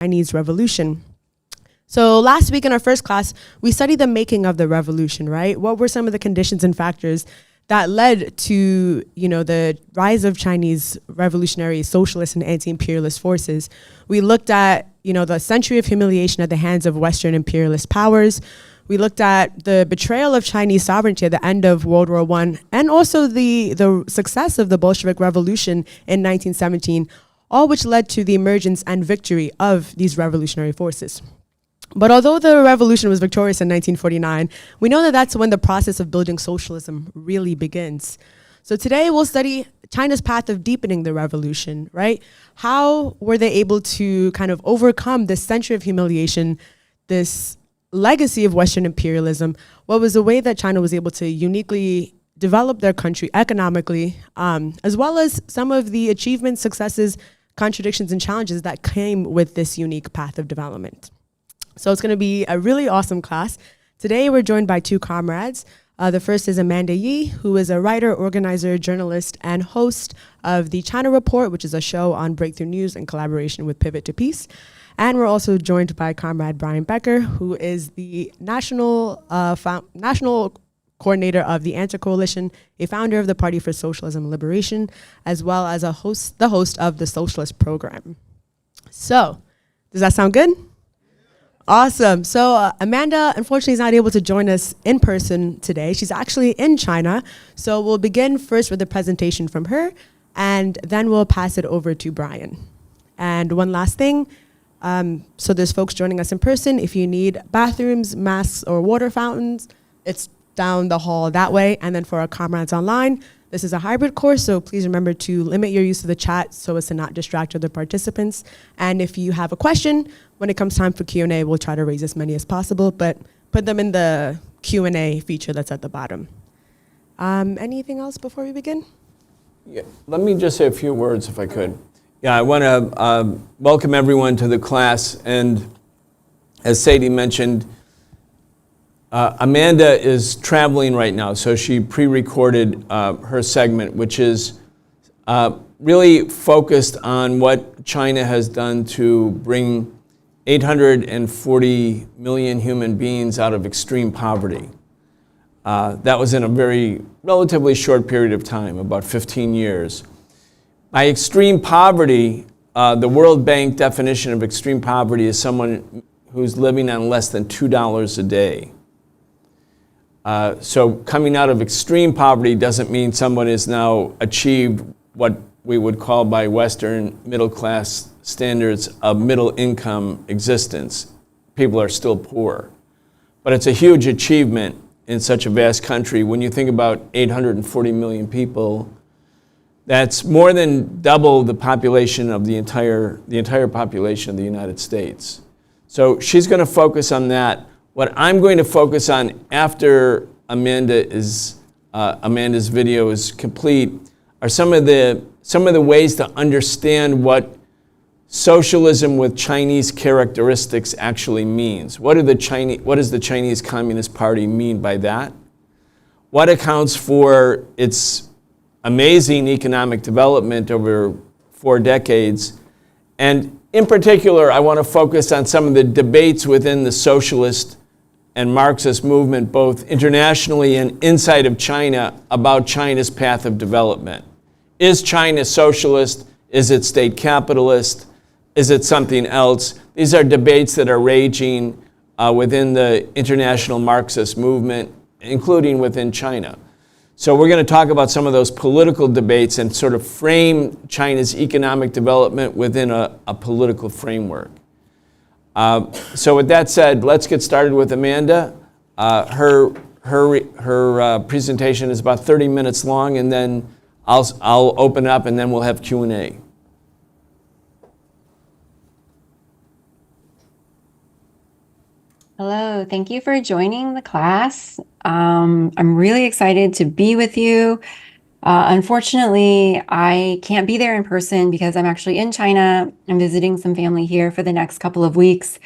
Chinese Revolution. So last week in our first class, we studied the making of the revolution, right? What were some of the conditions and factors that led to, the rise of Chinese revolutionary socialist and anti-imperialist forces? We looked at, the century of humiliation at the hands of Western imperialist powers. We looked at the betrayal of Chinese sovereignty at the end of World War I, and also the success of the Bolshevik Revolution in 1917, all which led to the emergence and victory of these revolutionary forces. But although the revolution was victorious in 1949, we know that that's when the process of building socialism really begins. So today we'll study China's path of deepening the revolution, right? How were they able to kind of overcome this century of humiliation, this legacy of Western imperialism? What was the way that China was able to uniquely develop their country economically, as well as some of the achievements, successes, contradictions, and challenges that came with this unique path of development. So it's going to be a really awesome class. Today we're joined by two comrades. The first is Amanda Yi, who is a writer, organizer, journalist, and host of the China Report, which is a show on breakthrough news in collaboration with Pivot to Peace. And we're also joined by Comrade Brian Becker, who is the national coordinator of the Answer Coalition, a founder of the Party for Socialism and Liberation, as well as the host of the Socialist program. So, does that sound good? Awesome. So Amanda, unfortunately, is not able to join us in person today. She's actually in China. So we'll begin first with a presentation from her, and then we'll pass it over to Brian. And one last thing. So there's folks joining us in person. If you need bathrooms, masks, or water fountains, it's down the hall that way. And then for our comrades online, this is a hybrid course, so please remember to limit your use of the chat so as to not distract other participants. And if you have a question, when it comes time for Q&A, we'll try to raise as many as possible, but put them in the Q&A feature that's at the bottom. Anything else before we begin? Yeah, let me just say a few words if I could. Yeah, I want to welcome everyone to the class, and as Sadie mentioned, Amanda is traveling right now, so she pre-recorded her segment, which is really focused on what China has done to bring 840 million human beings out of extreme poverty. That was in a very relatively short period of time, about 15 years. By extreme poverty, the World Bank definition of extreme poverty is someone who's living on less than $2 a day. So coming out of extreme poverty doesn't mean someone has now achieved what we would call by Western middle class standards a middle income existence. People are still poor. But it's a huge achievement in such a vast country. When you think about 840 million people, that's more than double the population of the entire population of the United States. So she's going to focus on that. What I'm going to focus on after Amanda's video is complete are some of the ways to understand what socialism with Chinese characteristics actually means. What does the Chinese Communist Party mean by that? What accounts for its amazing economic development over 4 decades? And in particular, I want to focus on some of the debates within the socialist and Marxist movement, both internationally and inside of China, about China's path of development. Is China socialist? Is it state capitalist? Is it something else? These are debates that are raging within the international Marxist movement, including within China. So we're going to talk about some of those political debates and sort of frame China's economic development within a political framework. So with that said, let's get started with Amanda. Her presentation is about 30 minutes long, and then I'll open up, and then we'll have Q&A. Hello, thank you for joining the class. I'm really excited to be with you. Unfortunately, I can't be there in person because I'm actually in China. I'm visiting some family here for the next couple of weeks,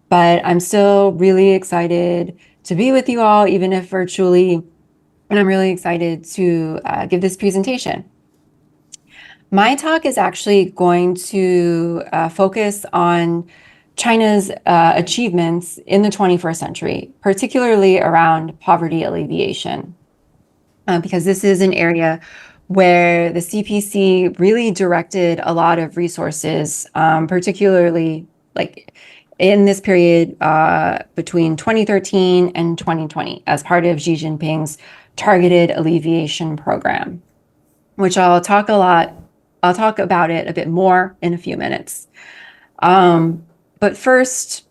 but I'm still really excited to be with you all, even if virtually, and I'm really excited to give this presentation. My talk is actually going to focus on China's achievements in the 21st century, particularly around poverty alleviation, because this is an area where the CPC really directed a lot of resources, particularly like in this period between 2013 and 2020 as part of Xi Jinping's targeted alleviation program, which I'll talk about it a bit more in a few minutes. But first,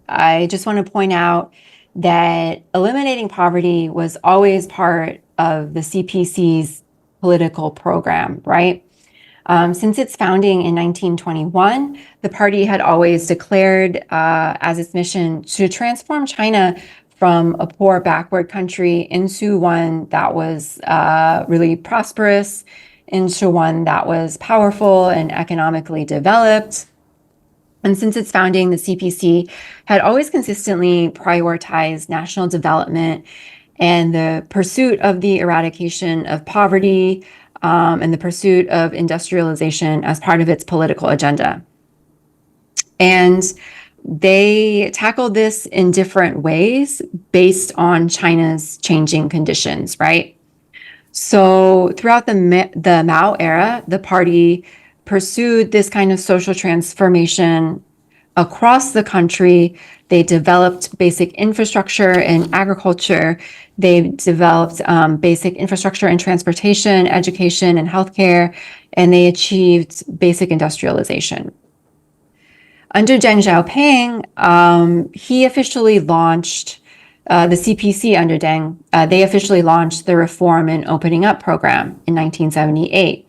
I just want to point out that eliminating poverty was always part of the CPC's political program, right? Since its founding in 1921, the party had always declared as its mission to transform China from a poor, backward country into one that was really prosperous, into one that was powerful and economically developed. And since its founding, the CPC had always consistently prioritized national development and the pursuit of the eradication of poverty and the pursuit of industrialization as part of its political agenda. And they tackled this in different ways based on China's changing conditions, right? So throughout the Mao era, the party pursued this kind of social transformation across the country. They developed basic infrastructure in agriculture. They developed basic infrastructure in transportation, education, and healthcare, and they achieved basic industrialization. Under Deng Xiaoping, he officially launched the CPC under Deng. They officially launched the Reform and Opening Up program in 1978.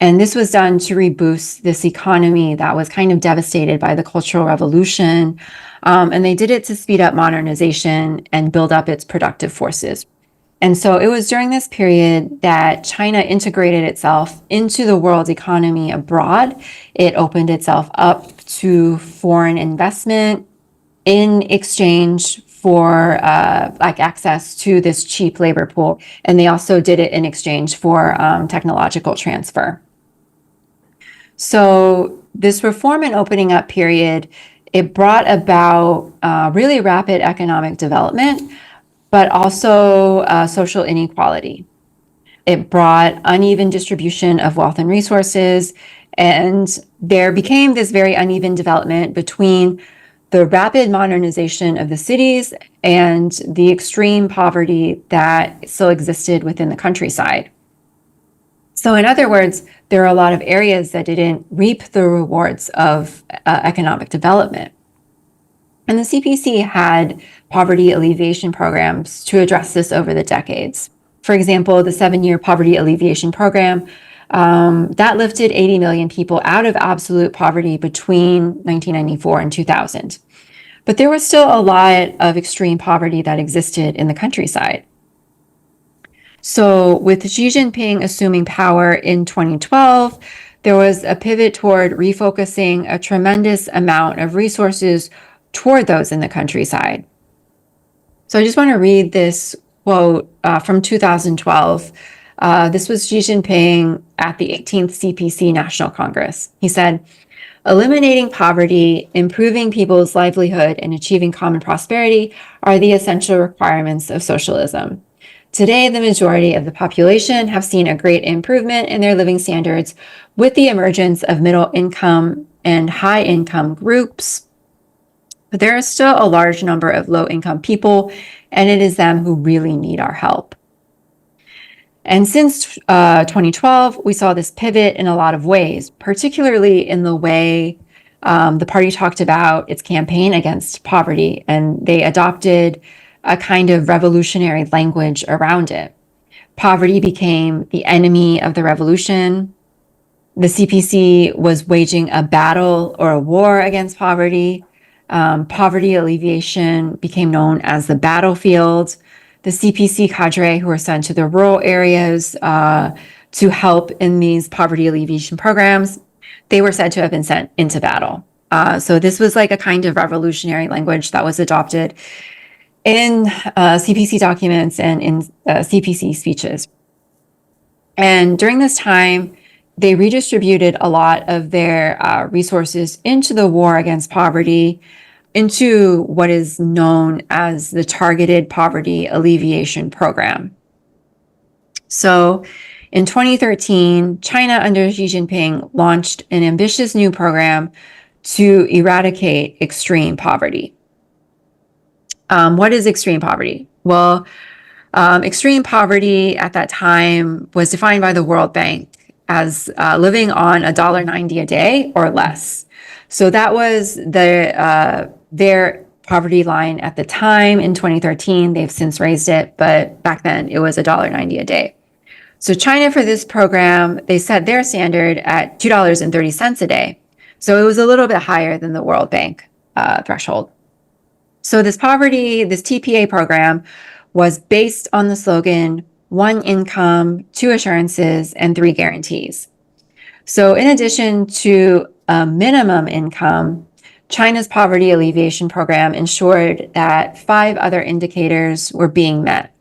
And this was done to reboost this economy that was kind of devastated by the Cultural Revolution. And they did it to speed up modernization and build up its productive forces. And so it was during this period that China integrated itself into the world economy abroad. It opened itself up to foreign investment in exchange for access to this cheap labor pool. And they also did it in exchange for technological transfer. So this reform and opening up period, it brought about really rapid economic development, but also social inequality. It brought uneven distribution of wealth and resources, and there became this very uneven development between the rapid modernization of the cities and the extreme poverty that still existed within the countryside. So in other words, there are a lot of areas that didn't reap the rewards of economic development. And the CPC had poverty alleviation programs to address this over the decades. For example, the 7-year poverty alleviation program that lifted 80 million people out of absolute poverty between 1994 and 2000. But there was still a lot of extreme poverty that existed in the countryside. So with Xi Jinping assuming power in 2012, there was a pivot toward refocusing a tremendous amount of resources toward those in the countryside. So I just want to read this quote from 2012. This was Xi Jinping at the 18th CPC National Congress. He said, "Eliminating poverty, improving people's livelihood, and achieving common prosperity are the essential requirements of socialism. Today, the majority of the population have seen a great improvement in their living standards with the emergence of middle income and high income groups. But there is still a large number of low income people, and it is them who really need our help." And since 2012, we saw this pivot in a lot of ways, particularly in the way the party talked about its campaign against poverty, and they adopted a kind of revolutionary language around it. Poverty became the enemy of the revolution. The CPC was waging a battle or a war against poverty. Poverty alleviation became known as the battlefield. The CPC cadre who were sent to the rural areas to help in these poverty alleviation programs, they were said to have been sent into battle. So this was like a kind of revolutionary language that was adopted in CPC documents and in CPC speeches. And during this time, they redistributed a lot of their resources into the war against poverty, into what is known as the Targeted Poverty Alleviation Program. So in 2013, China under Xi Jinping launched an ambitious new program to eradicate extreme poverty. What is extreme poverty? Well, extreme poverty at that time was defined by the World Bank as living on $1.90 a day or less. So that was their poverty line at the time in 2013. They've since raised it, but back then it was $1.90 a day. So China, for this program, they set their standard at $2.30 a day. So it was a little bit higher than the World Bank threshold. So this TPA program was based on the slogan, 1 income, 2 assurances, and 3 guarantees. So in addition to a minimum income, China's poverty alleviation program ensured that 5 other indicators were being met.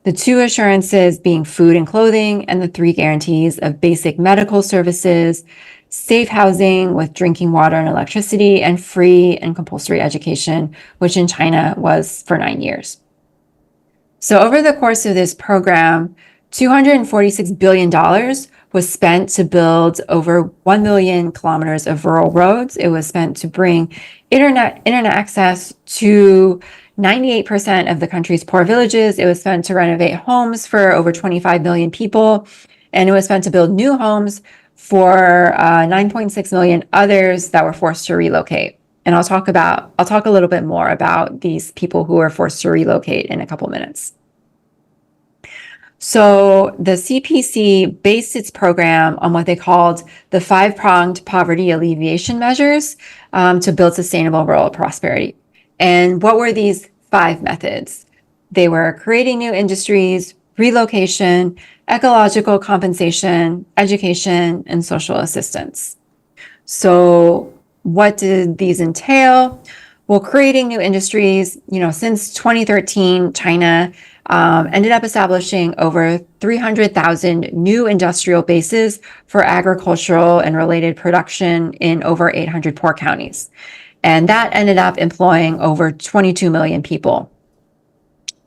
The 2 assurances being food and clothing, and the 3 guarantees of basic medical services, safe housing with drinking water and electricity, and free and compulsory education, which in China was for 9 years. So over the course of this program, $246 billion was spent to build over 1 million kilometers of rural roads. It was spent to bring internet access to 98% of the country's poor villages. It was spent to renovate homes for over 25 million people. And it was spent to build new homes for 9.6 million others that were forced to relocate. And I'll talk a little bit more about these people who were forced to relocate in a couple minutes. So the CPC based its program on what they called the 5-pronged poverty alleviation measures to build sustainable rural prosperity. And what were these 5 methods? They were creating new industries, relocation, ecological compensation, education, and social assistance. So what did these entail? Well, creating new industries, since 2013, China ended up establishing over 300,000 new industrial bases for agricultural and related production in over 800 poor counties. And that ended up employing over 22 million people.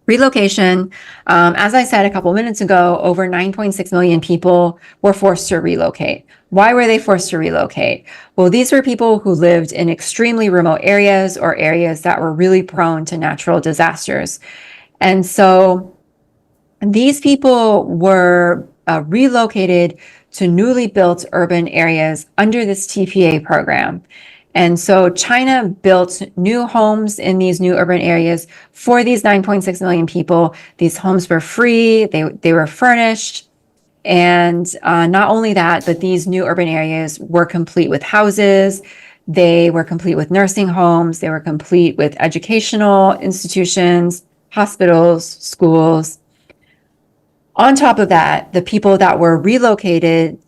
Relocation, as I said a couple minutes ago, over 9.6 million people were forced to relocate. Why were they forced to relocate? Well, these were people who lived in extremely remote areas or areas that were really prone to natural disasters. And so these people were relocated to newly built urban areas under this TPA program. And so China built new homes in these new urban areas for these 9.6 million people. These homes were free, they were furnished. And not only that, but these new urban areas were complete with houses, they were complete with nursing homes, they were complete with educational institutions, hospitals, schools. On top of that, the people that were relocated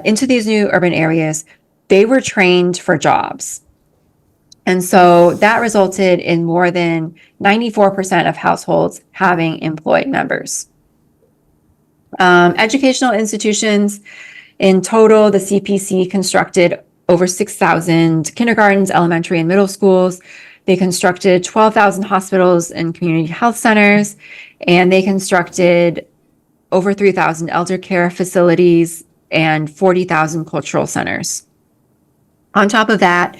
into these new urban areas, they were trained for jobs. And so that resulted in more than 94% of households having employed members. Educational institutions, in total, the CPC constructed over 6,000 kindergartens, elementary and middle schools. They constructed 12,000 hospitals and community health centers, and they constructed over 3,000 elder care facilities and 40,000 cultural centers. On top of that,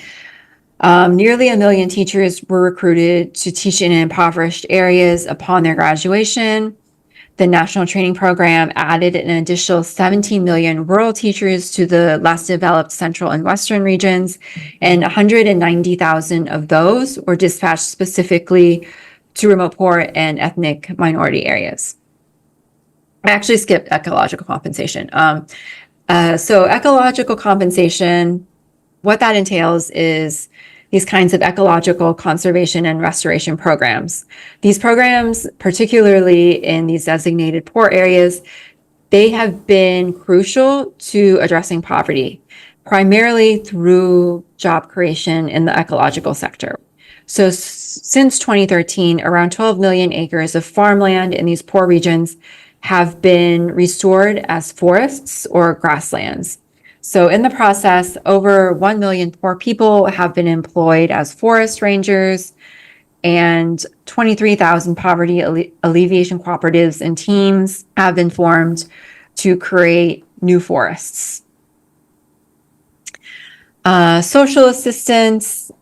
nearly 1 million teachers were recruited to teach in impoverished areas upon their graduation. The National Training Program added an additional 17 million rural teachers to the less developed central and western regions, and 190,000 of those were dispatched specifically to remote poor and ethnic minority areas. I actually skipped ecological compensation. So ecological compensation, what that entails is these kinds of ecological conservation and restoration programs. These programs, particularly in these designated poor areas, they have been crucial to addressing poverty, primarily through job creation in the ecological sector. So since 2013, around 12 million acres of farmland in these poor regions have been restored as forests or grasslands. So in the process, over 1 million poor people have been employed as forest rangers, and 23,000 poverty alleviation cooperatives and teams have been formed to create new forests. Social assistance,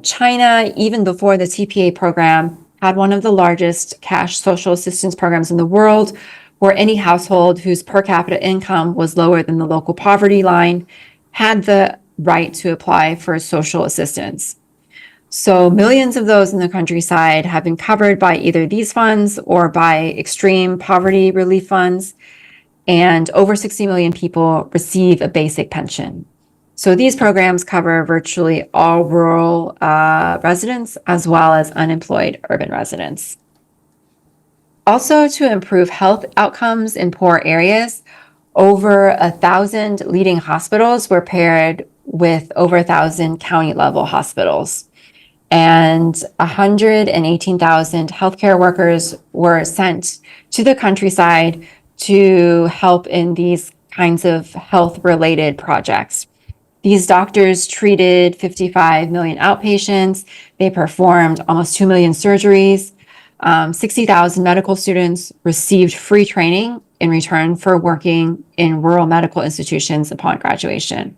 China, even before the TPA program, had one of the largest cash social assistance programs in the world, where any household whose per capita income was lower than the local poverty line had the right to apply for social assistance. So millions of those in the countryside have been covered by either these funds or by extreme poverty relief funds, and over 60 million people receive a basic pension. So these programs cover virtually all rural residents as well as unemployed urban residents. Also, to improve health outcomes in poor areas, over 1,000 leading hospitals were paired with over 1,000 county level hospitals. And 118,000 healthcare workers were sent to the countryside to help in these kinds of health-related projects. These doctors treated 55 million outpatients. They performed almost 2 million surgeries. 60,000 medical students received free training in return for working in rural medical institutions upon graduation.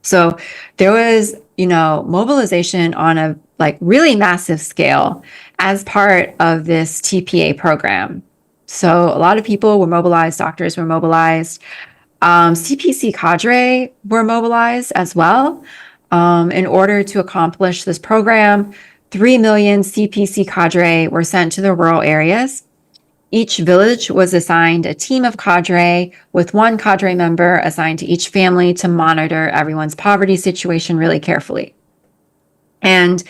So there was, mobilization on a really massive scale as part of this TPA program. So a lot of people were mobilized, doctors were mobilized. CPC cadre were mobilized as well. In order to accomplish this program, 3 million CPC cadre were sent to the rural areas. Each village was assigned a team of cadre, with one cadre member assigned to each family to monitor everyone's poverty situation really carefully. And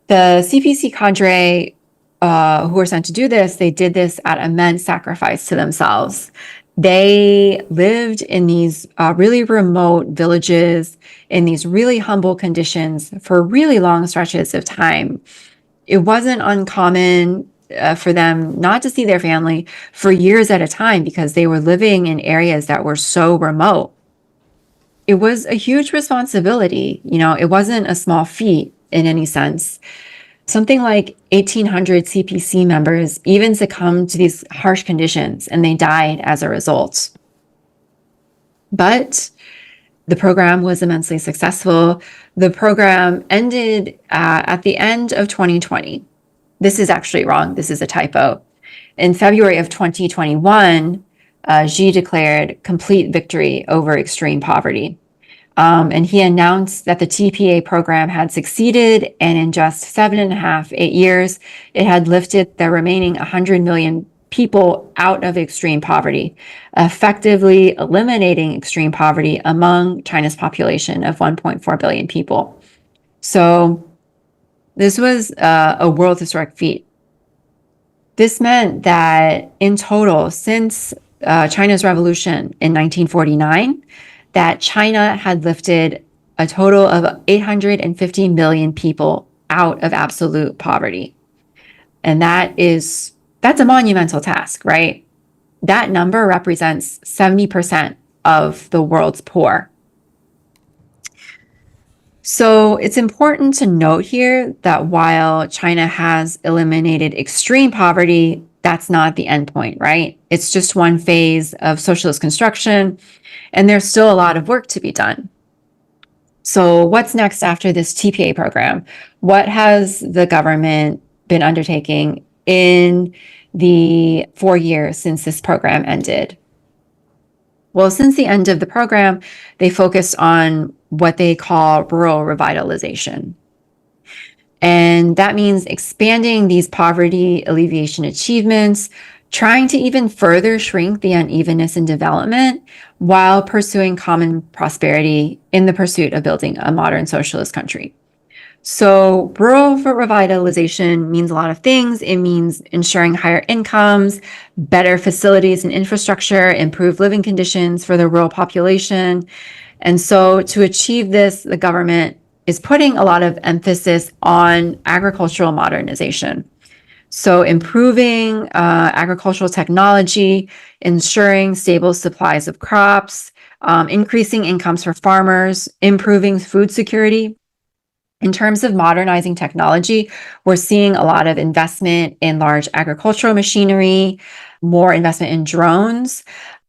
the CPC cadre who were sent to do this, they did this at immense sacrifice to themselves. They lived in these really remote villages, in these really humble conditions for really long stretches of time. It wasn't uncommon for them not to see their family for years at a time because they were living in areas that were so remote. It was a huge responsibility. It wasn't a small feat in any sense. Something like 1,800 CPC members even succumbed to these harsh conditions, and they died as a result. But the program was immensely successful. The program ended at the end of 2020. This is actually wrong. This is a typo. In February of 2021, Xi declared complete victory over extreme poverty. And he announced that the TPA program had succeeded, and in just 7.5-8 years, it had lifted the remaining 100 million people out of extreme poverty, effectively eliminating extreme poverty among China's population of 1.4 billion people. So this was a world historic feat. This meant that in total, since China's revolution in 1949, that China had lifted a total of 850 million people out of absolute poverty. And that's a monumental task, right? That number represents 70% of the world's poor. So it's important to note here that while China has eliminated extreme poverty, that's not the end point, right? It's just one phase of socialist construction, and there's still a lot of work to be done. So what's next after this TPA program? What has the government been undertaking in the 4 years since this program ended? Well, since the end of the program, they focused on what they call rural revitalization. And that means expanding these poverty alleviation achievements, trying to even further shrink the unevenness in development while pursuing common prosperity in the pursuit of building a modern socialist country. So rural revitalization means a lot of things. It means ensuring higher incomes, better facilities and infrastructure, improved living conditions for the rural population. And so to achieve this, the government is putting a lot of emphasis on agricultural modernization. So improving agricultural technology, ensuring stable supplies of crops, increasing incomes for farmers, improving food security. In terms of modernizing technology, we're seeing a lot of investment in large agricultural machinery, more investment in drones.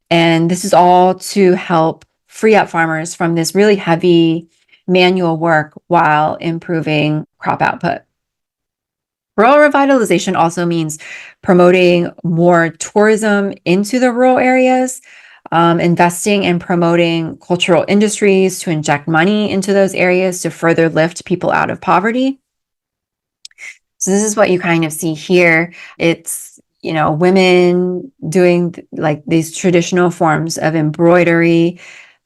And this is all to help free up farmers from this really heavy manual work while improving crop output. Rural revitalization also means promoting more tourism into the rural areas, investing and promoting cultural industries to inject money into those areas to further lift people out of poverty. So this is what you kind of see here. It's, women doing like these traditional forms of embroidery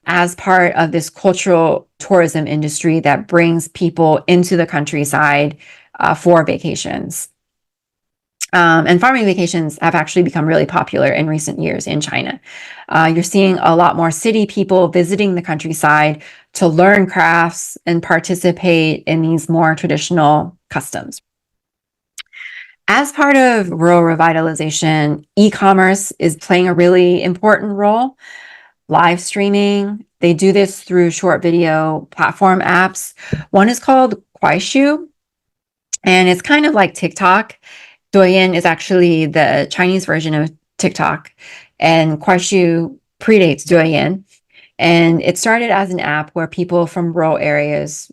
as part of this cultural tourism industry that brings people into the countryside for vacations. And farming vacations have actually become really popular in recent years in China. You're seeing a lot more city people visiting the countryside to learn crafts and participate in these more traditional customs. As part of rural revitalization, e-commerce is playing a really important role. Live streaming, they do this through short video platform apps. One is called Kuaishou, and it's kind of like TikTok. Douyin is actually the Chinese version of TikTok, and Kuaishou predates Douyin. And it started as an app where people from rural areas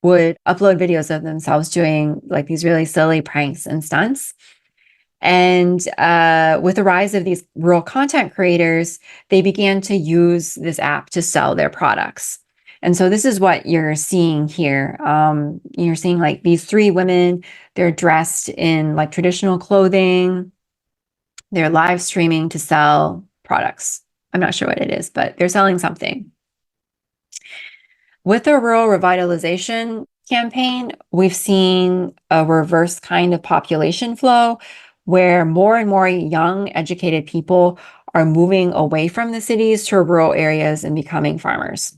would upload videos of themselves doing like these really silly pranks and stunts. And with the rise of these rural content creators, they began to use this app to sell their products. And so this is what you're seeing here. You're seeing like these three women, they're dressed in like traditional clothing. They're live streaming to sell products. I'm not sure what it is, but they're selling something. With the rural revitalization campaign, we've seen a reverse kind of population flow where more and more young, educated people are moving away from the cities to rural areas and becoming farmers.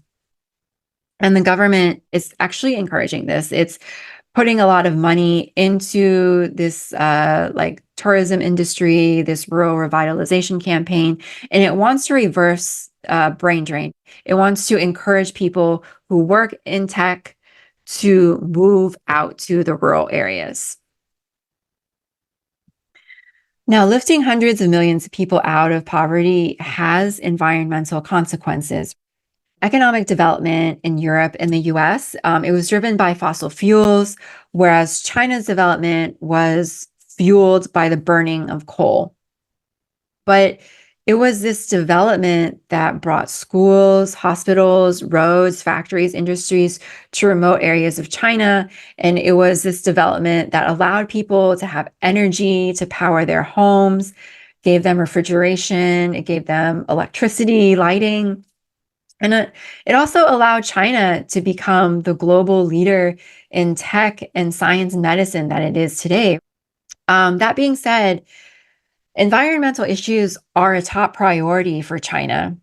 And the government is actually encouraging this. It's putting a lot of money into this like tourism industry, this rural revitalization campaign, and it wants to reverse brain drain. It wants to encourage people who work in tech to move out to the rural areas. Now, lifting hundreds of millions of people out of poverty has environmental consequences. Economic development in Europe and the US, it was driven by fossil fuels, whereas China's development was fueled by the burning of coal. But it was this development that brought schools, hospitals, roads, factories, industries to remote areas of China. And it was this development that allowed people to have energy to power their homes, gave them refrigeration, it gave them electricity, lighting. And it also allowed China to become the global leader in tech and science and medicine that it is today. That being said, environmental issues are a top priority for China.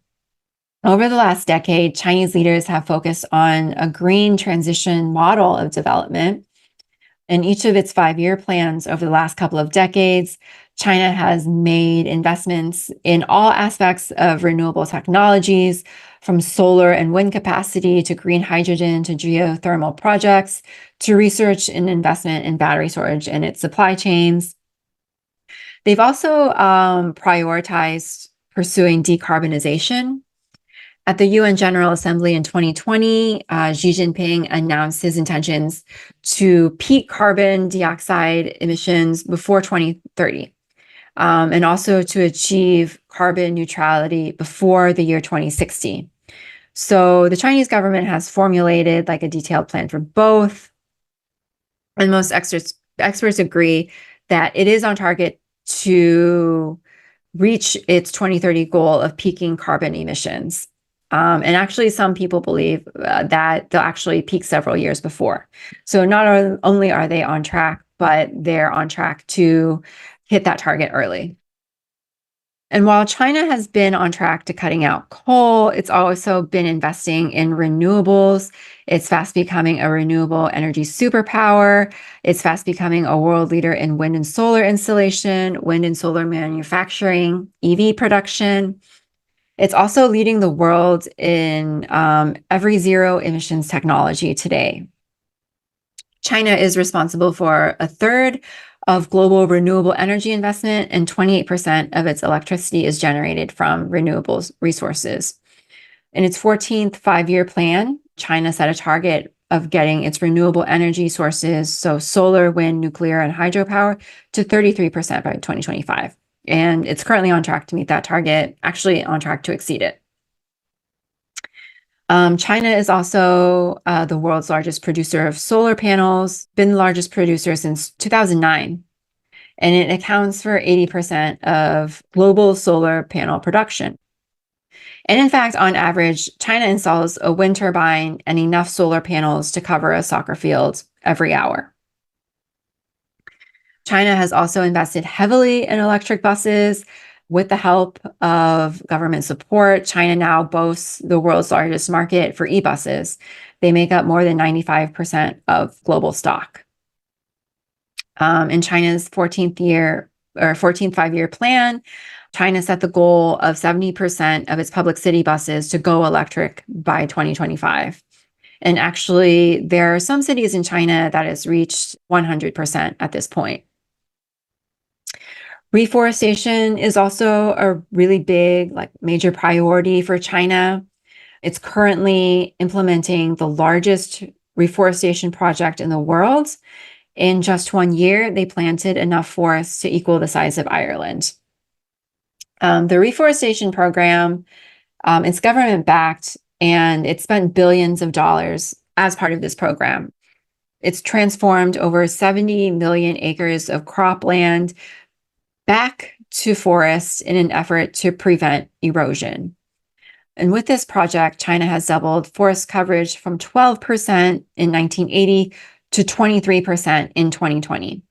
Over the last decade, Chinese leaders have focused on a green transition model of development. In each of its 5-year plans over the last couple of decades, China has made investments in all aspects of renewable technologies, from solar and wind capacity to green hydrogen to geothermal projects, to research and investment in battery storage and its supply chains. They've also prioritized pursuing decarbonization. At the UN General Assembly in 2020, Xi Jinping announced his intentions to peak carbon dioxide emissions before 2030, and also to achieve carbon neutrality before the year 2060. So the Chinese government has formulated like a detailed plan for both. And most experts agree that it is on target to reach its 2030 goal of peaking carbon emissions. And actually, some people believe that they'll actually peak several years before. So not only are they on track, but they're on track to hit that target early. And while China has been on track to cutting out coal, it's also been investing in renewables. It's fast becoming a renewable energy superpower. It's fast becoming a world leader in wind and solar installation, wind and solar manufacturing, EV production. It's also leading the world in every zero emissions technology today. China is responsible for a third of global renewable energy investment, and 28% of its electricity is generated from renewable resources. In its 14th five-year plan, China set a target of getting its renewable energy sources, so solar, wind, nuclear, and hydropower, to 33% by 2025. And it's currently on track to meet that target, actually on track to exceed it. China is also the world's largest producer of solar panels, been the largest producer since 2009, and it accounts for 80% of global solar panel production. And in fact, on average, China installs a wind turbine and enough solar panels to cover a soccer field every hour. China has also invested heavily in electric buses. With the help of government support, China now boasts the world's largest market for e-buses. They make up more than 95% of global stock. In China's 14th five-year plan, China set the goal of 70% of its public city buses to go electric by 2025. And actually, there are some cities in China that has reached 100% at this point. Reforestation is also a really big, major priority for China. It's currently implementing the largest reforestation project in the world. In just 1 year, they planted enough forests to equal the size of Ireland. The reforestation program, it's government-backed, and it spent billions of dollars as part of this program. It's transformed over 70 million acres of cropland back to forests in an effort to prevent erosion. And with this project, China has doubled forest coverage from 12% in 1980 to 23% in 2020.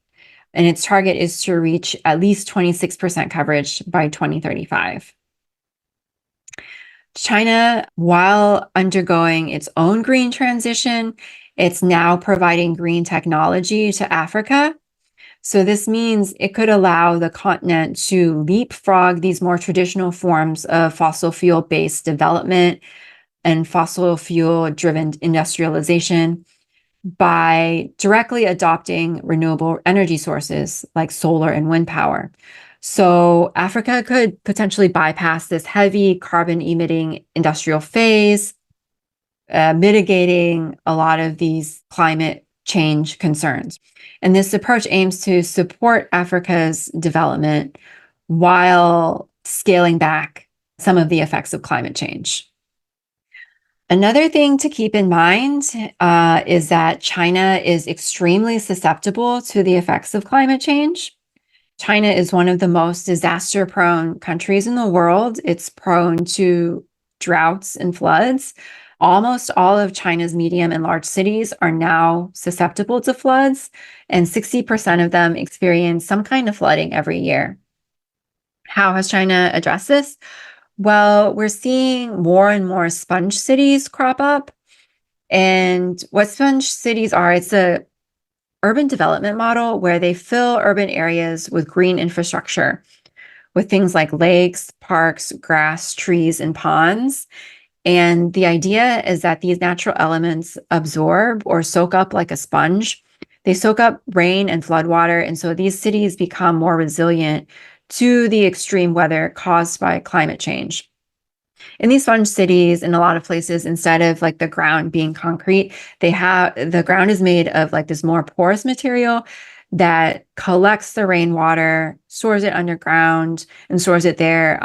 And its target is to reach at least 26% coverage by 2035. China, while undergoing its own green transition, it's now providing green technology to Africa. So this means it could allow the continent to leapfrog these more traditional forms of fossil fuel-based development and fossil fuel-driven industrialization by directly adopting renewable energy sources like solar and wind power. So Africa could potentially bypass this heavy carbon-emitting industrial phase, mitigating a lot of these climate change concerns. And this approach aims to support Africa's development while scaling back some of the effects of climate change. Another thing to keep in mind is that China is extremely susceptible to the effects of climate change. China is one of the most disaster-prone countries in the world. It's prone to droughts and floods. Almost all of China's medium and large cities are now susceptible to floods, and 60% of them experience some kind of flooding every year. How has China addressed this? Well, we're seeing more and more sponge cities crop up. And what sponge cities are, it's a urban development model where they fill urban areas with green infrastructure, with things like lakes, parks, grass, trees, and ponds. And the idea is that these natural elements absorb or soak up like a sponge. They soak up rain and floodwater, and so these cities become more resilient to the extreme weather caused by climate change. In these sponge cities, in a lot of places, instead of the ground being concrete, the ground is made of this more porous material that collects the rainwater, stores it underground, and stores it there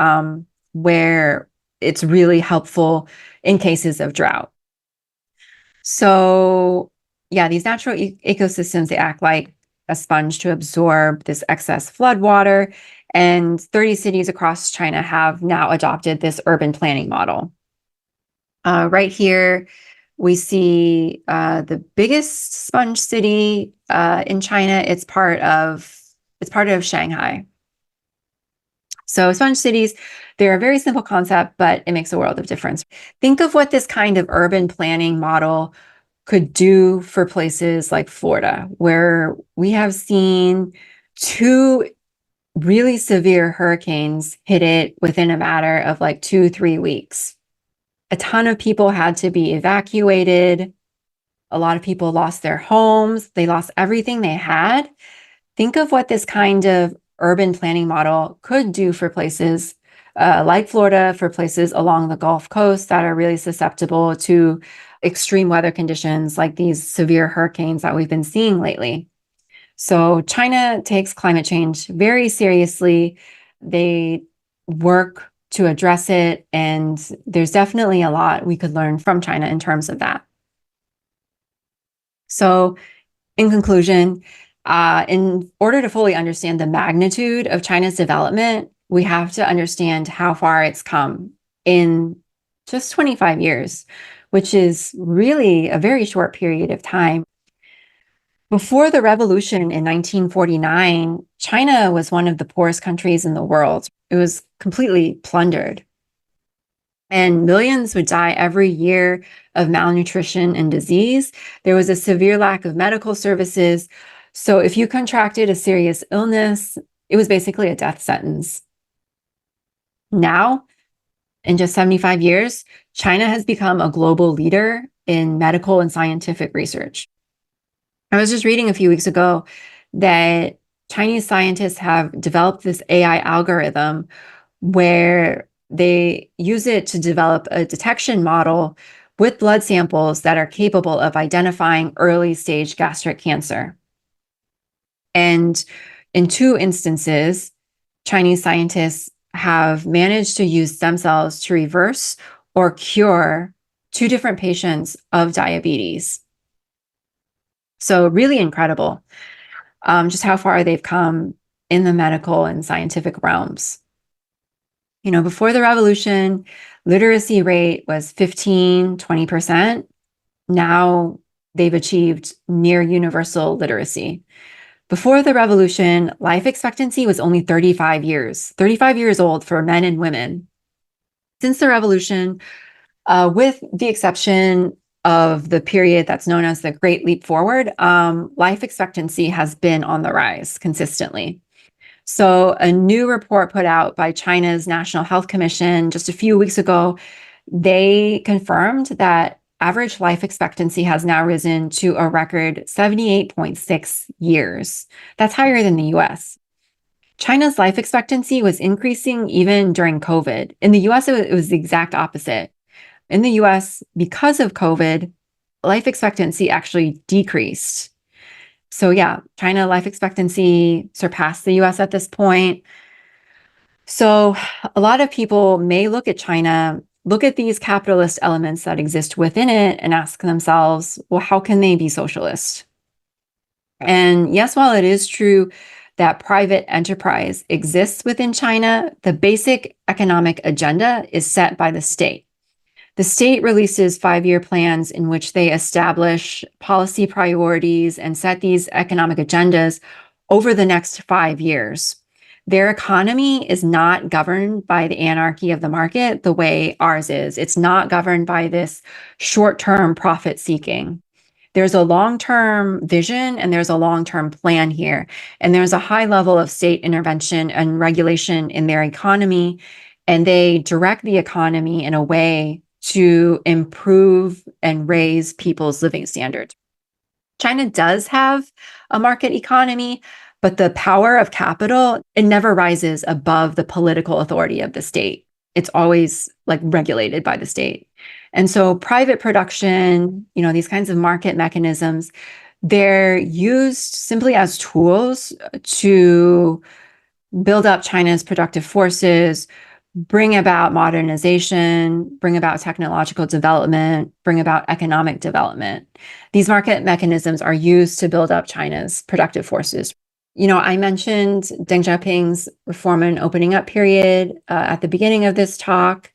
where it's really helpful in cases of drought. So yeah, these natural ecosystems, they act like a sponge to absorb this excess flood water. And 30 cities across China have now adopted this urban planning model. Right here, we see the biggest sponge city in China. It's part of Shanghai. So sponge cities, they're a very simple concept, but it makes a world of difference. Think of what this kind of urban planning model could do for places like Florida, where we have seen two really severe hurricanes hit it within a matter of like 2-3 weeks. A ton of people had to be evacuated. A lot of people lost their homes. They lost everything they had. Think of what this kind of urban planning model could do for places like Florida, for places along the Gulf Coast that are really susceptible to extreme weather conditions like these severe hurricanes that we've been seeing lately. So China takes climate change very seriously. They work to address it, and there's definitely a lot we could learn from China in terms of that. So in conclusion, in order to fully understand the magnitude of China's development, we have to understand how far it's come in just 25 years, which is really a very short period of time. Before the revolution in 1949, China was one of the poorest countries in the world. It was completely plundered. And millions would die every year of malnutrition and disease. There was a severe lack of medical services. So if you contracted a serious illness, it was basically a death sentence. Now, in just 75 years, China has become a global leader in medical and scientific research. I was just reading a few weeks ago that Chinese scientists have developed this AI algorithm where they use it to develop a detection model with blood samples that are capable of identifying early stage gastric cancer. And in 2 instances, Chinese scientists have managed to use stem cells to reverse or cure 2 different patients of diabetes. So really incredible, just how far they've come in the medical and scientific realms. You know, before the revolution, literacy rate was 15-20%. Now they've achieved near universal literacy. Before the revolution, life expectancy was only 35 years old for men and women. Since the revolution, with the exception of the period that's known as the Great Leap Forward, life expectancy has been on the rise consistently. So a new report put out by China's National Health Commission just a few weeks ago, they confirmed that average life expectancy has now risen to a record 78.6 years. That's higher than the US. China's life expectancy was increasing even during COVID. In the US, it was the exact opposite. In the US, because of COVID, life expectancy actually decreased. So yeah, China life expectancy surpassed the US at this point. So a lot of people may look at China, look at these capitalist elements that exist within it and ask themselves, well, how can they be socialist? And yes, while it is true that private enterprise exists within China, the basic economic agenda is set by the state. The state releases 5-year plans in which they establish policy priorities and set these economic agendas over the next 5 years. Their economy is not governed by the anarchy of the market the way ours is. It's not governed by this short-term profit seeking. There's a long-term vision and there's a long-term plan here. And there's a high level of state intervention and regulation in their economy. And they direct the economy in a way to improve and raise people's living standards. China does have a market economy, but the power of capital, it never rises above the political authority of the state. It's always like regulated by the state. And so private production, you know, these kinds of market mechanisms, they're used simply as tools to build up China's productive forces, bring about modernization, bring about technological development, bring about economic development. These market mechanisms are used to build up China's productive forces. You know, I mentioned Deng Xiaoping's reform and opening up period at the beginning of this talk,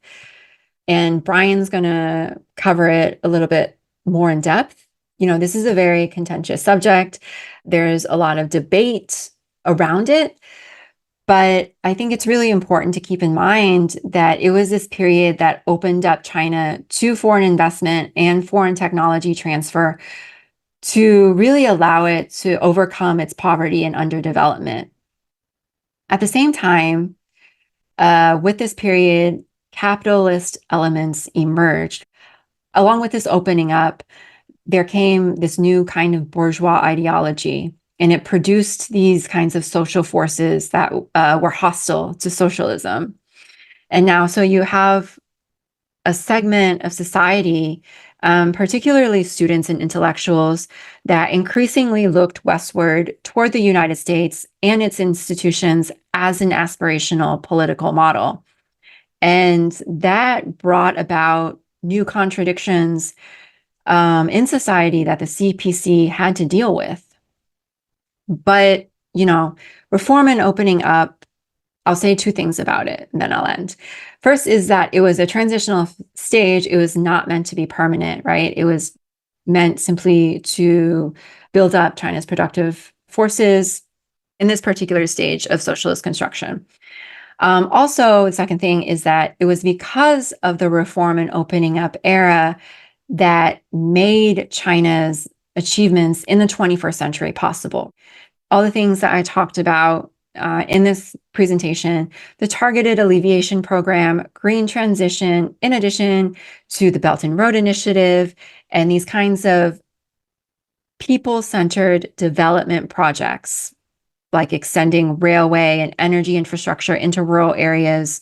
and Brian's going to cover it a little bit more in depth. You know, this is a very contentious subject. There's a lot of debate around it. But I think it's really important to keep in mind that it was this period that opened up China to foreign investment and foreign technology transfer to really allow it to overcome its poverty and underdevelopment. At the same time, with this period, capitalist elements emerged. Along with this opening up, there came this new kind of bourgeois ideology, and it produced these kinds of social forces that were hostile to socialism. And now, so you have a segment of society, particularly students and intellectuals, that increasingly looked westward toward the United States and its institutions as an aspirational political model. And that brought about new contradictions in society that the CPC had to deal with. But, reform and opening up, I'll say two things about it, and then I'll end. First is that it was a transitional stage. It was not meant to be permanent, right? It was meant simply to build up China's productive forces in this particular stage of socialist construction. Also, the second thing is that it was because of the reform and opening up era that made China's achievements in the 21st century possible. All the things that I talked about in this presentation, the targeted alleviation program, green transition, in addition to the Belt and Road Initiative, and these kinds of people-centered development projects, like extending railway and energy infrastructure into rural areas,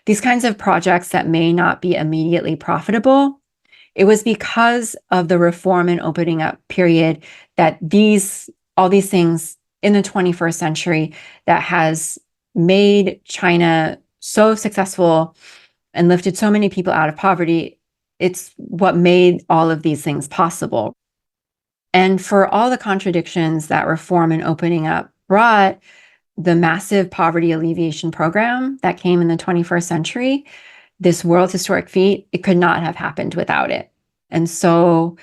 these kinds of projects that may not be immediately profitable. It was because of the reform and opening up period that all these things in the 21st century that has made China so successful and lifted so many people out of poverty. It's what made all of these things possible. And for all the contradictions that reform and opening up brought, the massive poverty alleviation program that came in the 21st century, this world historic feat, it could not have happened without it. And so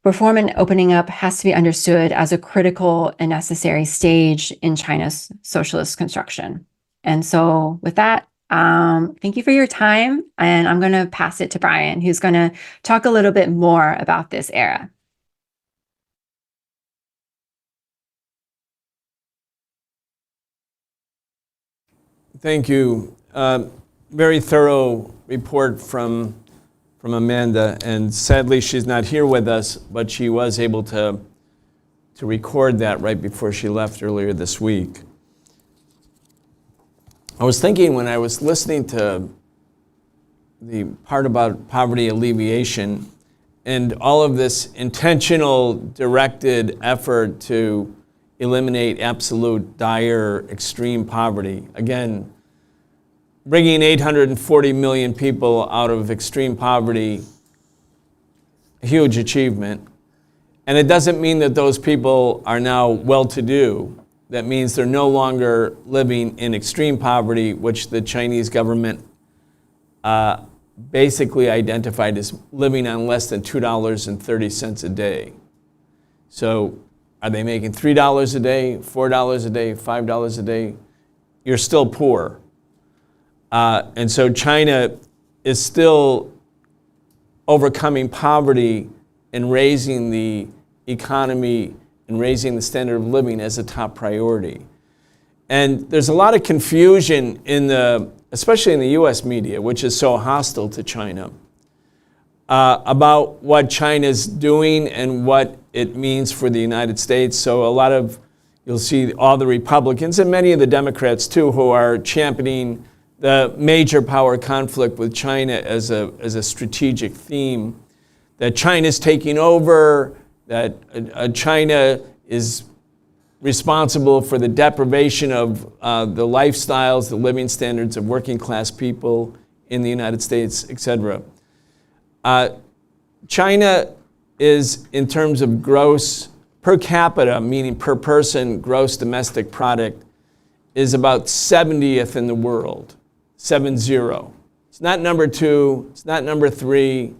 reform and opening up has to be understood as a critical and necessary stage in China's socialist construction. And so with that, thank you for your time. And I'm going to pass it to Brian, who's going to talk a little bit more about this era. Thank you. Very thorough report from Amanda, and sadly she's not here with us, but she was able to record that right before she left earlier this week. I was thinking when I was listening to the part about poverty alleviation and all of this intentional directed effort to eliminate absolute dire extreme poverty. Again, bringing 840 million people out of extreme poverty, a huge achievement. And it doesn't mean that those people are now well-to-do. That means they're no longer living in extreme poverty, which the Chinese government basically identified as living on less than $2.30 a day. So are they making $3 a day, $4 a day, $5 a day? You're still poor. And so China is still overcoming poverty and raising the economy and raising the standard of living as a top priority. And there's a lot of confusion especially in the US media, which is so hostile to China, about what China's doing and what it means for the United States. So you'll see all the Republicans and many of the Democrats too, who are championing the major power conflict with China as a strategic theme, that China's taking over, that China is responsible for the deprivation of the lifestyles, the living standards of working class people in the United States, etc. China is, in terms of gross per capita, meaning per person gross domestic product, is about 70th in the world. 70. It's not number 2, it's not number 3,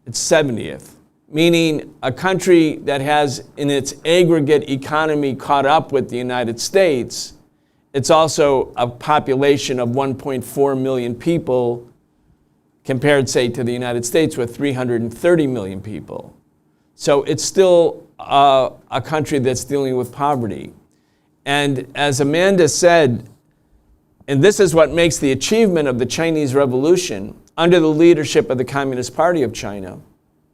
it's 70th. Meaning a country that has in its aggregate economy caught up with the United States, it's also a population of 1.4 million people compared, say, to the United States with 330 million people. So it's still a country that's dealing with poverty. And as Amanda said, and this is what makes the achievement of the Chinese Revolution under the leadership of the Communist Party of China,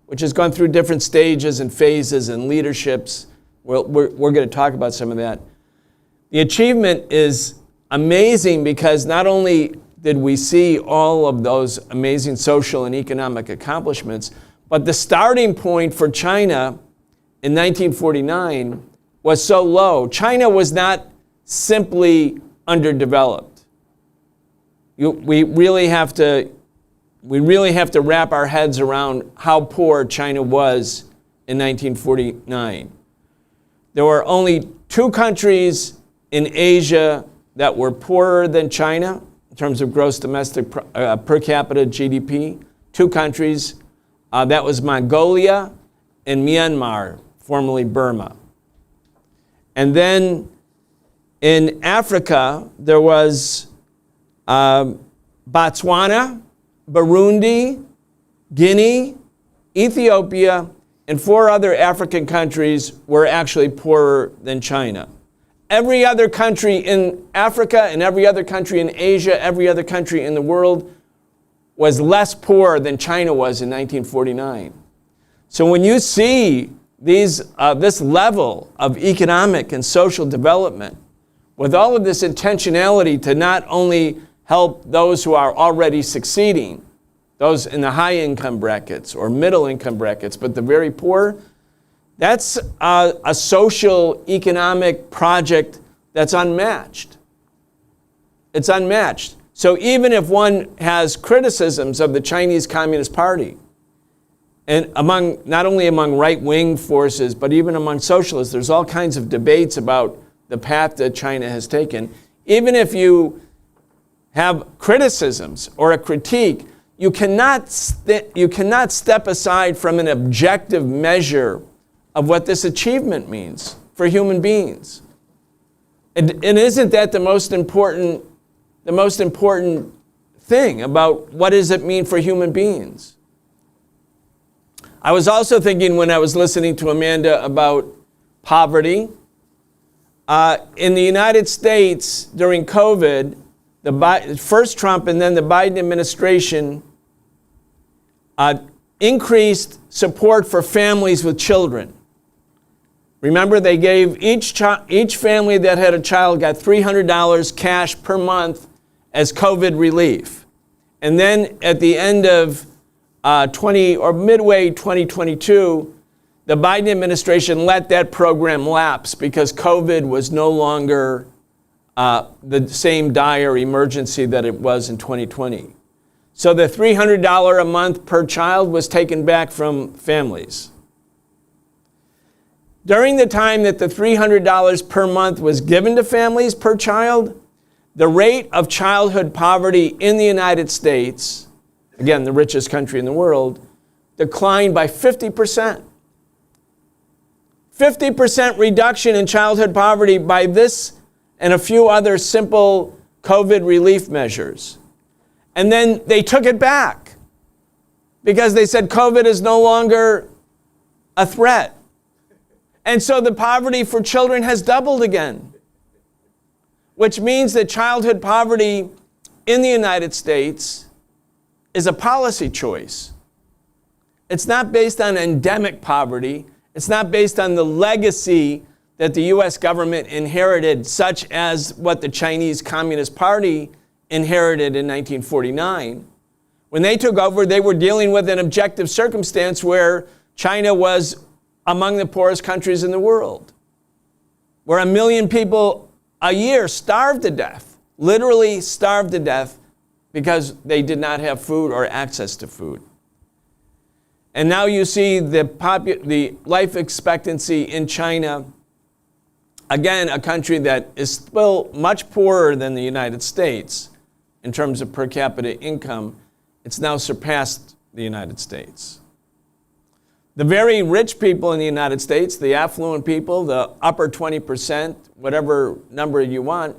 which has gone through different stages and phases and leaderships. We're going to talk about some of that. The achievement is amazing because not only did we see all of those amazing social and economic accomplishments, but the starting point for China in 1949 was so low. China was not simply underdeveloped. We really have to wrap our heads around how poor China was in 1949. There were only 2 countries in Asia that were poorer than China in terms of gross domestic per capita GDP. 2 countries. That was Mongolia and Myanmar, formerly Burma. And then in Africa, there was Botswana, Burundi, Guinea, Ethiopia, and 4 other African countries were actually poorer than China. Every other country in Africa and every other country in Asia, every other country in the world was less poor than China was in 1949. So when you see this level of economic and social development, with all of this intentionality to not only help those who are already succeeding, those in the high income brackets or middle income brackets, but the very poor, that's a social economic project that's unmatched. It's unmatched. So even if one has criticisms of the Chinese Communist Party, and not only among right-wing forces, but even among socialists, there's all kinds of debates about the path that China has taken. Even if you have criticisms or a critique, you cannot step aside from an objective measure of what this achievement means for human beings. And isn't that the most important thing about what does it mean for human beings? I was also thinking when I was listening to Amanda about poverty. In the United States during COVID, first Trump and then the Biden administration increased support for families with children. Remember, they gave each family that had a child got $300 cash per month as COVID relief. And then at the end of midway 2022, the Biden administration let that program lapse because COVID was no longer the same dire emergency that it was in 2020. So the $300 a month per child was taken back from families. During the time that the $300 per month was given to families per child, the rate of childhood poverty in the United States, again, the richest country in the world, declined by 50%. 50% reduction in childhood poverty by this and a few other simple COVID relief measures. And then they took it back because they said COVID is no longer a threat. And so the poverty for children has doubled again, which means that childhood poverty in the United States is a policy choice. It's not based on endemic poverty. It's not based on the legacy that the U.S. government inherited, such as what the Chinese Communist Party inherited in 1949. When they took over, they were dealing with an objective circumstance where China was among the poorest countries in the world, where 1 million people a year starved to death, literally starved to death because they did not have food or access to food. And now you see the life expectancy in China, again, a country that is still much poorer than the United States in terms of per capita income. It's now surpassed the United States. The very rich people in the United States, the affluent people, the upper 20%, whatever number you want,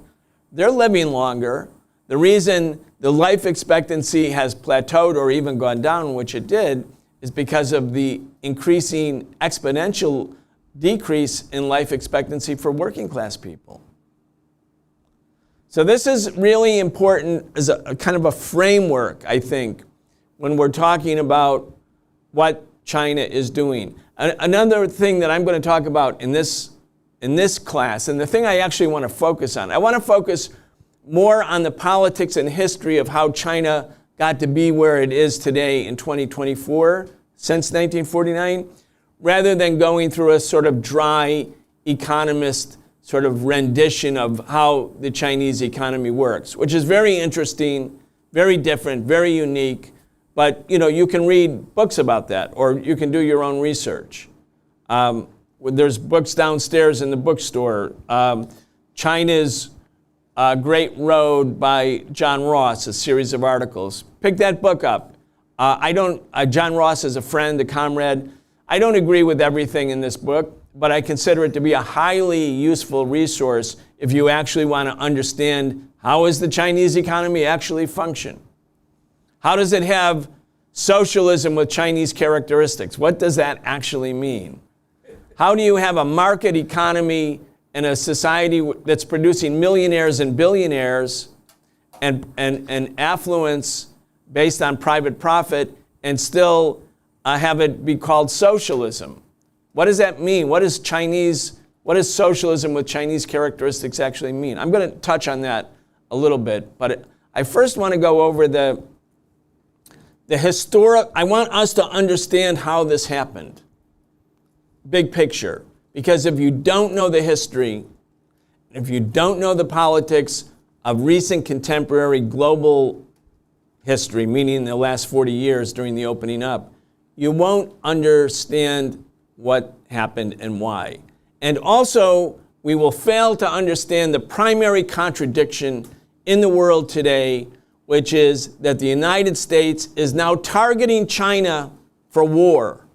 they're living longer. The reason the life expectancy has plateaued or even gone down, which it did, is because of the increasing exponential decrease in life expectancy for working class people. So this is really important as a kind of a framework, I think, when we're talking about what China is doing. Another thing that I'm going to talk about in this class, and the thing I actually want to focus on, I want to focus more on the politics and history of how China got to be where it is today in 2024, since 1949, rather than going through a sort of dry economist sort of rendition of how the Chinese economy works, which is very interesting, very different, very unique. But you can read books about that, or you can do your own research. There's books downstairs in the bookstore. China's Great Road by John Ross, a series of articles. Pick that book up. John Ross is a friend, a comrade. I don't agree with everything in this book, but I consider it to be a highly useful resource if you actually want to understand how does the Chinese economy actually function. How does it have socialism with Chinese characteristics? What does that actually mean? How do you have a market economy and a society that's producing millionaires and billionaires and affluence based on private profit and still have it be called socialism? What does that mean? What does socialism with Chinese characteristics actually mean? I'm going to touch on that a little bit, but I first want to go over the historic. I want us to understand how this happened. Big picture. Because if you don't know the history, if you don't know the politics of recent contemporary global history, meaning the last 40 years during the opening up, you won't understand what happened and why. And also, we will fail to understand the primary contradiction in the world today, which is that the United States is now targeting China for war.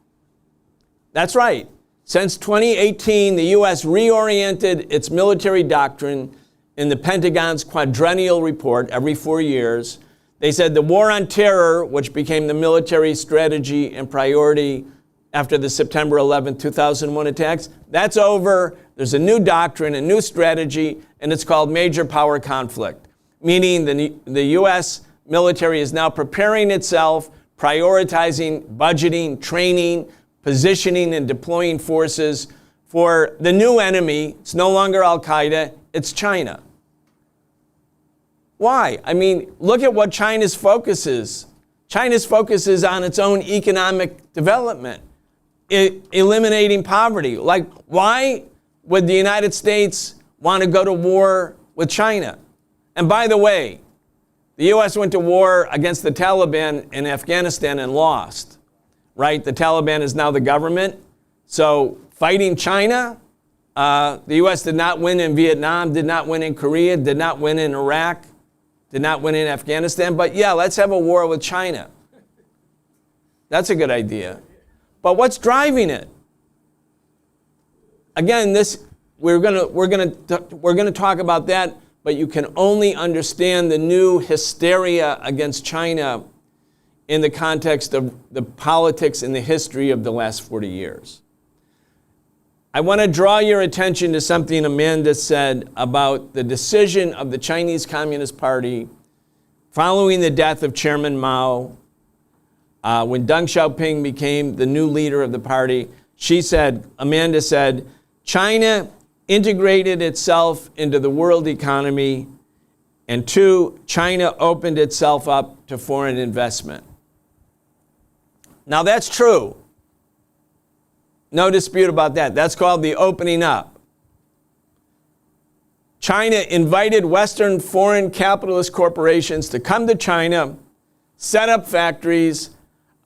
That's right. Since 2018, the U.S. reoriented its military doctrine in the Pentagon's quadrennial report every 4 years. They said the war on terror, which became the military strategy and priority after the September 11, 2001 attacks, that's over. There's a new doctrine, a new strategy, and it's called major power conflict, meaning the U.S. military is now preparing itself, prioritizing, budgeting, training, positioning, and deploying forces for the new enemy. It's no longer Al-Qaeda, it's China. Why? I mean, look at what China's focus is. China's focus is on its own economic development, eliminating poverty. Like, why would the United States want to go to war with China? And by the way, the U.S. went to war against the Taliban in Afghanistan and lost, right? The Taliban is now the government. So fighting China, the U.S. did not win in Vietnam, did not win in Korea, did not win in Iraq, did not win in Afghanistan. But yeah, let's have a war with China. That's a good idea. But what's driving it? Again, we're going to talk about that, but you can only understand the new hysteria against China in the context of the politics and the history of the last 40 years. I want to draw your attention to something Amanda said about the decision of the Chinese Communist Party following the death of Chairman Mao. When Deng Xiaoping became the new leader of the party, Amanda said, China integrated itself into the world economy, and 2, China opened itself up to foreign investment. Now that's true. No dispute about that. That's called the opening up. China invited Western foreign capitalist corporations to come to China, set up factories,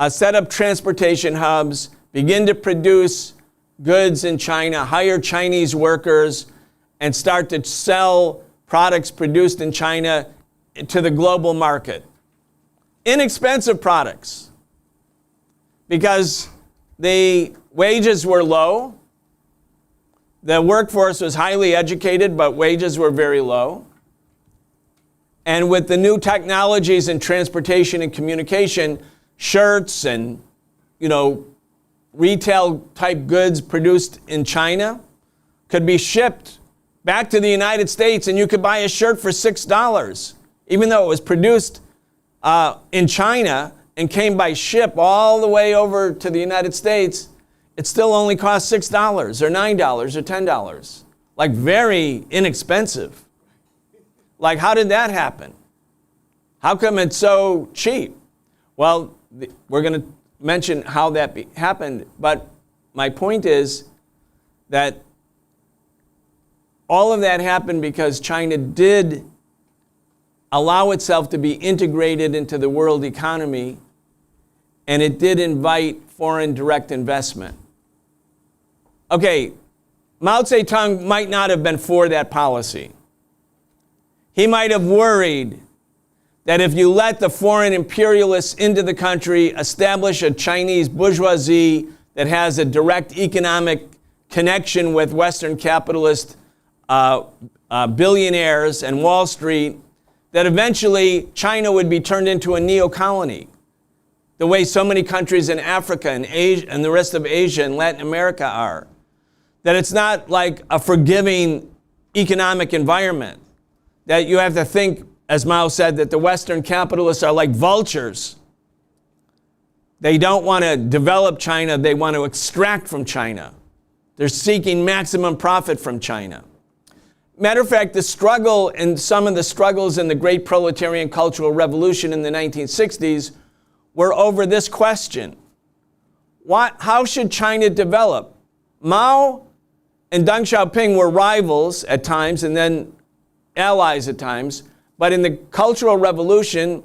set up transportation hubs, begin to produce goods in China, hire Chinese workers, and start to sell products produced in China to the global market. Inexpensive products, because the wages were low, the workforce was highly educated, but wages were very low. And with the new technologies in transportation and communication, shirts and, retail type goods produced in China could be shipped back to the United States and you could buy a shirt for $6, even though it was produced in China and came by ship all the way over to the United States, it still only cost $6 or $9 or $10. Like very inexpensive. Like, how did that happen? How come it's so cheap? Well, we're going to mention how that happened, but my point is that all of that happened because China did allow itself to be integrated into the world economy, and it did invite foreign direct investment. Okay, Mao Zedong might not have been for that policy. He might have worried that if you let the foreign imperialists into the country, establish a Chinese bourgeoisie that has a direct economic connection with Western capitalist billionaires and Wall Street, that eventually China would be turned into a neo-colony, the way so many countries in Africa and Asia and the rest of Asia and Latin America are. That it's not like a forgiving economic environment, that you have to think, as Mao said, that the Western capitalists are like vultures. They don't want to develop China, they want to extract from China. They're seeking maximum profit from China. Matter of fact, the struggle and some of the struggles in the great proletarian cultural revolution in the 1960s were over this question. How should China develop? Mao and Deng Xiaoping were rivals at times and then allies at times, but in the Cultural Revolution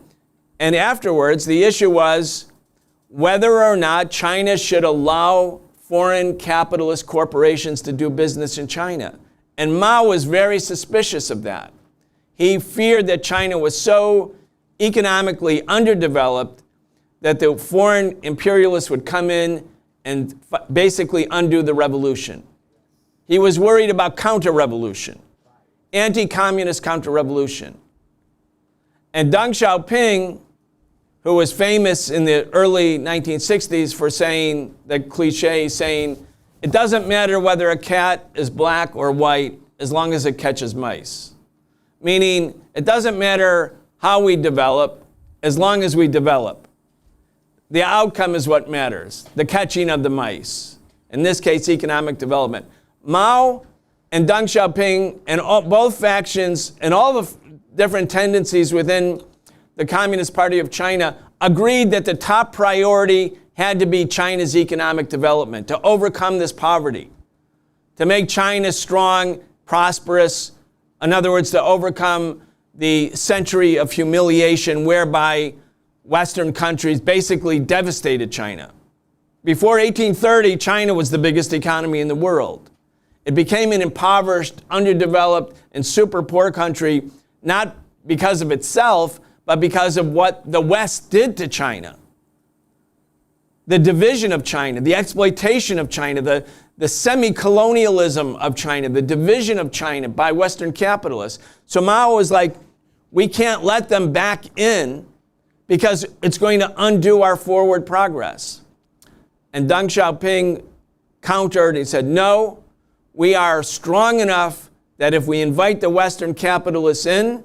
and afterwards, the issue was whether or not China should allow foreign capitalist corporations to do business in China. And Mao was very suspicious of that. He feared that China was so economically underdeveloped that the foreign imperialists would come in and basically undo the revolution. He was worried about counter-revolution, anti-communist counter-revolution. And Deng Xiaoping, who was famous in the early 1960s for saying the cliche, saying, it doesn't matter whether a cat is black or white as long as it catches mice. Meaning, it doesn't matter how we develop as long as we develop. The outcome is what matters, the catching of the mice. In this case, economic development. Mao and Deng Xiaoping and both factions and all the different tendencies within the Communist Party of China agreed that the top priority had to be China's economic development, to overcome this poverty, to make China strong, prosperous, in other words, to overcome the century of humiliation whereby Western countries basically devastated China. Before 1830, China was the biggest economy in the world. It became an impoverished, underdeveloped, and super poor country, not because of itself, but because of what the West did to China. The division of China, the exploitation of China, the semi-colonialism of China, the division of China by Western capitalists. So Mao was like, we can't let them back in because it's going to undo our forward progress. And Deng Xiaoping countered, he said, no, we are strong enough that if we invite the Western capitalists in,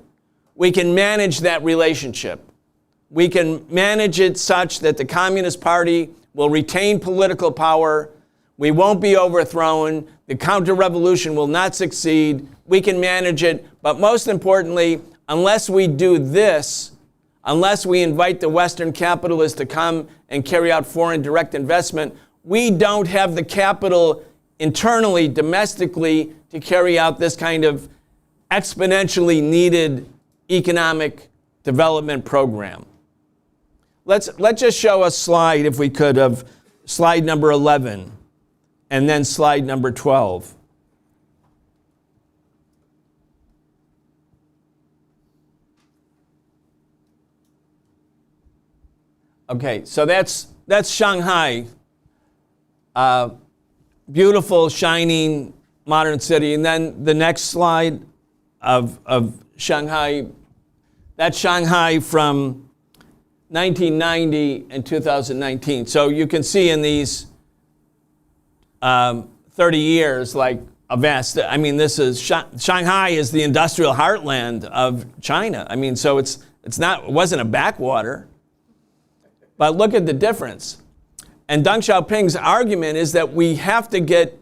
we can manage that relationship. We can manage it such that the Communist Party will retain political power. We won't be overthrown. The counter-revolution will not succeed. We can manage it. But most importantly, unless we do this, unless we invite the Western capitalists to come and carry out foreign direct investment, we don't have the capital internally, domestically, to carry out this kind of exponentially needed economic development program. Let's just show a slide, if we could, of slide number 11 and then slide number 12. Okay, so that's Shanghai. Beautiful, shining, modern city. And then the next slide of Shanghai, that's Shanghai from 1990 and 2019. So you can see in these 30 years, like a vast, I mean, this is, Shanghai is the industrial heartland of China. I mean, so it wasn't a backwater. But look at the difference. And Deng Xiaoping's argument is that we have to get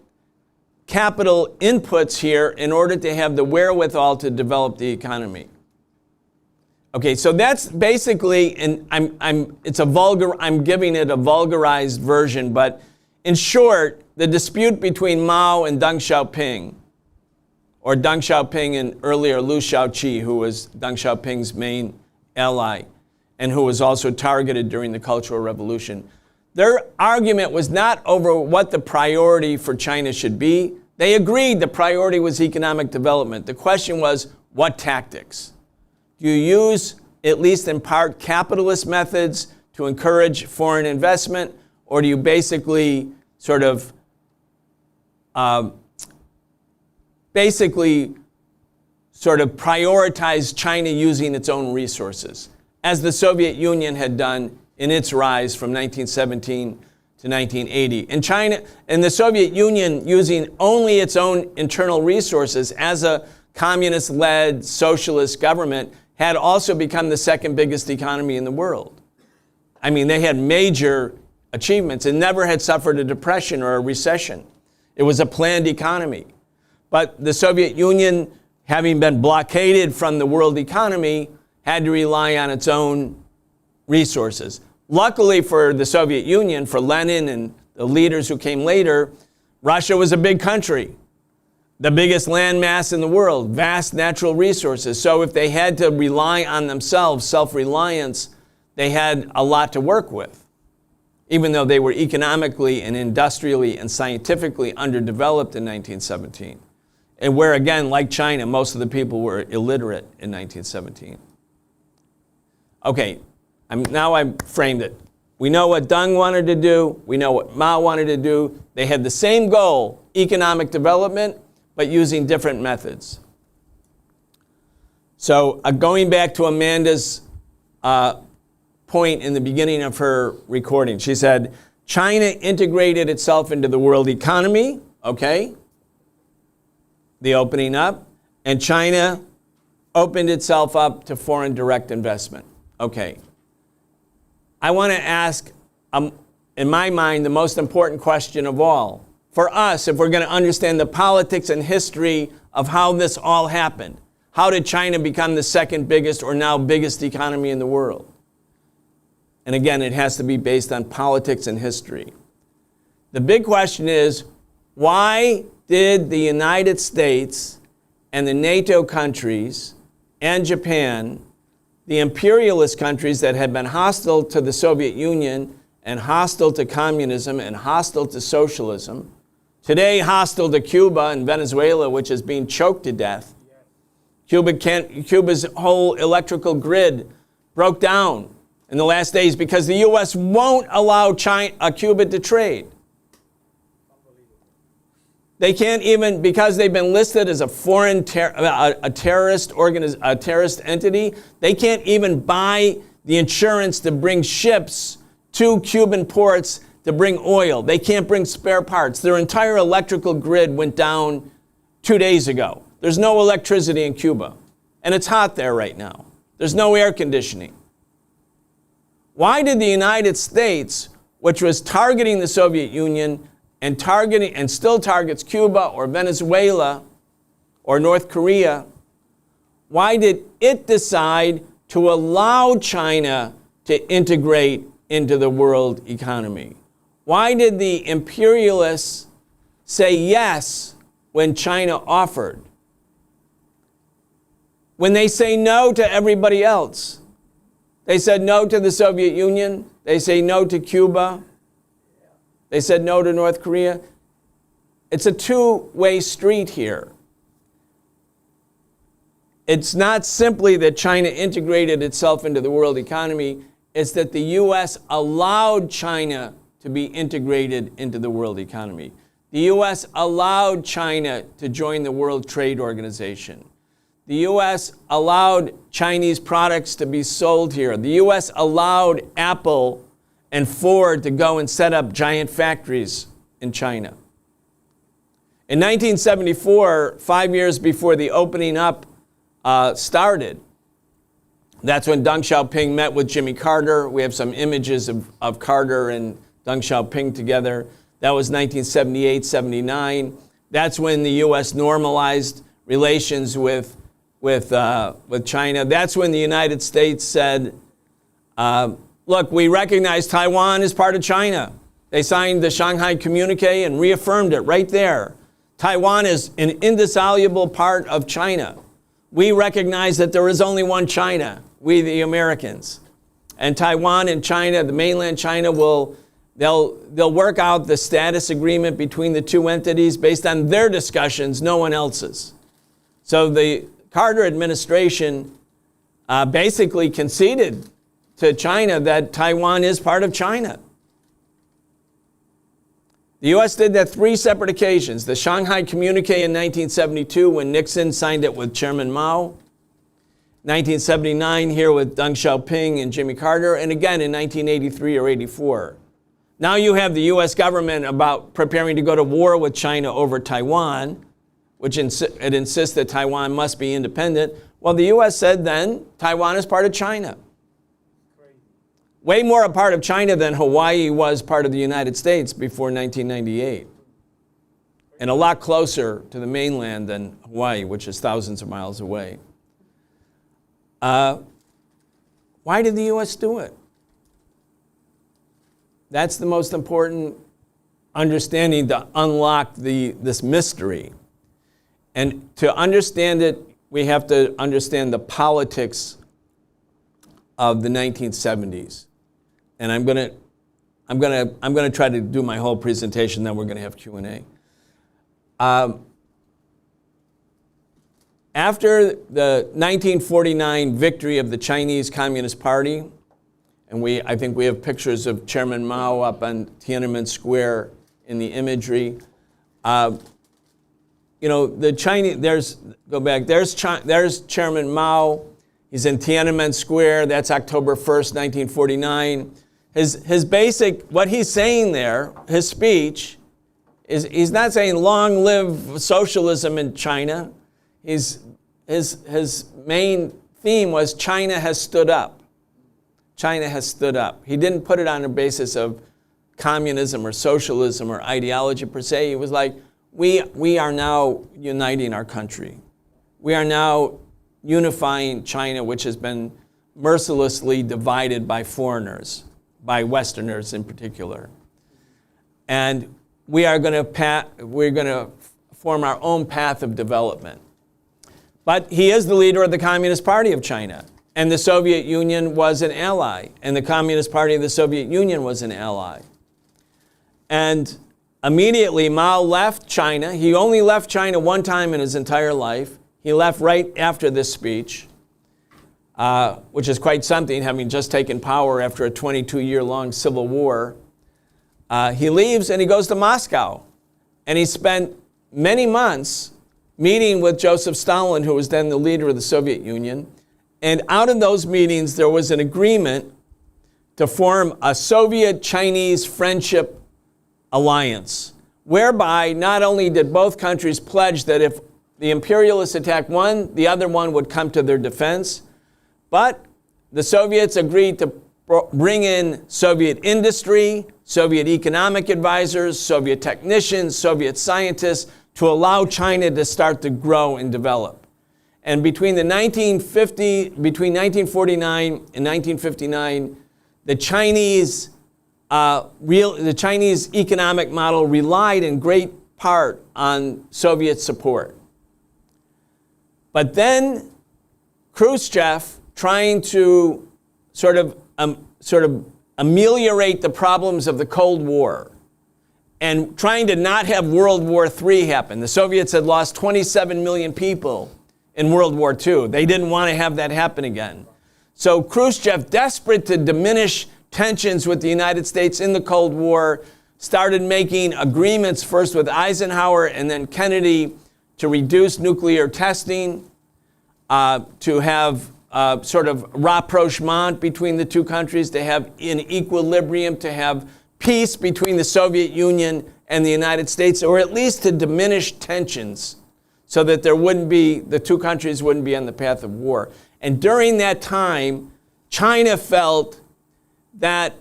capital inputs here in order to have the wherewithal to develop the economy. Okay, so that's basically, and I'm giving it a vulgarized version, but in short, the dispute between Mao and Deng Xiaoping, or Deng Xiaoping and earlier Liu Shaoqi, who was Deng Xiaoping's main ally, and who was also targeted during the Cultural Revolution. Their argument was not over what the priority for China should be. They agreed the priority was economic development. The question was, what tactics? Do you use, at least in part, capitalist methods to encourage foreign investment, or do you basically sort of prioritize China using its own resources, as the Soviet Union had done in its rise from 1917 to 1980. And China and the Soviet Union, using only its own internal resources as a communist-led socialist government, had also become the second biggest economy in the world. I mean, they had major achievements and never had suffered a depression or a recession. It was a planned economy. But the Soviet Union, having been blockaded from the world economy, had to rely on its own resources. Luckily for the Soviet Union, for Lenin and the leaders who came later, Russia was a big country, the biggest landmass in the world, vast natural resources. So if they had to rely on themselves, self-reliance, they had a lot to work with, even though they were economically and industrially and scientifically underdeveloped in 1917. And where, again, like China, most of the people were illiterate in 1917. Okay, now I've framed it. We know what Deng wanted to do. We know what Mao wanted to do. They had the same goal, economic development, but using different methods. So going back to Amanda's point in the beginning of her recording, she said, China integrated itself into the world economy, okay? The opening up, and China opened itself up to foreign direct investment. Okay. I want to ask, in my mind, the most important question of all. For us, if we're going to understand the politics and history of how this all happened, how did China become the second biggest or now biggest economy in the world? And again, it has to be based on politics and history. The big question is, why did the United States and the NATO countries and Japan, the imperialist countries that had been hostile to the Soviet Union and hostile to communism and hostile to socialism, today hostile to Cuba and Venezuela, which is being choked to death. Cuba's whole electrical grid broke down in the last days because the U.S. won't allow Cuba to trade. They can't even, because they've been listed as a foreign terrorist entity, they can't even buy the insurance to bring ships to Cuban ports to bring oil. They can't bring spare parts. Their entire electrical grid went down 2 days ago. There's no electricity in Cuba. And it's hot there right now. There's no air conditioning. Why did the United States, which was targeting the Soviet Union, and still targets Cuba or Venezuela or North Korea, why did it decide to allow China to integrate into the world economy? Why did the imperialists say yes when China offered? When they say no to everybody else. They said no to the Soviet Union. They say no to Cuba. They said no to North Korea. It's a two-way street here. It's not simply that China integrated itself into the world economy, it's that the U.S. allowed China to be integrated into the world economy. The U.S. allowed China to join the World Trade Organization. The U.S. allowed Chinese products to be sold here. The U.S. allowed Apple and Ford to go and set up giant factories in China. In 1974, 5 years before the opening up started, that's when Deng Xiaoping met with Jimmy Carter. We have some images of Carter and Deng Xiaoping together. That was 1978, 79. That's when the U.S. normalized relations with China. That's when the United States said, look, we recognize Taiwan as part of China. They signed the Shanghai Communique and reaffirmed it right there. Taiwan is an indissoluble part of China. We recognize that there is only one China, we the Americans. And Taiwan and China, the mainland China, they'll work out the status agreement between the two entities based on their discussions, no one else's. So the Carter administration basically conceded to China that Taiwan is part of China. The U.S. did that 3 separate occasions. The Shanghai Communique in 1972 when Nixon signed it with Chairman Mao. 1979 here with Deng Xiaoping and Jimmy Carter. And again in 1983 or 84. Now you have the U.S. government about preparing to go to war with China over Taiwan, which it insists that Taiwan must be independent. Well, the U.S. said then Taiwan is part of China. Way more a part of China than Hawaii was part of the United States before 1998. And a lot closer to the mainland than Hawaii, which is thousands of miles away. Why did the U.S. do it? That's the most important understanding to unlock this mystery. And to understand it, we have to understand the politics of the 1970s. And I'm gonna try to do my whole presentation, then we're gonna have Q&A. After the 1949 victory of the Chinese Communist Party, and I think we have pictures of Chairman Mao up on Tiananmen Square in the imagery. The Chinese, there's Chairman Mao. He's in Tiananmen Square. That's October 1st, 1949. His basic, what he's saying there, his speech, is he's not saying long live socialism in China. His main theme was China has stood up. China has stood up. He didn't put it on the basis of communism or socialism or ideology per se. He was like, we are now uniting our country. We are now unifying China, which has been mercilessly divided by foreigners, by Westerners in particular. And we're going to form our own path of development. But he is the leader of the Communist Party of China. And the Soviet Union was an ally. And the Communist Party of the Soviet Union was an ally. And immediately Mao left China. He only left China one time in his entire life. He left right after this speech, which is quite something, having just taken power after a 22-year-long civil war. He leaves and he goes to Moscow. And he spent many months meeting with Joseph Stalin, who was then the leader of the Soviet Union. And out of those meetings, there was an agreement to form a Soviet-Chinese friendship alliance, whereby not only did both countries pledge that if the imperialists attacked one, the other one would come to their defense, but the Soviets agreed to bring in Soviet industry, Soviet economic advisors, Soviet technicians, Soviet scientists to allow China to start to grow and develop. And between 1949 and 1959, the Chinese economic model relied in great part on Soviet support. But then Khrushchev, trying to sort of ameliorate the problems of the Cold War and trying to not have World War III happen. The Soviets had lost 27 million people in World War II. They didn't want to have that happen again. So Khrushchev, desperate to diminish tensions with the United States in the Cold War, started making agreements first with Eisenhower and then Kennedy to reduce nuclear testing, to have sort of rapprochement between the two countries, to have in equilibrium, to have peace between the Soviet Union and the United States, or at least to diminish tensions so that the two countries wouldn't be on the path of war. And during that time, China felt that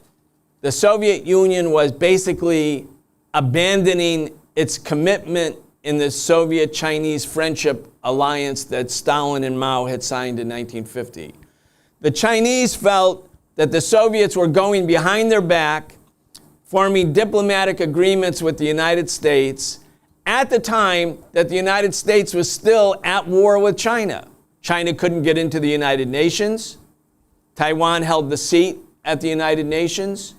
the Soviet Union was basically abandoning its commitment in the Soviet-Chinese friendship alliance that Stalin and Mao had signed in 1950. The Chinese felt that the Soviets were going behind their back, forming diplomatic agreements with the United States at the time that the United States was still at war with China. China couldn't get into the United Nations. Taiwan held the seat at the United Nations.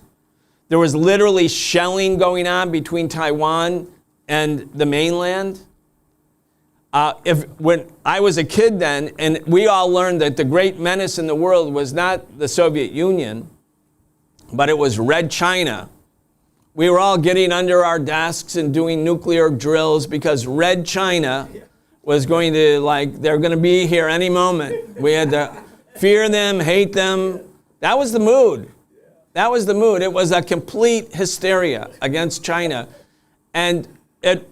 There was literally shelling going on between Taiwan and the mainland. When I was a kid then, and we all learned that the great menace in the world was not the Soviet Union, but it was Red China. We were all getting under our desks and doing nuclear drills because Red China was going to, they're going to be here any moment. We had to fear them, hate them. That was the mood. That was the mood. It was a complete hysteria against China. And it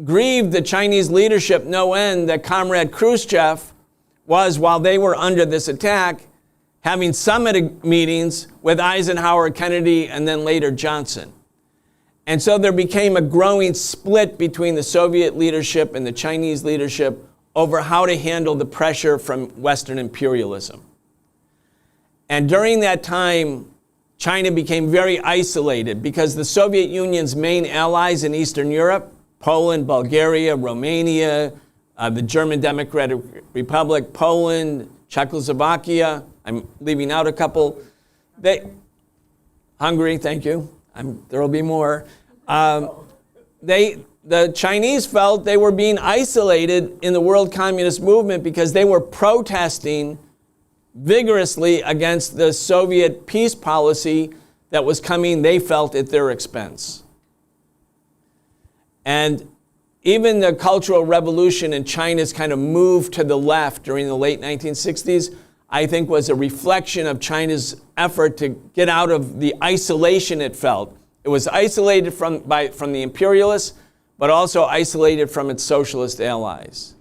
grieved the Chinese leadership no end that Comrade Khrushchev was, while they were under this attack, having summit meetings with Eisenhower, Kennedy, and then later Johnson. And so there became a growing split between the Soviet leadership and the Chinese leadership over how to handle the pressure from Western imperialism. And during that time, China became very isolated because the Soviet Union's main allies in Eastern Europe, Poland, Bulgaria, Romania, the German Democratic Republic, Poland, Czechoslovakia, I'm leaving out a couple. Hungary, thank you. There will be more. The Chinese felt they were being isolated in the world communist movement because they were protesting vigorously against the Soviet peace policy that was coming, they felt, at their expense. And even the Cultural Revolution in China's kind of move to the left during the late 1960s, I think was a reflection of China's effort to get out of the isolation it felt. It was isolated from the imperialists, but also isolated from its socialist allies.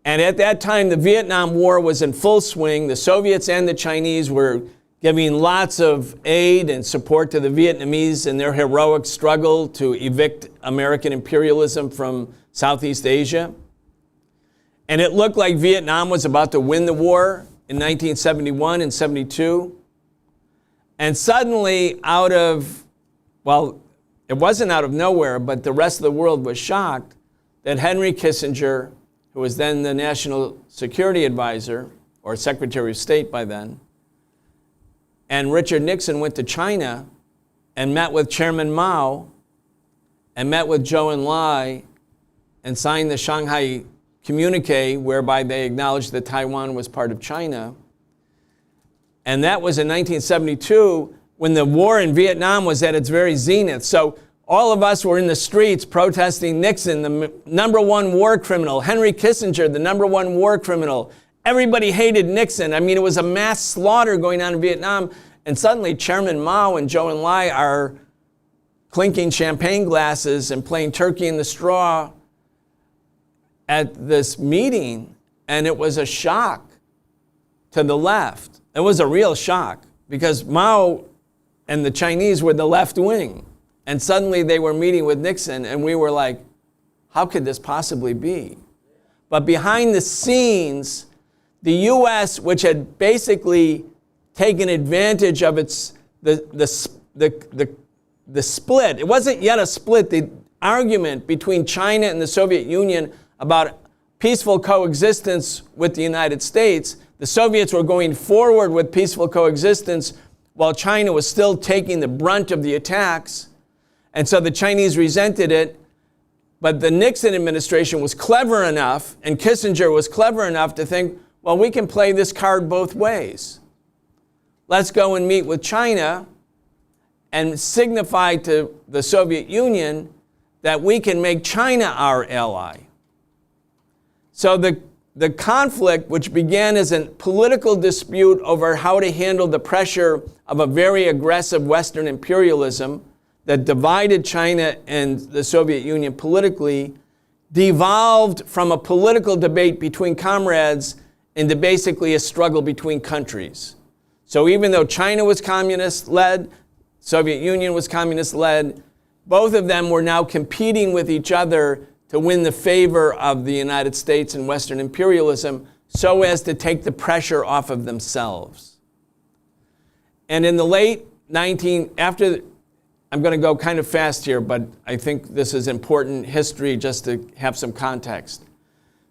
And at that time, the Vietnam War was in full swing. The Soviets and the Chinese were giving lots of aid and support to the Vietnamese in their heroic struggle to evict American imperialism from Southeast Asia. And it looked like Vietnam was about to win the war in 1971 and 72. And suddenly, it wasn't out of nowhere, but the rest of the world was shocked that Henry Kissinger, who was then the National Security Advisor, or Secretary of State by then, and Richard Nixon went to China and met with Chairman Mao and met with Zhou Enlai and signed the Shanghai Communique, whereby they acknowledged that Taiwan was part of China. And that was in 1972, when the war in Vietnam was at its very zenith. So all of us were in the streets protesting Nixon, the number one war criminal, Henry Kissinger, the number one war criminal. Everybody hated Nixon. I mean, it was a mass slaughter going on in Vietnam. And suddenly Chairman Mao and Zhou Enlai are clinking champagne glasses and playing turkey in the straw at this meeting. And it was a shock to the left. It was a real shock because Mao and the Chinese were the left wing. And suddenly they were meeting with Nixon, and we were like, how could this possibly be? But behind the scenes, the U.S., which had basically taken advantage of the split, it wasn't yet a split, the argument between China and the Soviet Union about peaceful coexistence with the United States, the Soviets were going forward with peaceful coexistence while China was still taking the brunt of the attacks. And so the Chinese resented it, but the Nixon administration was clever enough, and Kissinger was clever enough to think, well, we can play this card both ways. Let's go and meet with China and signify to the Soviet Union that we can make China our ally. So the conflict, which began as a political dispute over how to handle the pressure of a very aggressive Western imperialism that divided China and the Soviet Union politically devolved from a political debate between comrades into basically a struggle between countries. So even though China was communist-led, Soviet Union was communist-led, both of them were now competing with each other to win the favor of the United States and Western imperialism so as to take the pressure off of themselves. And in the late I'm going to go kind of fast here, but I think this is important history just to have some context.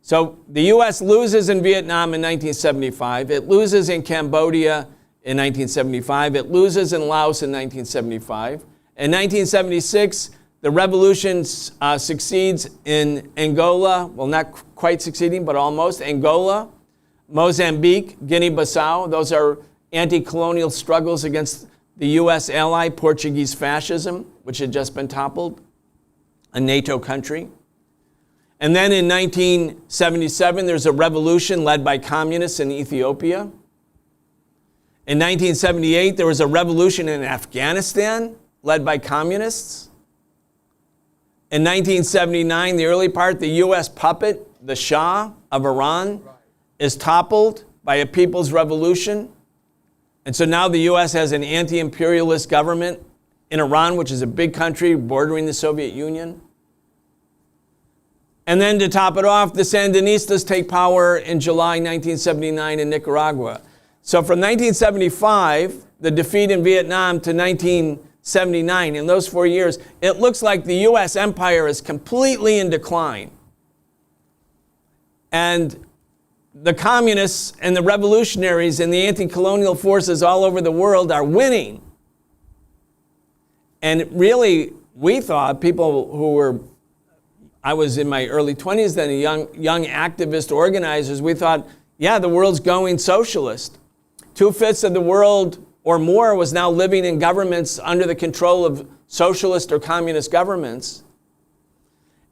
So the U.S. loses in Vietnam in 1975. It loses in Cambodia in 1975. It loses in Laos in 1975. In 1976, the revolution succeeds in Angola. Well, not quite succeeding, but almost. Angola, Mozambique, Guinea-Bissau. Those are anti-colonial struggles against the U.S. ally, Portuguese fascism, which had just been toppled, a NATO country. And then in 1977, there's a revolution led by communists in Ethiopia. In 1978, there was a revolution in Afghanistan led by communists. In 1979, the early part, the U.S. puppet, the Shah of Iran, is toppled by a people's revolution. And so now the U.S. has an anti-imperialist government in Iran, which is a big country bordering the Soviet Union. And then to top it off, the Sandinistas take power in July 1979 in Nicaragua. So from 1975, the defeat in Vietnam, to 1979, in those 4 years, it looks like the U.S. empire is completely in decline. And the communists and the revolutionaries and the anti-colonial forces all over the world are winning. And really, we thought, people who were, I was in my early 20s then, young activist organizers, we thought, yeah, the world's going socialist. 2/5 of the world or more was now living in governments under the control of socialist or communist governments.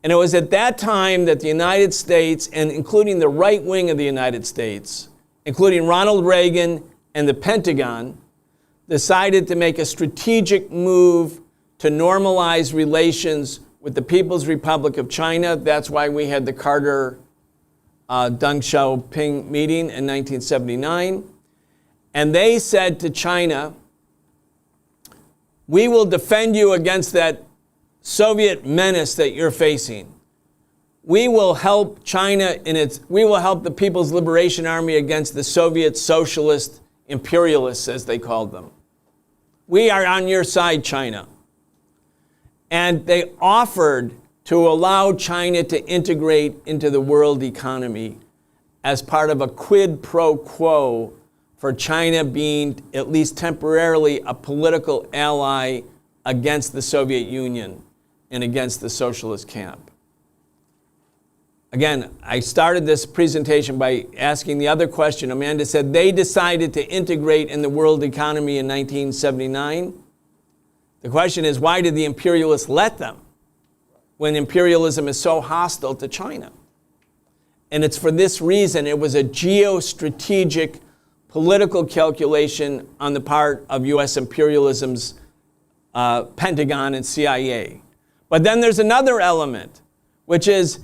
And it was at that time that the United States, and including the right wing of the United States, including Ronald Reagan and the Pentagon, decided to make a strategic move to normalize relations with the People's Republic of China. That's why we had the Carter Deng Xiaoping meeting in 1979. And they said to China, we will defend you against that Soviet menace that you're facing. We will help China we will help the People's Liberation Army against the Soviet socialist imperialists, as they called them. We are on your side, China. And they offered to allow China to integrate into the world economy as part of a quid pro quo for China being, at least temporarily, a political ally against the Soviet Union and against the socialist camp. Again, I started this presentation by asking the other question. Amanda said they decided to integrate in the world economy in 1979. The question is, why did the imperialists let them when imperialism is so hostile to China? And it's for this reason. It was a geostrategic political calculation on the part of U.S. imperialism's Pentagon and CIA. But then there's another element, which is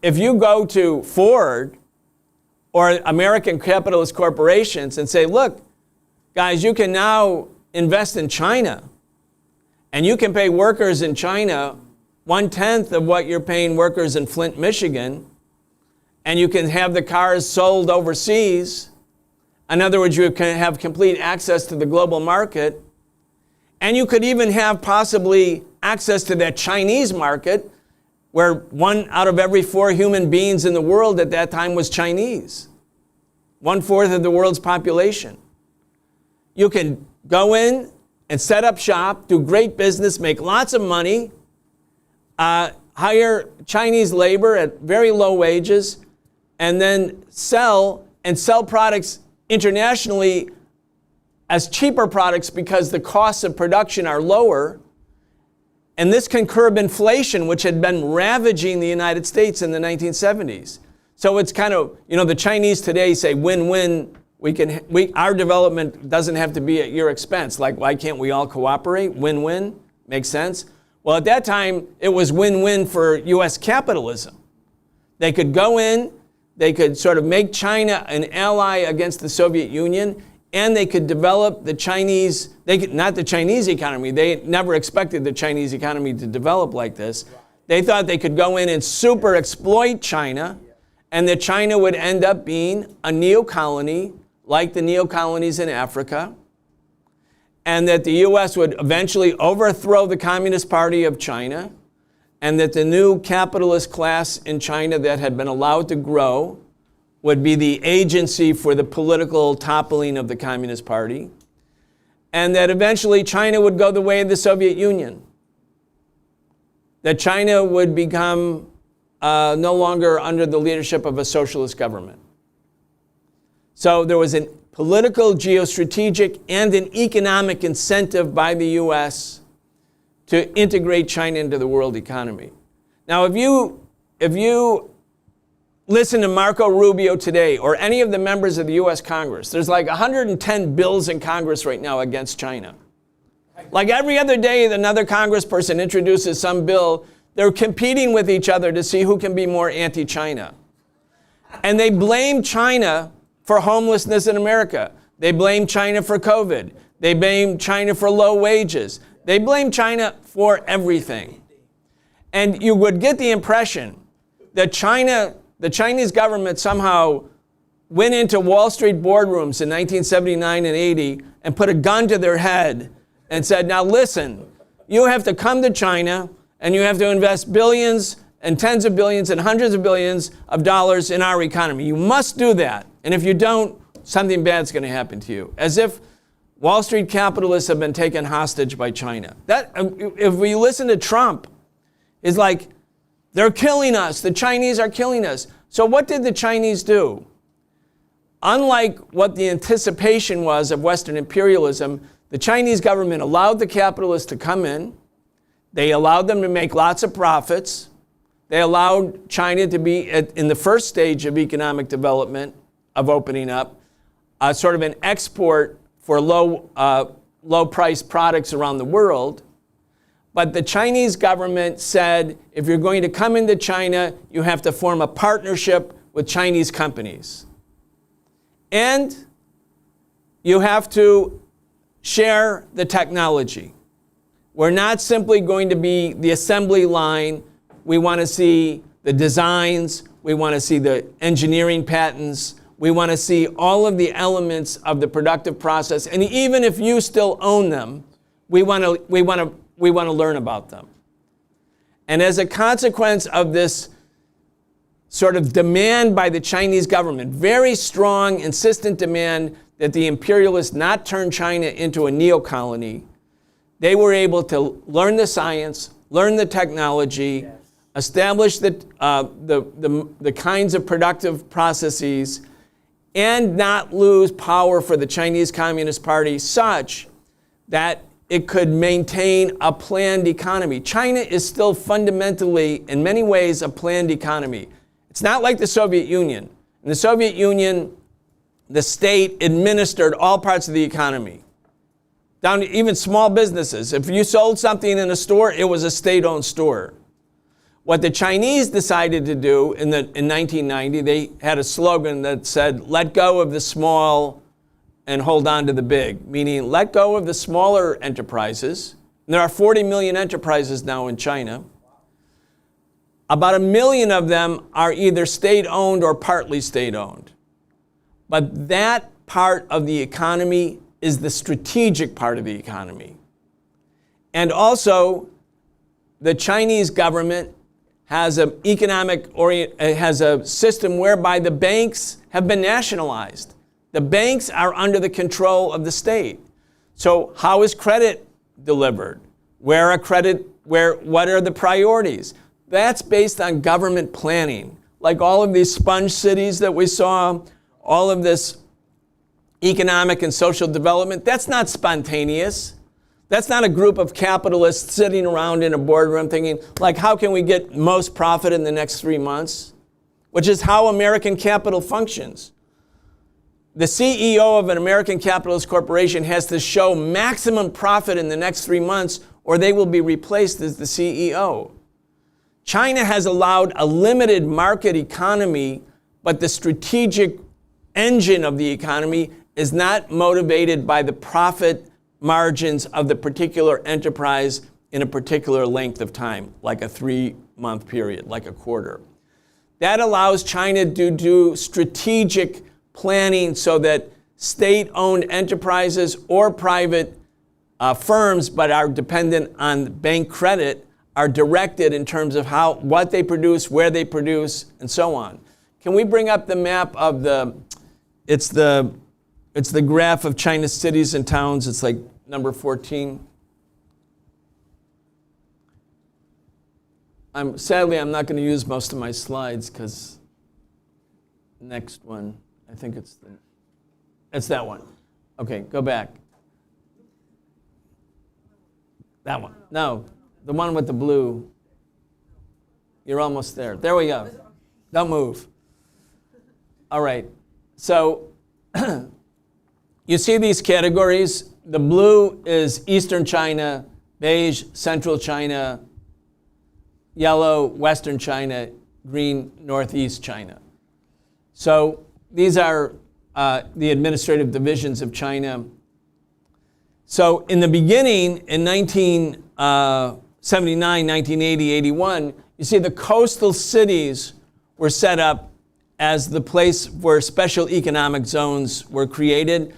if you go to Ford or American capitalist corporations and say, look, guys, you can now invest in China and you can pay workers in China 1/10 of what you're paying workers in Flint, Michigan, and you can have the cars sold overseas. In other words, you can have complete access to the global market. And you could even have possibly access to that Chinese market, where 1 out of every 4 human beings in the world at that time was Chinese. 1/4 of the world's population. You can go in and set up shop, do great business, make lots of money, hire Chinese labor at very low wages, and then sell products internationally as cheaper products because the costs of production are lower. And this can curb inflation, which had been ravaging the United States in the 1970s. So it's kind of, the Chinese today say win-win. Our development doesn't have to be at your expense. Like, why can't we all cooperate? Win-win. Make sense? Well, at that time, it was win-win for U.S. capitalism. They could go in, they could sort of make China an ally against the Soviet Union, and they could develop the Chinese, not the Chinese economy. They never expected the Chinese economy to develop like this. They thought they could go in and super exploit China, and that China would end up being a neo-colony, like the neo-colonies in Africa, and that the U.S. would eventually overthrow the Communist Party of China, and that the new capitalist class in China that had been allowed to grow would be the agency for the political toppling of the Communist Party, and that eventually China would go the way of the Soviet Union, that China would become no longer under the leadership of a socialist government. So there was a political, geostrategic, and an economic incentive by the U.S. to integrate China into the world economy. Now, if you listen to Marco Rubio today, or any of the members of the U.S. Congress, there's like 110 bills in Congress right now against China. Like every other day, another congressperson introduces some bill. They're competing with each other to see who can be more anti-China. And they blame China for homelessness in America. They blame China for COVID. They blame China for low wages. They blame China for everything. And you would get the impression that the Chinese government somehow went into Wall Street boardrooms in 1979 and 80 and put a gun to their head and said, now listen, you have to come to China and you have to invest billions and tens of billions and hundreds of billions of dollars in our economy. You must do that. And if you don't, something bad's going to happen to you. As if Wall Street capitalists have been taken hostage by China. That, if we listen to Trump, is like, they're killing us. The Chinese are killing us. So what did the Chinese do? Unlike what the anticipation was of Western imperialism, the Chinese government allowed the capitalists to come in. They allowed them to make lots of profits. They allowed China to be in the first stage of economic development, of opening up, sort of an export for low-priced products around the world. But the Chinese government said, if you're going to come into China, you have to form a partnership with Chinese companies. And you have to share the technology. We're not simply going to be the assembly line. We want to see the designs. We want to see the engineering patents. We want to see all of the elements of the productive process. And even if you still own them, we want to learn about them. And as a consequence of this sort of demand by the Chinese government, very strong, insistent demand that the imperialists not turn China into a neo-colony, they were able to learn the science, learn the technology, establish the kinds of productive processes, and not lose power for the Chinese Communist Party such that it could maintain a planned economy. China is still fundamentally, in many ways, a planned economy. It's not like the Soviet Union. In the Soviet Union, the state administered all parts of the economy, down to even small businesses. If you sold something in a store, it was a state-owned store. What the Chinese decided to do in 1990, they had a slogan that said, let go of the small and hold on to the big, meaning let go of the smaller enterprises. And there are 40 million enterprises now in China. About 1 million of them are either state-owned or partly state-owned. But that part of the economy is the strategic part of the economy. And also, the Chinese government has has a system whereby the banks have been nationalized. The banks are under the control of the state. So how is credit delivered? What are the priorities? That's based on government planning. Like all of these sponge cities that we saw, all of this economic and social development, that's not spontaneous. That's not a group of capitalists sitting around in a boardroom thinking, like, how can we get most profit in the next 3 months? Which is how American capital functions. the CEO of an American capitalist corporation has to show maximum profit in the next 3 months, or they will be replaced as the CEO. China has allowed a limited market economy, but the strategic engine of the economy is not motivated by the profit margins of the particular enterprise in a particular length of time, like a 3-month period, like a quarter. That allows China to do strategic planning so that state-owned enterprises or private firms, but are dependent on bank credit, are directed in terms of what they produce, where they produce, and so on. Can we bring up the map of it's the graph of China's cities and towns. It's like number 14. Sadly, I'm not going to use most of my slides because next one, I think it's that one. Okay, go back. That one. No, the one with the blue. You're almost there. There we go. Don't move. All right. So you see these categories. The blue is Eastern China, beige, Central China, yellow, Western China, green, Northeast China. So these are the administrative divisions of China. So in the beginning, in 1979, 1980, 81, you see the coastal cities were set up as the place where special economic zones were created,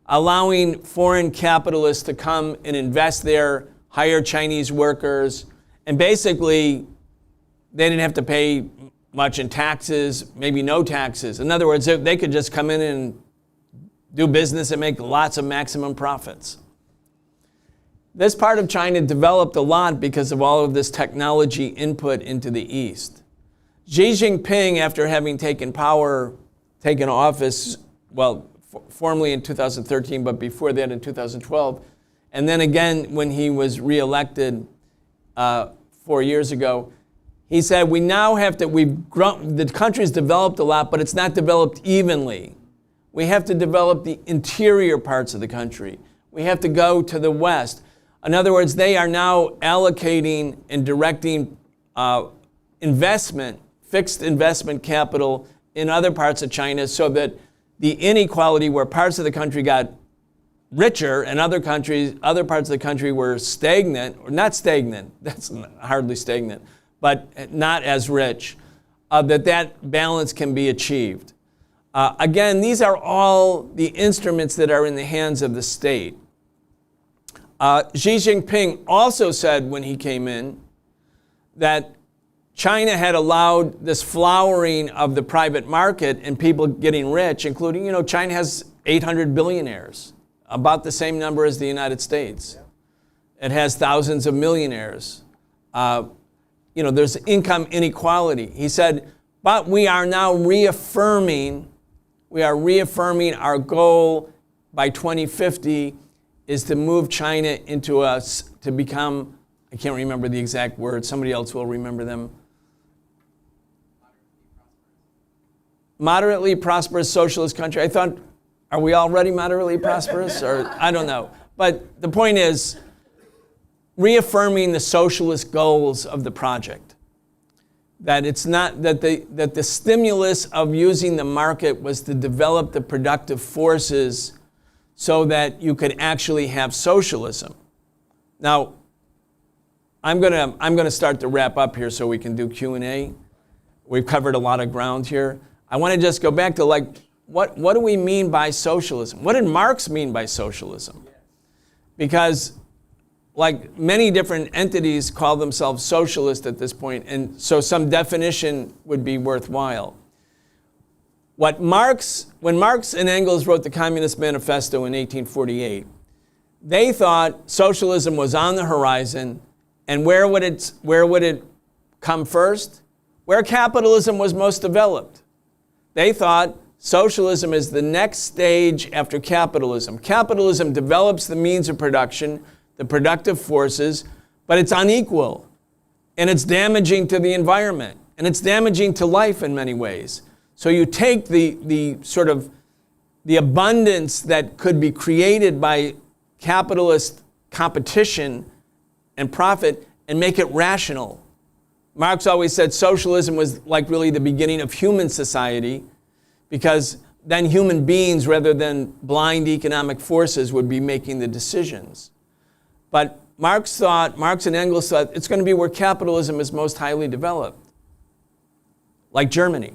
allowing foreign capitalists to come and invest there, hire Chinese workers, and basically they didn't have to pay much in taxes, maybe no taxes. In other words, they could just come in and do business and make lots of maximum profits. This part of China developed a lot because of all of this technology input into the East. Xi Jinping, after having taken office, formally in 2013, but before that in 2012, and then again when he was reelected 4 years ago, he said, the country's developed a lot, but it's not developed evenly. We have to develop the interior parts of the country. We have to go to the West. In other words, they are now allocating and directing fixed investment capital in other parts of China so that the inequality where parts of the country got richer and other parts of the country were stagnant, or not stagnant, that's hardly stagnant, but not as rich, that balance can be achieved. Again, these are all the instruments that are in the hands of the state. Xi Jinping also said when he came in that China had allowed this flowering of the private market and people getting rich, including, China has 800 billionaires, about the same number as the United States. It has thousands of millionaires. There's income inequality. He said, but we are now reaffirming our goal by 2050 is to move China to become, I can't remember the exact word, somebody else will remember them. Moderately prosperous socialist country. I thought, are we already moderately prosperous? Or I don't know. But the point is, reaffirming the socialist goals of the project. That it's not that the stimulus of using the market was to develop the productive forces so that you could actually have socialism. Now, I'm gonna start to wrap up here so we can do Q&A. We've covered a lot of ground here. I want to just go back to what do we mean by socialism? What did Marx mean by socialism? Because many different entities call themselves socialist at this point, and so some definition would be worthwhile. When Marx and Engels wrote the Communist Manifesto in 1848, they thought socialism was on the horizon, and where would it come first? Where capitalism was most developed. They thought socialism is the next stage after capitalism. Capitalism develops the means of production, the productive forces, but it's unequal, and it's damaging to the environment, and it's damaging to life in many ways. So you take the sort of the abundance that could be created by capitalist competition and profit and make it rational. Marx always said socialism was like really the beginning of human society, because then human beings, rather than blind economic forces, would be making the decisions. But Marx and Engels thought it's going to be where capitalism is most highly developed, like Germany.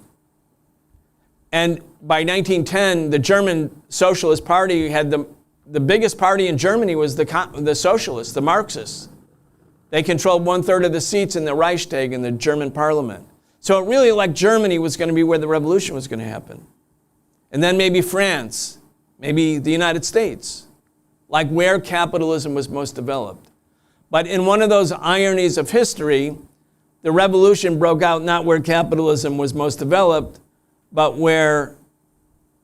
And by 1910, the German Socialist Party had the biggest party in Germany was the Socialists, the Marxists. They controlled 1/3 of the seats in the Reichstag in the German parliament. So it really, like Germany, was going to be where the revolution was going to happen. And then maybe France, maybe the United States, like where capitalism was most developed. But in one of those ironies of history, the revolution broke out not where capitalism was most developed, but where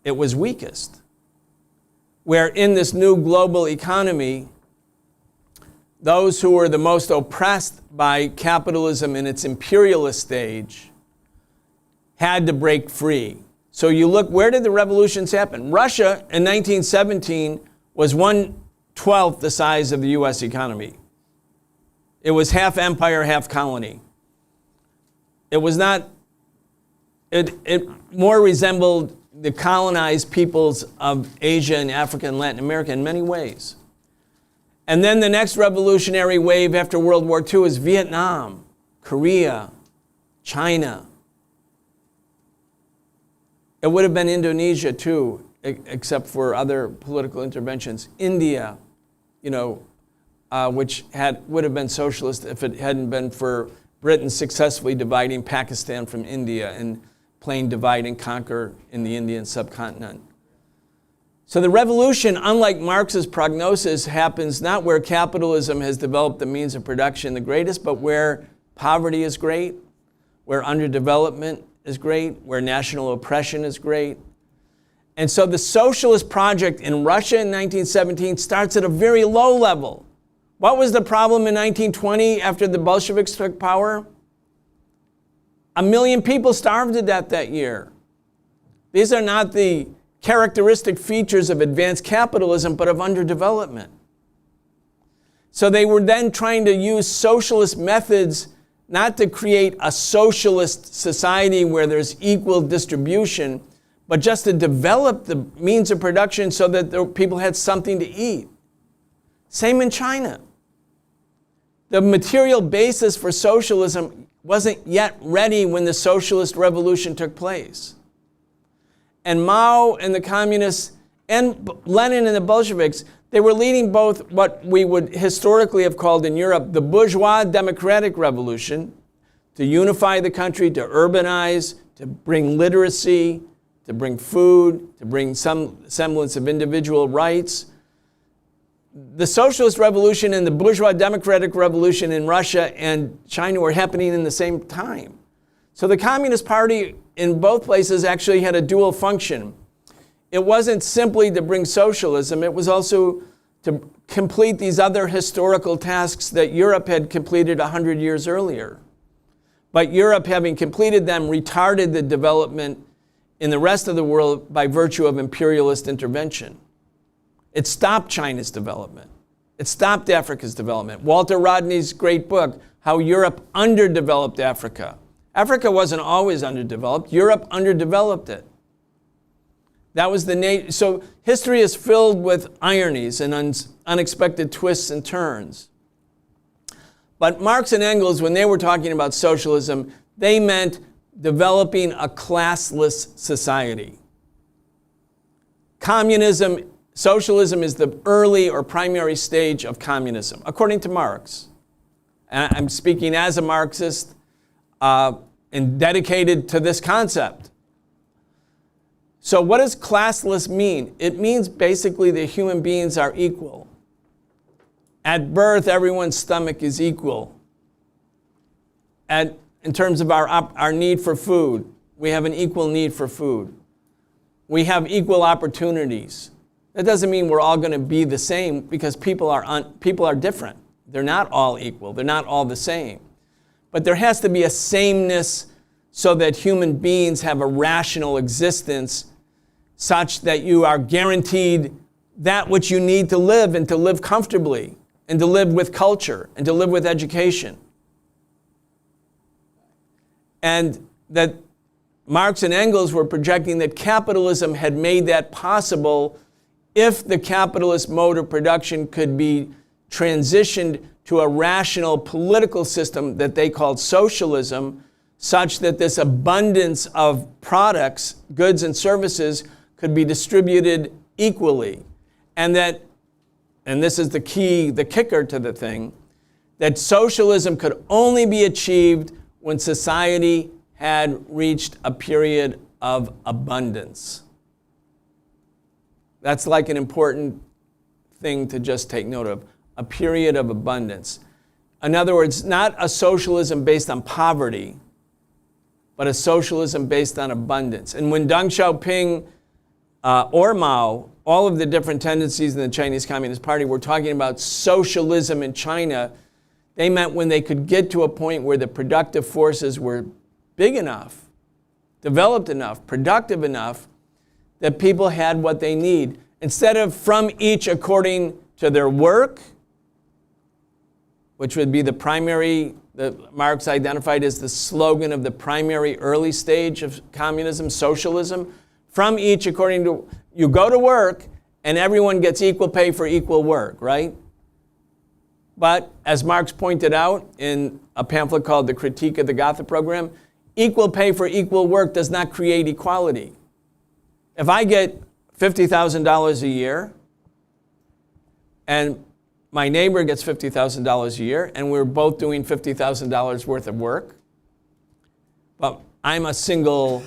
it was weakest. Where in this new global economy, those who were the most oppressed by capitalism in its imperialist stage had to break free. So you look, where did the revolutions happen? Russia in 1917 was 1/12 the size of the US economy. It was half empire, half colony. It was not, it more resembled the colonized peoples of Asia and Africa and Latin America in many ways. And then the next revolutionary wave after World War II is Vietnam, Korea, China. It would have been Indonesia too, except for other political interventions. India, which would have been socialist if it hadn't been for Britain successfully dividing Pakistan from India and playing divide and conquer in the Indian subcontinent. So the revolution, unlike Marx's prognosis, happens not where capitalism has developed the means of production the greatest, but where poverty is great, where underdevelopment is great, where national oppression is great. And so the socialist project in Russia in 1917 starts at a very low level. What was the problem in 1920 after the Bolsheviks took power? 1 million people starved to death that year. These are not the characteristic features of advanced capitalism, but of underdevelopment. So they were then trying to use socialist methods not to create a socialist society where there's equal distribution, but just to develop the means of production so that the people had something to eat. Same in China. The material basis for socialism wasn't yet ready when the socialist revolution took place. And Mao and the communists and Lenin and the Bolsheviks, they were leading both what we would historically have called in Europe the bourgeois democratic revolution, to unify the country, to urbanize, to bring literacy, to bring food, to bring some semblance of individual rights. The socialist revolution and the bourgeois democratic revolution in Russia and China were happening in the same time. So the Communist Party in both places actually had a dual function. It wasn't simply to bring socialism, it was also to complete these other historical tasks that Europe had completed 100 years earlier. But Europe, having completed them, retarded the development in the rest of the world by virtue of imperialist intervention. It stopped China's development. It stopped Africa's development. Walter Rodney's great book, How Europe Underdeveloped Africa. Africa wasn't always underdeveloped. Europe underdeveloped it. That was so history is filled with ironies and unexpected twists and turns. But Marx and Engels, when they were talking about socialism, they meant developing a classless society. Socialism is the early or primary stage of communism, according to Marx. And I'm speaking as a Marxist and dedicated to this concept. So what does classless mean? It means basically that human beings are equal. At birth, everyone's stomach is equal. In terms of our need for food, we have an equal need for food. We have equal opportunities. That doesn't mean we're all going to be the same, because people are different. They're not all equal. They're not all the same. But there has to be a sameness so that human beings have a rational existence such that you are guaranteed that which you need to live and to live comfortably and to live with culture and to live with education. And that Marx and Engels were projecting that capitalism had made that possible if the capitalist mode of production could be transitioned to a rational political system that they called socialism, such that this abundance of products, goods and services could be distributed equally. And that, and this is the key, the kicker to the thing, that socialism could only be achieved when society had reached a period of abundance. That's like an important thing to just take note of, a period of abundance. In other words, not a socialism based on poverty, but a socialism based on abundance. And when Deng Xiaoping or Mao, all of the different tendencies in the Chinese Communist Party were talking about socialism in China, they meant when they could get to a point where the productive forces were big enough, developed enough, productive enough, that people had what they need. Instead of from each according to their work, which would be the primary, that Marx identified as the slogan of the primary early stage of communism, socialism, from each according to, you go to work and everyone gets equal pay for equal work, right? But as Marx pointed out in a pamphlet called The Critique of the Gotha Program, equal pay for equal work does not create equality. If I get $50,000 a year and my neighbor gets $50,000 a year and we're both doing $50,000 worth of work, but I'm a single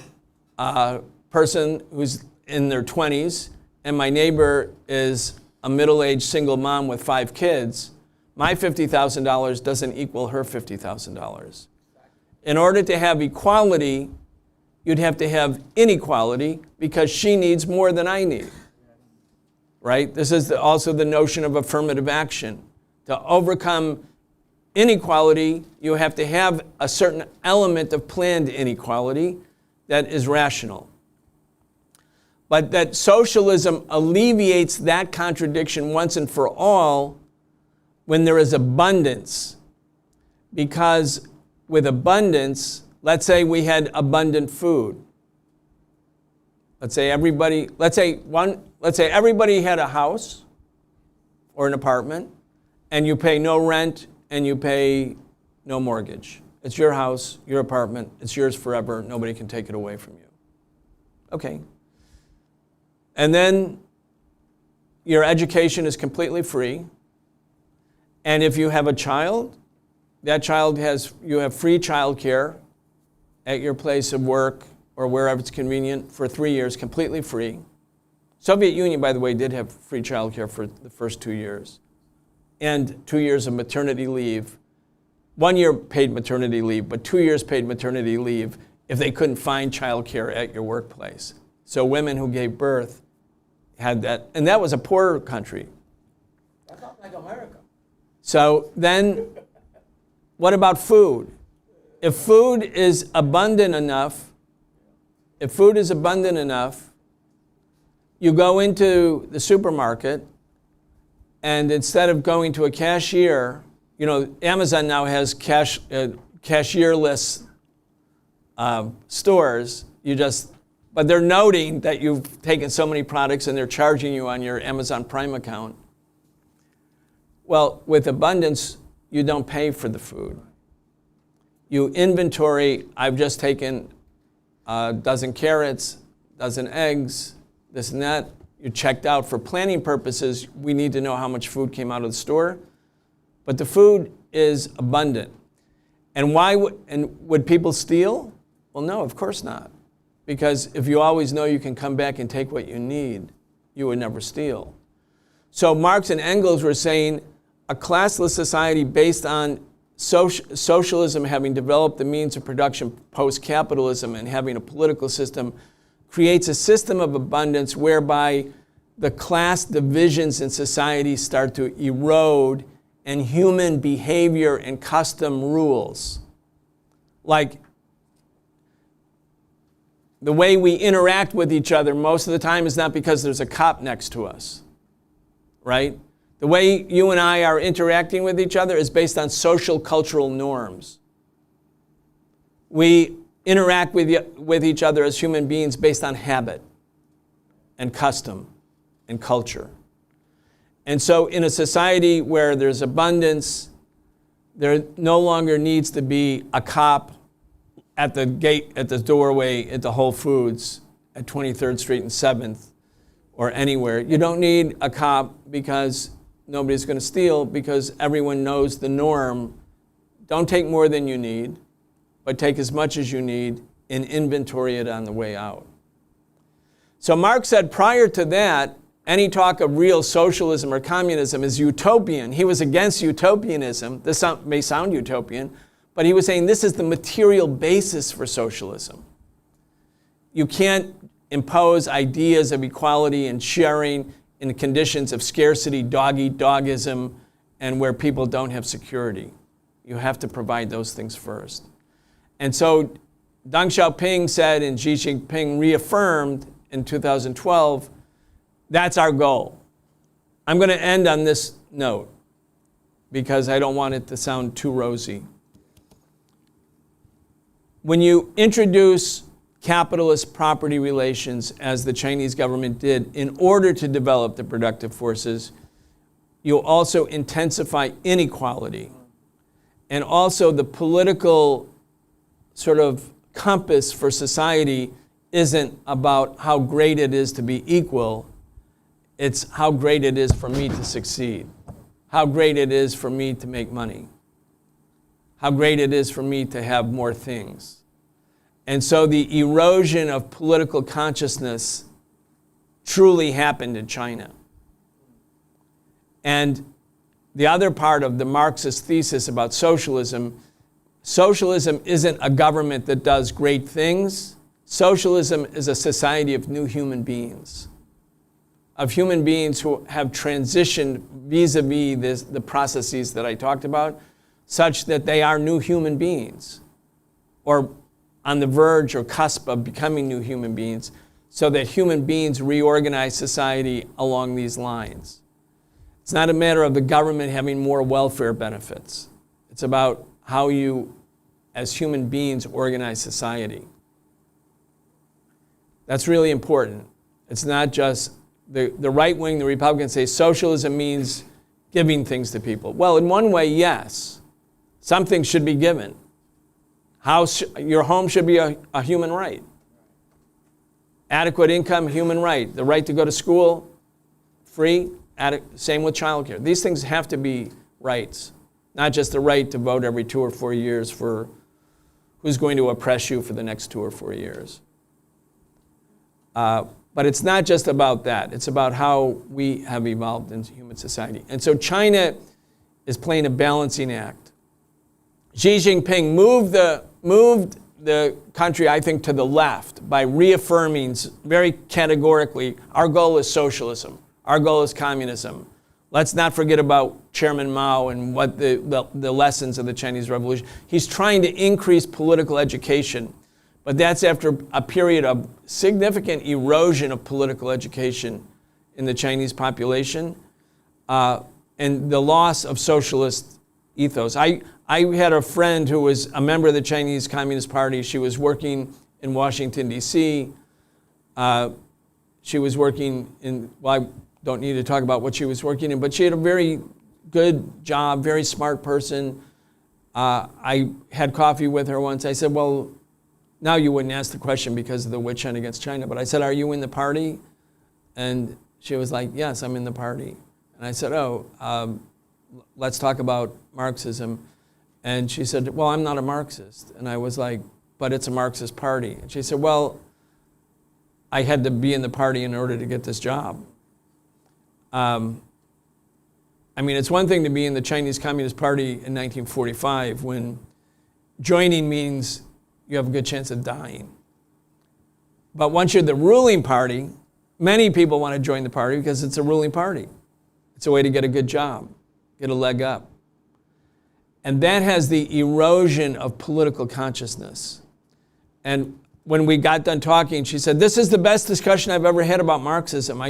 person who's in their 20s and my neighbor is a middle-aged single mom with 5 kids, my $50,000 doesn't equal her $50,000. In order to have equality, you'd have to have inequality because she needs more than I need, right? This is also the notion of affirmative action. To overcome inequality, you have to have a certain element of planned inequality that is rational. But that socialism alleviates that contradiction once and for all when there is abundance. Because with abundance, let's say we had abundant food. Let's say everybody had a house or an apartment, and you pay no rent and you pay no mortgage. It's your house, your apartment, it's yours forever, nobody can take it away from you. Okay. And then your education is completely free. And if you have a child, that child you have free childcare at your place of work or wherever it's convenient for 3 years, completely free. Soviet Union, by the way, did have free childcare for the first 2 years. And 2 years of maternity leave. 1 year paid maternity leave, but 2 years paid maternity leave if they couldn't find childcare at your workplace. So women who gave birth had that, and that was a poorer country. That's not like America. So then, what about food? If food is abundant enough, you go into the supermarket, and instead of going to a cashier, Amazon now has cashierless stores. But they're noting that you've taken so many products and they're charging you on your Amazon Prime account. Well, with abundance, you don't pay for the food. You inventory, I've just taken a dozen carrots, dozen eggs, this and that. You checked out for planning purposes. We need to know how much food came out of the store. But the food is abundant. And would people steal? Well, no, of course not. Because if you always know you can come back and take what you need, you would never steal. So Marx and Engels were saying a classless society based on socialism having developed the means of production post-capitalism and having a political system creates a system of abundance whereby the class divisions in society start to erode and human behavior and custom rules. Like, the way we interact with each other most of the time is not because there's a cop next to us, right? The way you and I are interacting with each other is based on social cultural norms. We interact with each other as human beings based on habit and custom and culture. And so in a society where there's abundance, there no longer needs to be a cop at the gate, at the doorway, at the Whole Foods, at 23rd Street and 7th, or anywhere. You don't need a cop because nobody's going to steal, because everyone knows the norm. Don't take more than you need, but take as much as you need and inventory it on the way out. So Marx said prior to that, any talk of real socialism or communism is utopian. He was against utopianism. This may sound utopian, but he was saying this is the material basis for socialism. You can't impose ideas of equality and sharing in conditions of scarcity, dog-eat-dogism, and where people don't have security. You have to provide those things first. And so Deng Xiaoping said, and Xi Jinping reaffirmed in 2012, that's our goal. I'm going to end on this note because I don't want it to sound too rosy. When you introduce capitalist property relations, as the Chinese government did, in order to develop the productive forces, you'll also intensify inequality. And also the political sort of compass for society isn't about how great it is to be equal, it's how great it is for me to succeed, how great it is for me to make money, how great it is for me to have more things. And so the erosion of political consciousness truly happened in China. And the other part of the Marxist thesis about socialism, socialism isn't a government that does great things. Socialism is a society of new human beings, of human beings who have transitioned vis-a-vis the processes that I talked about, such that they are new human beings, or on the verge or cusp of becoming new human beings, so that human beings reorganize society along these lines. It's not a matter of the government having more welfare benefits. It's about how you, as human beings, organize society. That's really important. It's not just the right wing, the Republicans say socialism means giving things to people. Well, in one way, yes. Something should be given. Your home should be a human right. Adequate income, human right. The right to go to school, free, same with childcare. These things have to be rights, not just the right to vote every 2 or 4 years for who's going to oppress you for the next 2 or 4 years. But it's not just about that. It's about how we have evolved in human society. And so China is playing a balancing act. Xi Jinping moved the country, I think, to the left by reaffirming very categorically, our goal is socialism. Our goal is communism. Let's not forget about Chairman Mao and what the lessons of the Chinese Revolution. He's trying to increase political education, but that's after a period of significant erosion of political education in the Chinese population and the loss of socialist ethos. I had a friend who was a member of the Chinese Communist Party. She was working in Washington, D.C. She was working in, well, I don't need to talk about what she was working in, but she had a very good job, very smart person. I had coffee with her once. I said, well, now you wouldn't ask the question because of the witch hunt against China, but I said, are you in the party? And she was like, yes, I'm in the party. And I said, let's talk about Marxism. And she said, well, I'm not a Marxist. And I was like, but it's a Marxist party. And she said, well, I had to be in the party in order to get this job. I mean, it's one thing to be in the Chinese Communist Party in 1945 when joining means you have a good chance of dying. But once you're the ruling party, many people want to join the party because it's a ruling party. It's a way to get a good job, get a leg up. And that has the erosion of political consciousness. And when we got done talking, she said, "This is the best discussion I've ever had about Marxism.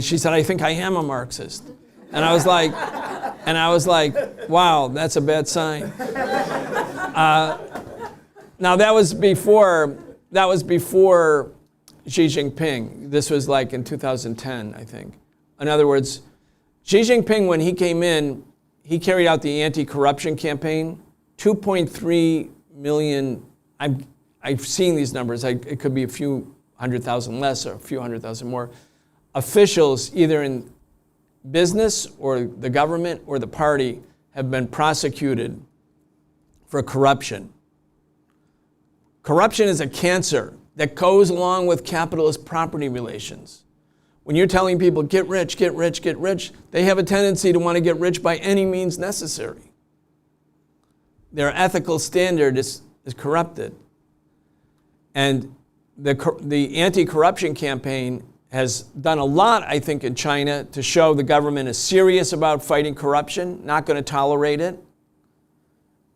She said, I think I am a Marxist." And I was like, wow, that's a bad sign. Now that was before Xi Jinping. This was like in 2010, I think. In other words, Xi Jinping, when he came in, he carried out the anti-corruption campaign. 2.3 million, I've seen these numbers, it could be a few 100,000 less or a few 100,000 more, officials either in business or the government or the party have been prosecuted for corruption. Corruption is a cancer that goes along with capitalist property relations. When you're telling people, get rich, get rich, get rich, they have a tendency to want to get rich by any means necessary. Their ethical standard is corrupted. And the anti-corruption campaign has done a lot, I think, in China to show the government is serious about fighting corruption, not going to tolerate it.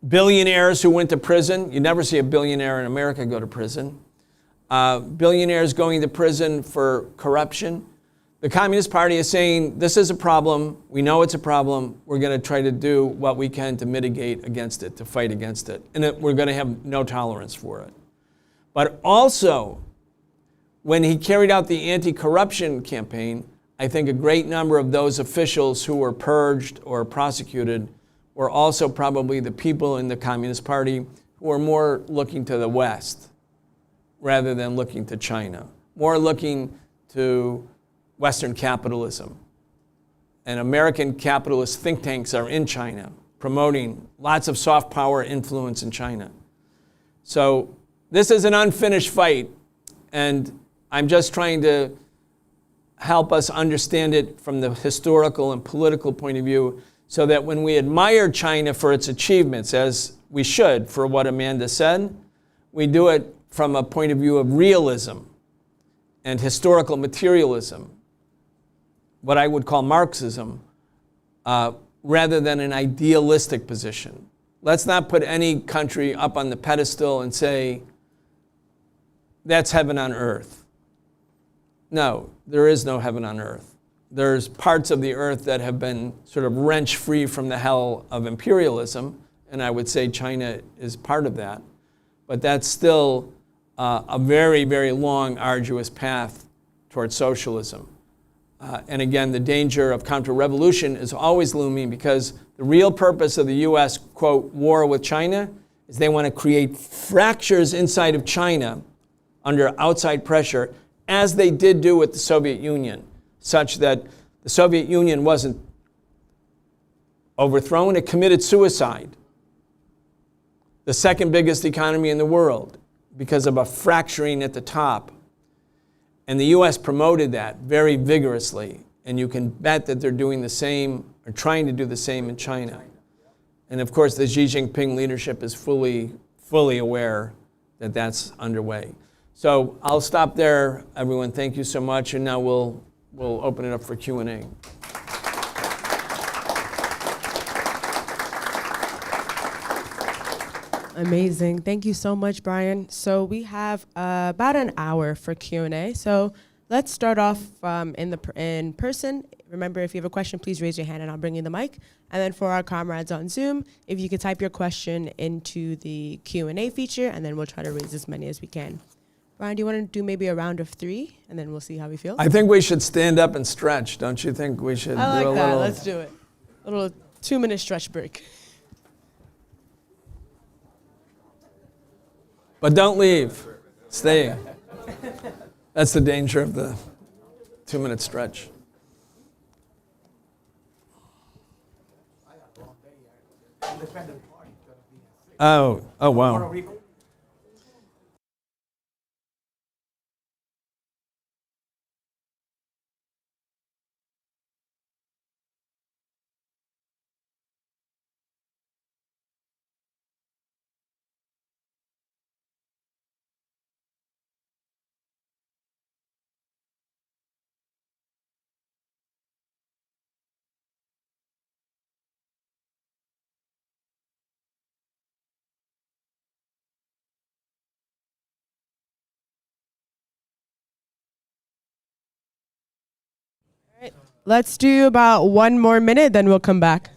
Billionaires who went to prison, you never see a billionaire in America go to prison. Billionaires going to prison for corruption. The Communist Party is saying, this is a problem, we know it's a problem, we're going to try to do what we can to mitigate against it, to fight against it. And we're going to have no tolerance for it. But also, when he carried out the anti-corruption campaign, I think a great number of those officials who were purged or prosecuted were also probably the people in the Communist Party who were more looking to the West rather than looking to China, more looking to Western capitalism. And American capitalist think tanks are in China, promoting lots of soft power influence in China. So this is an unfinished fight, and I'm just trying to help us understand it from the historical and political point of view so that when we admire China for its achievements, as we should for what Amanda said, we do it from a point of view of realism and historical materialism, what I would call Marxism, rather than an idealistic position. Let's not put any country up on the pedestal and say, that's heaven on earth. No, there is no heaven on earth. There's parts of the earth that have been sort of wrenched free from the hell of imperialism, and I would say China is part of that. But that's still a very, very long, arduous path towards socialism. And again, the danger of counter-revolution is always looming because the real purpose of the U.S., quote, war with China is they want to create fractures inside of China under outside pressure, as they did do with the Soviet Union, such that the Soviet Union wasn't overthrown, it committed suicide. The second biggest economy in the world because of a fracturing at the top. And the U.S. promoted that very vigorously, and you can bet that they're doing the same, or trying to do the same in China. And of course, the Xi Jinping leadership is fully aware that that's underway. So I'll stop there, everyone. Thank you so much, and now we'll open it up for Q&A. Amazing. Thank you so much, Brian. So we have about an hour for Q&A. So let's start off in person. Remember, if you have a question, please raise your hand and I'll bring you the mic. And then for our comrades on Zoom, if you could type your question into the Q&A feature, and then we'll try to raise as many as we can. Brian, do you want to do maybe a round of 3, and then we'll see how we feel? I think we should stand up and stretch. Don't you think we should I like do a that. little? Let's do it. A little 2-minute stretch break. But don't leave. Stay. That's the danger of the 2-minute stretch. Oh wow. Let's do about 1 more minute, then we'll come back.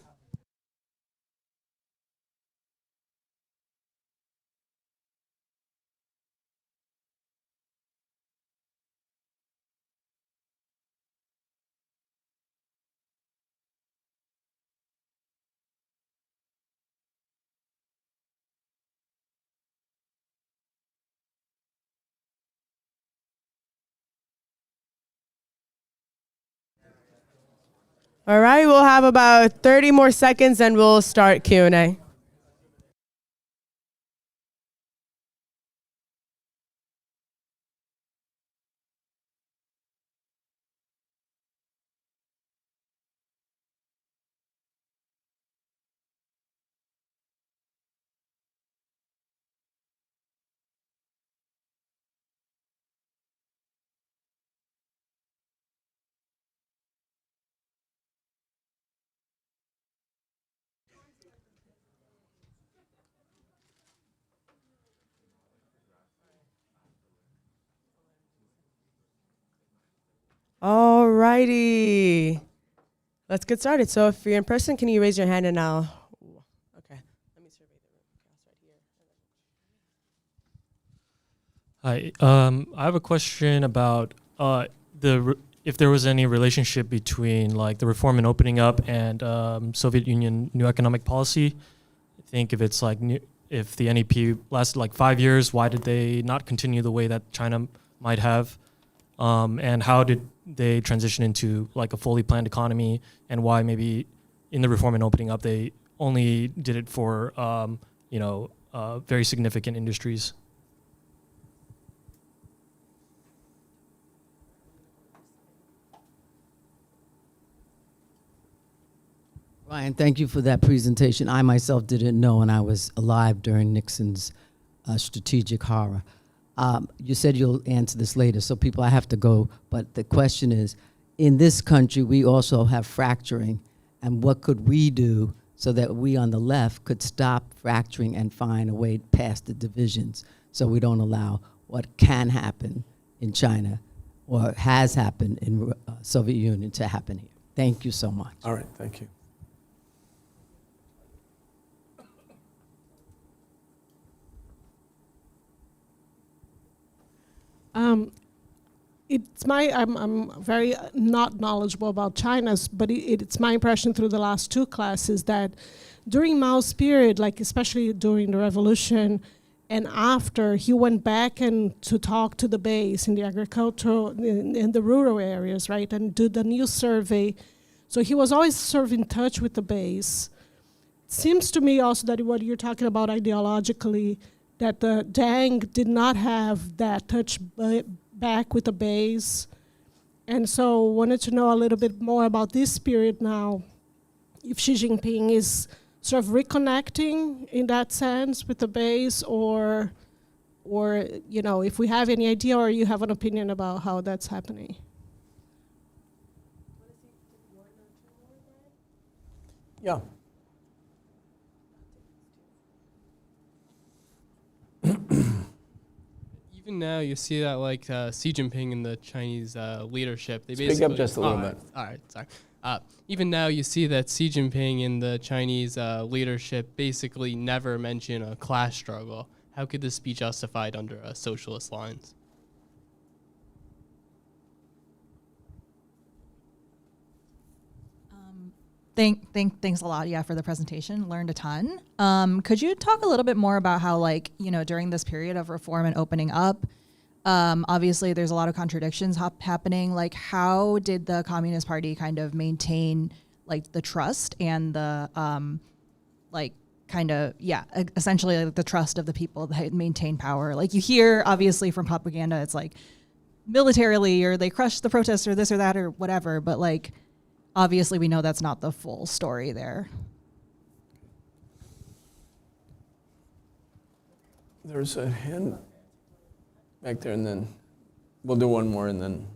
All right, we'll have about 30 more seconds and we'll start Q&A. All righty. Let's get started. So if you're in person, can you raise your hand and I'll... Okay. Let me survey the room. Hi. I have a question about if there was any relationship between like the reform and opening up and Soviet Union new economic policy. I think if it's like if the NEP lasted like 5 years, why did they not continue the way that China might have? And how did they transition into like a fully planned economy, and why maybe in the reform and opening up they only did it for very significant industries? Ryan, thank you for that presentation. I myself didn't know, and I was alive during Nixon's strategic horror. You said you'll answer this later, so people, I have to go. But the question is, in this country, we also have fracturing, and what could we do so that we on the left could stop fracturing and find a way past the divisions so we don't allow what can happen in China or has happened in Soviet Union to happen here. Thank you so much. All right, thank you. I'm very not knowledgeable about China's, but it's my impression through the last 2 classes that during Mao's period, like especially during the revolution and after, he went back and to talk to the base in the agricultural, in the rural areas, right, and do the new survey. So he was always sort of in touch with the base. Seems to me also that what you're talking about ideologically, that the Deng did not have that touch back with the base. And so wanted to know a little bit more about this period now, if Xi Jinping is sort of reconnecting in that sense with the base, or if we have any idea or you have an opinion about how that's happening. Yeah. Even now, you see that like Xi Jinping and the Chinese leadership, they Speak basically... up just a little bit. All right, sorry. Even now, you see that Xi Jinping and the Chinese leadership basically never mention a class struggle. How could this be justified under socialist lines? Thanks a lot, for the presentation. Learned a ton. Could you talk a little bit more about how, during this period of reform and opening up, obviously there's a lot of contradictions happening. Like, how did the Communist Party kind of maintain, the trust and the, essentially the trust of the people that maintain power? Like, you hear, obviously, from propaganda, it's like militarily, or they crush the protests, or this or that, or whatever, but obviously, we know that's not the full story there. There's a hand back there, and then we'll do one more, and then...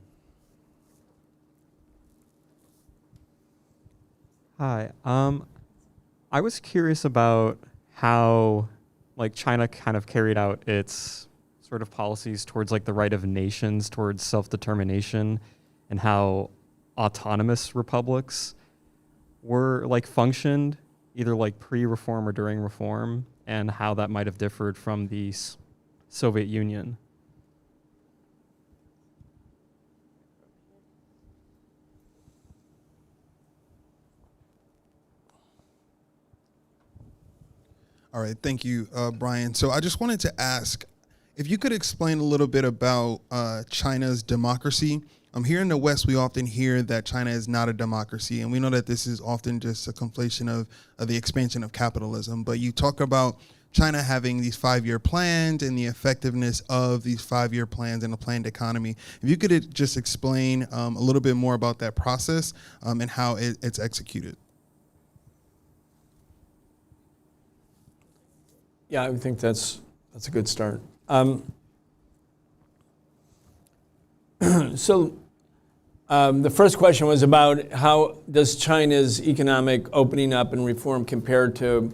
Hi. I was curious about how, China kind of carried out its sort of policies towards, the right of nations, towards self-determination, and how autonomous republics were like functioned either like pre-reform or during reform, and how that might have differed from the Soviet Union. All right, thank you, Brian. So I just wanted to ask if you could explain a little bit about China's democracy. Here in the West, we often hear that China is not a democracy, and we know that this is often just a conflation of the expansion of capitalism. But you talk about China having these 5-year plans and the effectiveness of these 5-year plans and a planned economy. If you could just explain a little bit more about that process and how it's executed. Yeah, I think that's a good start. The first question was about how does China's economic opening up and reform compare to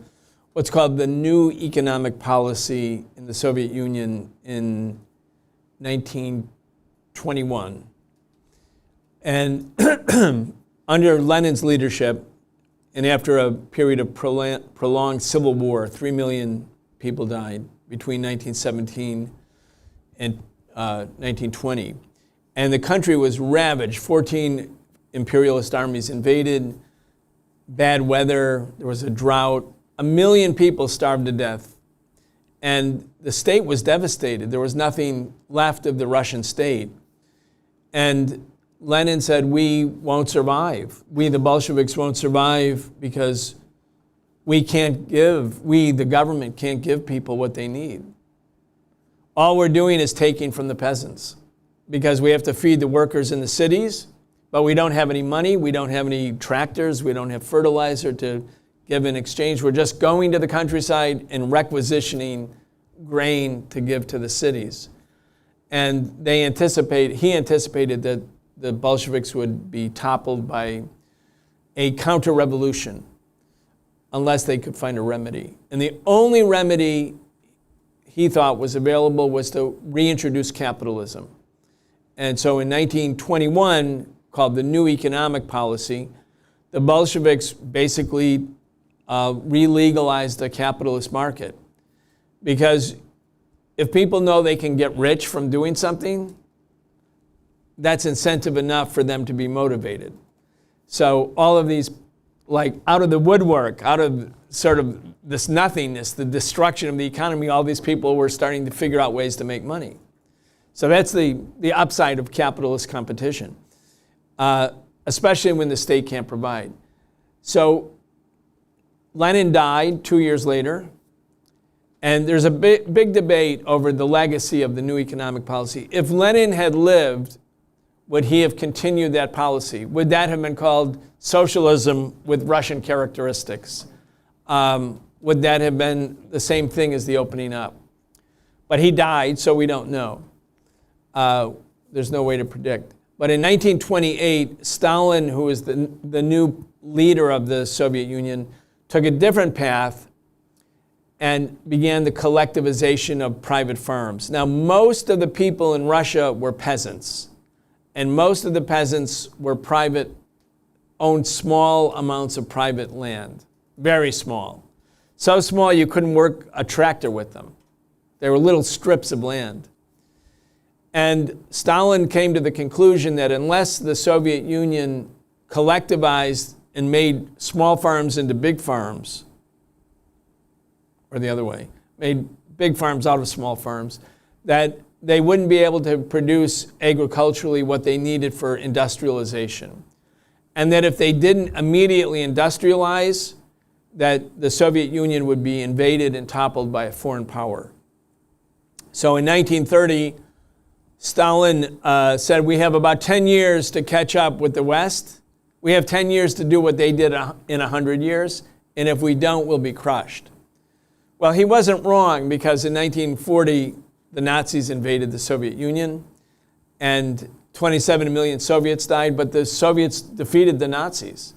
what's called the new economic policy in the Soviet Union in 1921. And under Lenin's leadership, and after a period of prolonged civil war, 3 million people died between 1917 and 1920. And the country was ravaged. 14 imperialist armies invaded, bad weather, there was a drought. 1 million people starved to death. And the state was devastated. There was nothing left of the Russian state. And Lenin said, we won't survive. We, the Bolsheviks, won't survive because we, the government, can't give people what they need. All we're doing is taking from the peasants because we have to feed the workers in the cities, but we don't have any money, we don't have any tractors, we don't have fertilizer to give in exchange. We're just going to the countryside and requisitioning grain to give to the cities. And he anticipated that the Bolsheviks would be toppled by a counter-revolution unless they could find a remedy. And the only remedy he thought was available was to reintroduce capitalism. And so in 1921, called the New Economic Policy, the Bolsheviks basically re-legalized the capitalist market. Because if people know they can get rich from doing something, that's incentive enough for them to be motivated. So all of these, like out of the woodwork, out of sort of this nothingness, the destruction of the economy, all these people were starting to figure out ways to make money. So that's the upside of capitalist competition, especially when the state can't provide. So Lenin died 2 years later, and there's a big debate over the legacy of the new economic policy. If Lenin had lived, would he have continued that policy? Would that have been called socialism with Russian characteristics? Would that have been the same thing as the opening up? But he died, so we don't know. There's no way to predict. But in 1928, Stalin, who was the new leader of the Soviet Union, took a different path and began the collectivization of private firms. Now, most of the people in Russia were peasants, and most of the peasants were owned small amounts of private land, very small. So small you couldn't work a tractor with them. They were little strips of land. And Stalin came to the conclusion that unless the Soviet Union collectivized and made small farms into big farms, or the other way, made big farms out of small farms, that they wouldn't be able to produce agriculturally what they needed for industrialization. And that if they didn't immediately industrialize, that the Soviet Union would be invaded and toppled by a foreign power. So in 1930, Stalin said, we have about 10 years to catch up with the West. We have 10 years to do what they did in 100 years, and if we don't, we'll be crushed. Well, he wasn't wrong, because in 1940, the Nazis invaded the Soviet Union, and 27 million Soviets died, but the Soviets defeated the Nazis.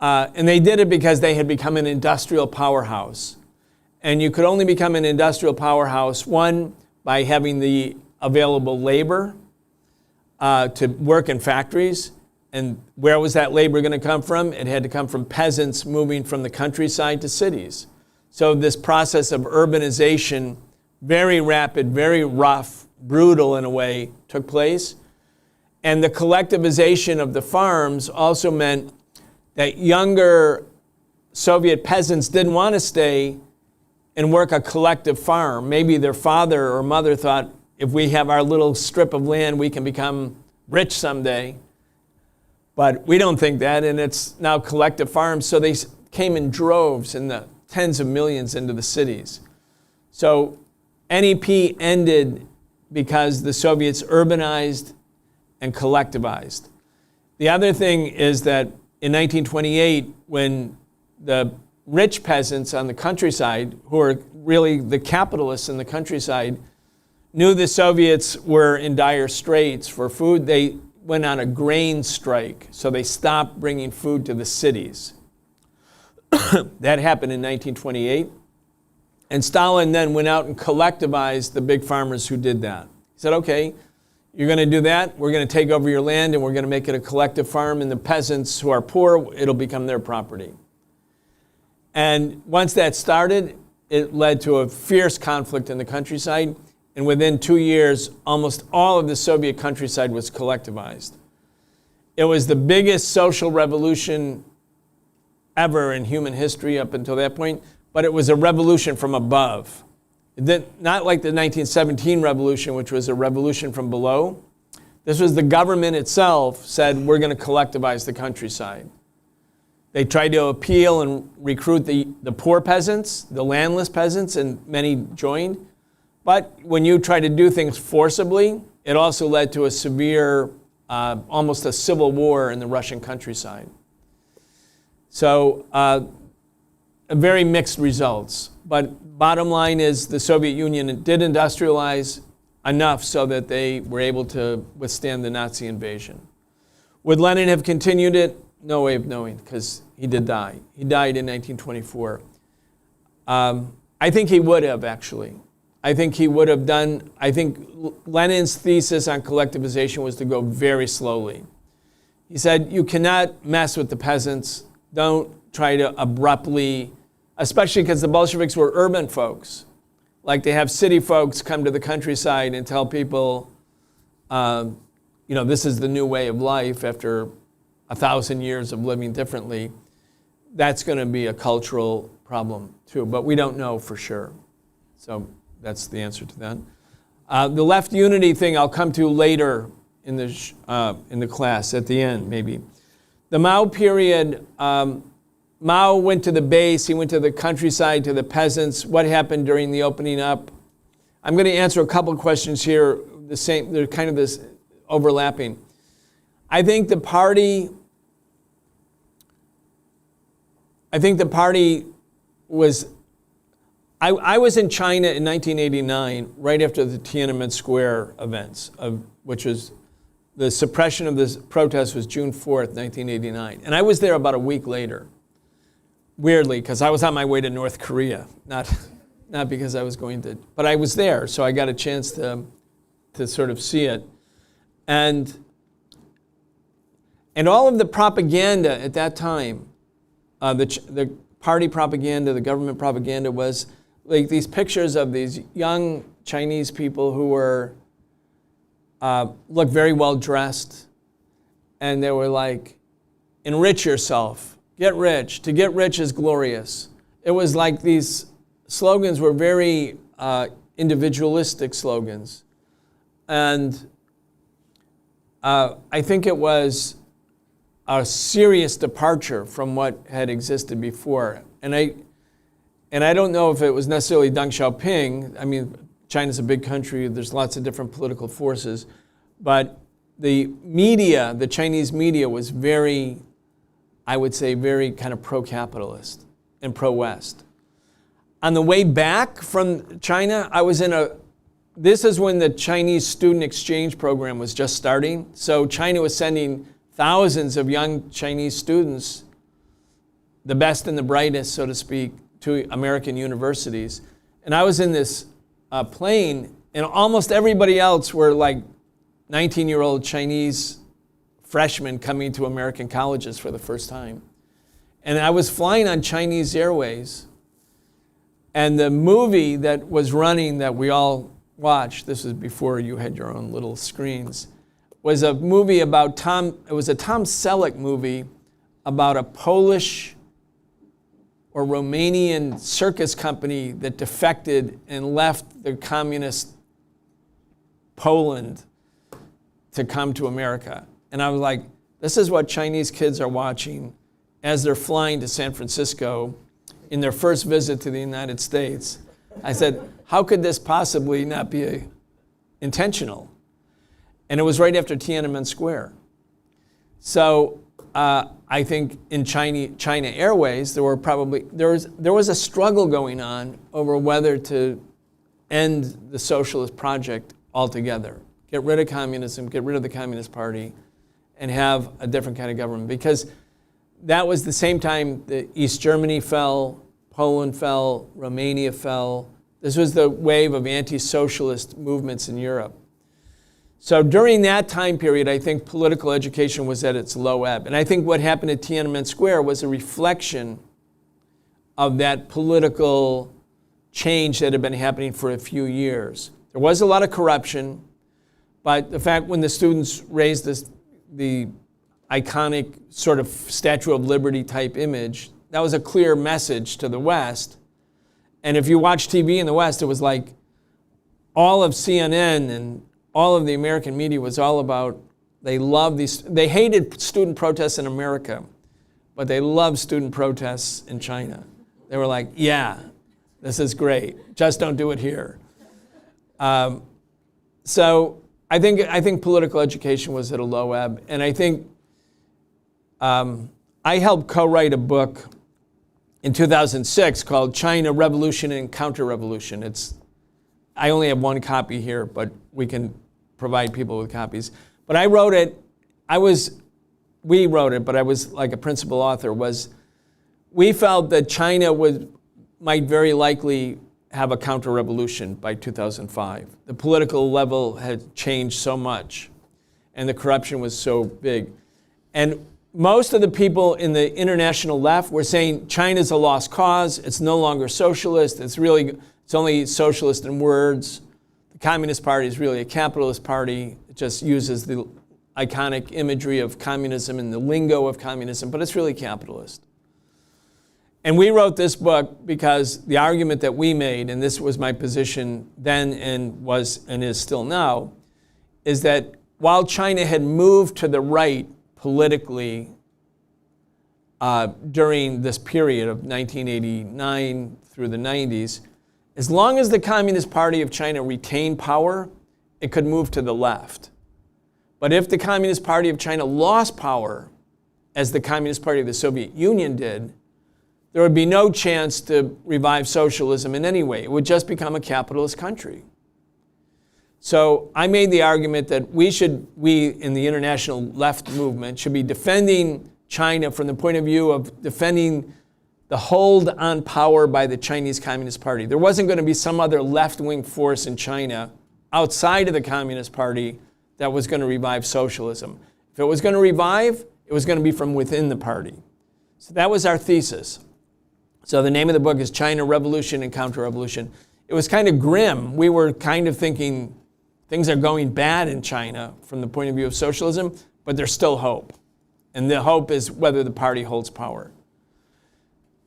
And they did it because they had become an industrial powerhouse. And you could only become an industrial powerhouse, one, by having the available labor to work in factories, And where was that labor going to come from? It had to come from peasants moving from the countryside to cities. So this process of urbanization, very rapid, very rough, brutal in a way, took place. And the collectivization of the farms also meant that younger Soviet peasants didn't want to stay and work a collective farm. Maybe their father or mother thought, if we have our little strip of land, we can become rich someday. But we don't think that, and it's now collective farms. So they came in droves in the tens of millions into the cities. So NEP ended because the Soviets urbanized and collectivized. The other thing is that in 1928, when the rich peasants on the countryside, who are really the capitalists in the countryside, knew the Soviets were in dire straits for food, they went on a grain strike. So they stopped bringing food to the cities. That happened in 1928. And Stalin then went out and collectivized the big farmers who did that. He said, okay, you're going to do that. We're going to take over your land and we're going to make it a collective farm. And the peasants who are poor, it'll become their property. And once that started, it led to a fierce conflict in the countryside. And within 2 years, almost all of the Soviet countryside was collectivized. It was the biggest social revolution ever in human history up until that point, but it was a revolution from above. Not like the 1917 revolution, which was a revolution from below. This was the government itself said, we're going to collectivize the countryside. They tried to appeal and recruit the poor peasants, the landless peasants, and many joined. But when you try to do things forcibly, it also led to a severe, almost a civil war in the Russian countryside. So very mixed results. But bottom line is the Soviet Union did industrialize enough so that they were able to withstand the Nazi invasion. Would Lenin have continued it? No way of knowing, because he did die. He died in 1924. I think he would have, actually. I think he would have done, I think Lenin's thesis on collectivization was to go very slowly. He said, you cannot mess with the peasants. Don't try to abruptly, especially because the Bolsheviks were urban folks. Like they have city folks come to the countryside and tell people, this is the new way of life after 1,000 years of living differently. That's going to be a cultural problem too, but we don't know for sure. So that's the answer to that. The left unity thing I'll come to later in the class at the end, maybe. The Mao period, Mao went to the base, he went to the countryside, to the peasants. What happened during the opening up? I'm going to answer a couple of questions here, the same, they're kind of this overlapping. I think the party was, I was in China in 1989, right after the Tiananmen Square events, which was the suppression of this protest was June 4th, 1989. And I was there about a week later, weirdly, because I was on my way to North Korea, not because I was going to, but I was there, so I got a chance to sort of see it. And all of the propaganda at that time, the party propaganda, the government propaganda was like these pictures of these young Chinese people who were, looked very well dressed. And they were like, enrich yourself, get rich. To get rich is glorious. It was like these slogans were very individualistic slogans. And I think it was a serious departure from what had existed before. And I don't know if it was necessarily Deng Xiaoping. I mean, China's a big country, there's lots of different political forces. But the media, the Chinese media was very, I would say, very kind of pro-capitalist and pro-West. On the way back from China, this is when the Chinese student exchange program was just starting. So China was sending thousands of young Chinese students, the best and the brightest, so to speak, to American universities. And I was in this plane, and almost everybody else were like 19-year-old Chinese freshmen coming to American colleges for the first time. And I was flying on Chinese Airways, and the movie that was running that we all watched, this was before you had your own little screens, was a movie about it was a Tom Selleck movie about a Polish or Romanian circus company that defected and left the communist Poland to come to America. And I was like, this is what Chinese kids are watching as they're flying to San Francisco in their first visit to the United States. I said, how could this possibly not be intentional? And it was right after Tiananmen Square. So I think in China Airways, there was a struggle going on over whether to end the socialist project altogether. Get rid of communism, get rid of the Communist Party, and have a different kind of government. Because that was the same time that East Germany fell, Poland fell, Romania fell. This was the wave of anti-socialist movements in Europe. So during that time period, I think political education was at its low ebb. And I think what happened at Tiananmen Square was a reflection of that political change that had been happening for a few years. There was a lot of corruption, but the fact when the students raised the iconic sort of Statue of Liberty type image, that was a clear message to the West. And if you watch TV in the West, it was like all of CNN and all of the American media was all about, they hated student protests in America, but they loved student protests in China. They were like, yeah, this is great, just don't do it here. So I think political education was at a low ebb, and I think I helped co-write a book in 2006 called China Revolution and Counter-Revolution. I only have one copy here, but we can provide people with copies. But we wrote it, but I was like a principal author, we felt that China might very likely have a counter-revolution by 2005. The political level had changed so much, and the corruption was so big. And most of the people in the international left were saying China's a lost cause, it's no longer socialist, it's only socialist in words. The Communist Party is really a capitalist party. It just uses the iconic imagery of communism and the lingo of communism, but it's really capitalist. And we wrote this book because the argument that we made, and this was my position then and is still now, is that while China had moved to the right politically during this period of 1989 through the 90s, as long as the Communist Party of China retained power, it could move to the left. But if the Communist Party of China lost power, as the Communist Party of the Soviet Union did, there would be no chance to revive socialism in any way. It would just become a capitalist country. So I made the argument that we in the international left movement should be defending China from the point of view of defending the hold on power by the Chinese Communist Party. There wasn't going to be some other left-wing force in China outside of the Communist Party that was going to revive socialism. If it was going to revive, it was going to be from within the party. So that was our thesis. So the name of the book is China Revolution and Counter-Revolution. It was kind of grim. We were kind of thinking things are going bad in China from the point of view of socialism, but there's still hope. And the hope is whether the party holds power.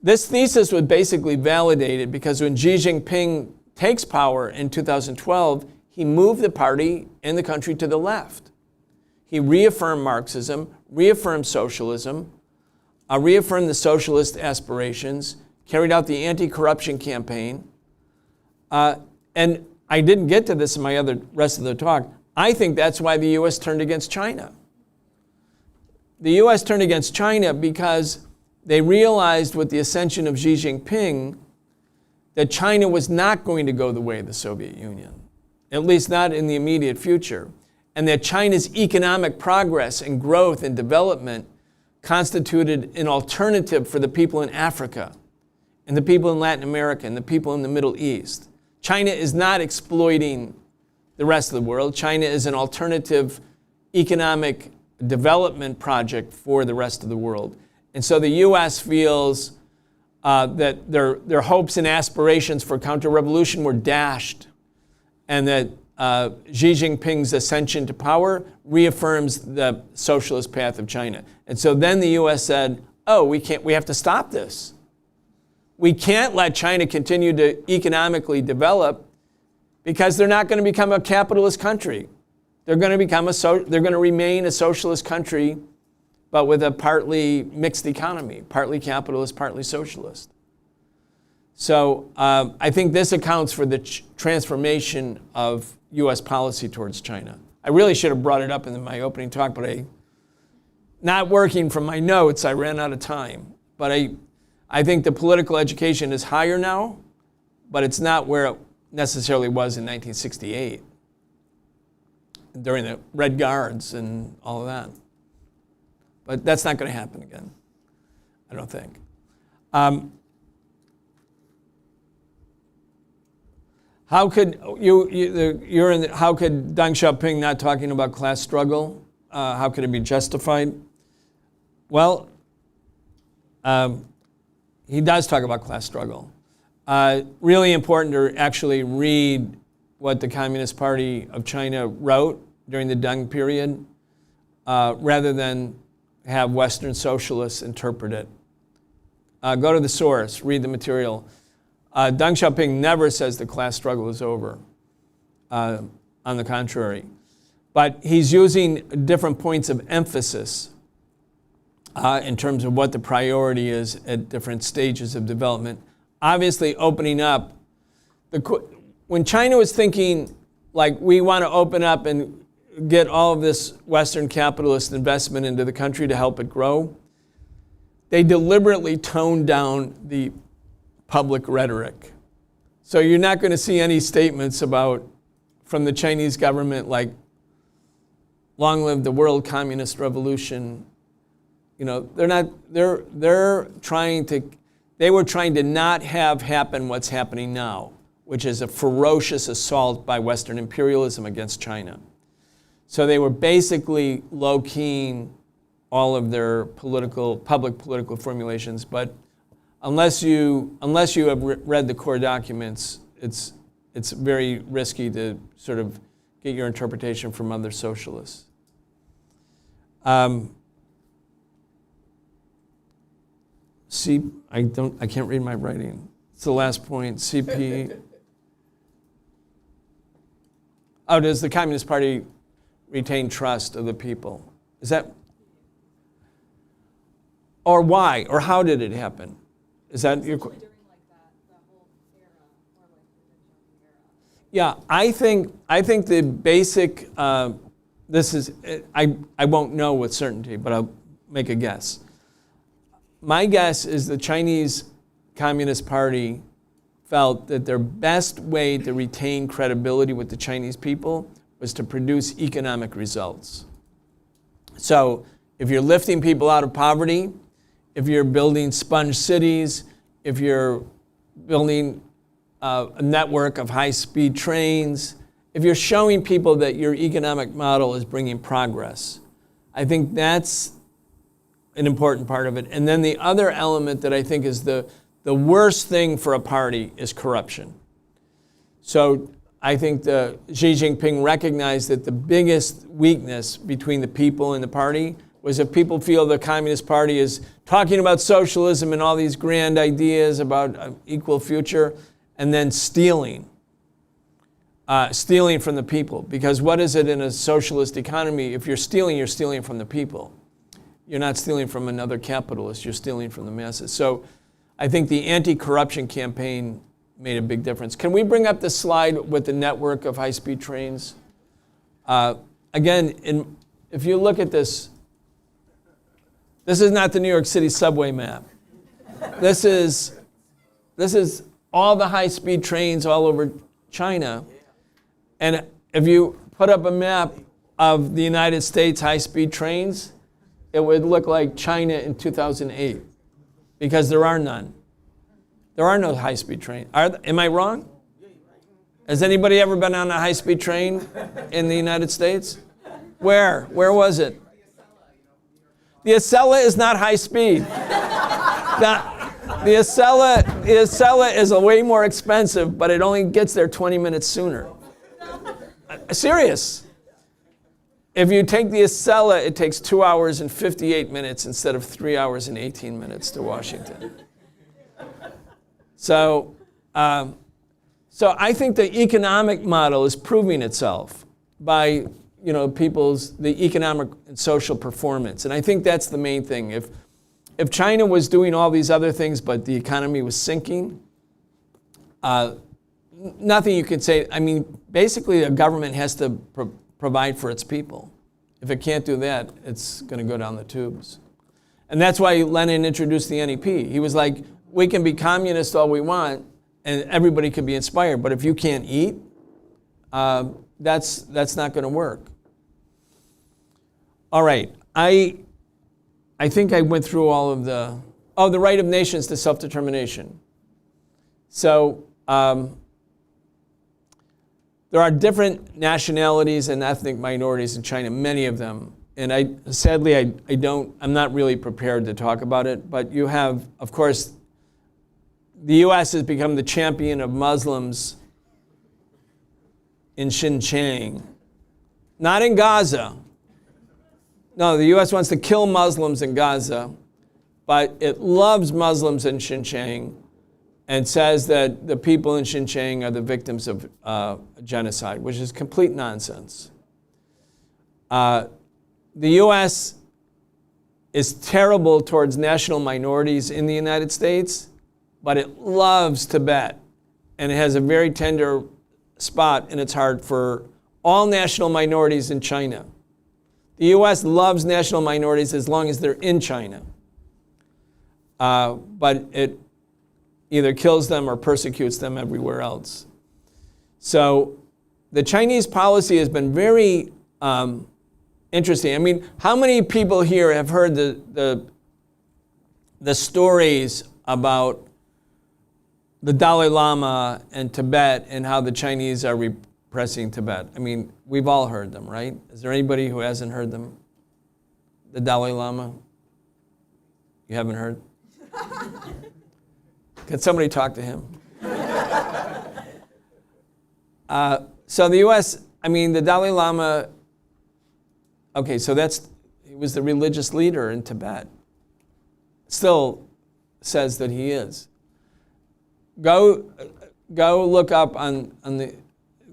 This thesis was basically validated because when Xi Jinping takes power in 2012, he moved the party and the country to the left. He reaffirmed Marxism, reaffirmed socialism, reaffirmed the socialist aspirations, carried out the anti-corruption campaign. And I didn't get to this in my rest of the talk. I think that's why the U.S. turned against China. The U.S. turned against China because they realized with the ascension of Xi Jinping that China was not going to go the way of the Soviet Union, at least not in the immediate future, and that China's economic progress and growth and development constituted an alternative for the people in Africa and the people in Latin America and the people in the Middle East. China is not exploiting the rest of the world. China is an alternative economic development project for the rest of the world. And so the U.S. feels that their hopes and aspirations for counter-revolution were dashed, and that Xi Jinping's ascension to power reaffirms the socialist path of China. And so then the U.S. said, oh, we have to stop this. We can't let China continue to economically develop because they're not going to become a capitalist country. They're going to remain a socialist country, but with a partly mixed economy, partly capitalist, partly socialist. So I think this accounts for the transformation of U.S. policy towards China. I really should have brought it up in my opening talk, but not working from my notes, I ran out of time. But I think the political education is higher now, but it's not where it necessarily was in 1968, during the Red Guards and all of that. But that's not going to happen again, I don't think. How could how could Deng Xiaoping not talking about class struggle? How could it be justified? Well, he does talk about class struggle. Really important to actually read what the Communist Party of China wrote during the Deng period, rather than have Western socialists interpret it. Go to the source, read the material. Deng Xiaoping never says the class struggle is over. On the contrary. But he's using different points of emphasis in terms of what the priority is at different stages of development. Obviously opening up, when China was thinking like we want to open up and get all of this Western capitalist investment into the country to help it grow, they deliberately toned down the public rhetoric. So you're not going to see any statements from the Chinese government like, long live the world communist revolution. You know, they were trying to not have happen what's happening now, which is a ferocious assault by Western imperialism against China. So they were basically low-keying all of their public political formulations, but unless you have read the core documents, it's very risky to sort of get your interpretation from other socialists. I can't read my writing. It's the last point. CP. Oh, does the Communist Party retain trust of the people? Is that? Or why? Or how did it happen? Is that your question? Yeah, I think the basic. This is I won't know with certainty, but I'll make a guess. My guess is the Chinese Communist Party felt that their best way to retain credibility with the Chinese people was to produce economic results. So if you're lifting people out of poverty, if you're building sponge cities, if you're building a network of high-speed trains, if you're showing people that your economic model is bringing progress, I think that's an important part of it. And then the other element that I think is the worst thing for a party is corruption. So I think Xi Jinping recognized that the biggest weakness between the people and the party was if people feel the Communist Party is talking about socialism and all these grand ideas about an equal future, and then stealing from the people. Because what is it in a socialist economy? If you're stealing from the people. You're not stealing from another capitalist, you're stealing from the masses. So I think the anti-corruption campaign made a big difference. Can we bring up the slide with the network of high-speed trains? Again, if you look at this is not the New York City subway map. This is all the high-speed trains all over China. And if you put up a map of the United States high-speed trains, it would look like China in 2008, because there are none. There are no high-speed trains. Am I wrong? Has anybody ever been on a high-speed train in the United States? Where? Where was it? The Acela is not high speed. The Acela is way more expensive, but it only gets there 20 minutes sooner. Serious. If you take the Acela, it takes 2 hours and 58 minutes instead of 3 hours and 18 minutes to Washington. So I think the economic model is proving itself by the economic and social performance. And I think that's the main thing. If China was doing all these other things, but the economy was sinking, nothing you could say. I mean, basically, a government has to provide for its people. If it can't do that, it's going to go down the tubes. And that's why Lenin introduced the NEP. He was like, we can be communist all we want, and everybody can be inspired. But if you can't eat, that's not going to work. All right, I think I went through all of the right of nations to self-determination. So there are different nationalities and ethnic minorities in China, many of them. And I'm not really prepared to talk about it, but you have, of course, the U.S. has become the champion of Muslims in Xinjiang, not in Gaza. No, the U.S. wants to kill Muslims in Gaza, but it loves Muslims in Xinjiang and says that the people in Xinjiang are the victims of genocide, which is complete nonsense. The U.S. is terrible towards national minorities in the United States, but it loves Tibet, and it has a very tender spot in its heart for all national minorities in China. The U.S. loves national minorities as long as they're in China, but it either kills them or persecutes them everywhere else. So the Chinese policy has been very interesting. I mean, how many people here have heard the stories about the Dalai Lama and Tibet and how the Chinese are repressing Tibet? I mean, we've all heard them, right? Is there anybody who hasn't heard them? The Dalai Lama? You haven't heard? Can somebody talk to him? So the U.S., I mean, the Dalai Lama, okay, so he was the religious leader in Tibet. Still says that he is. Go look up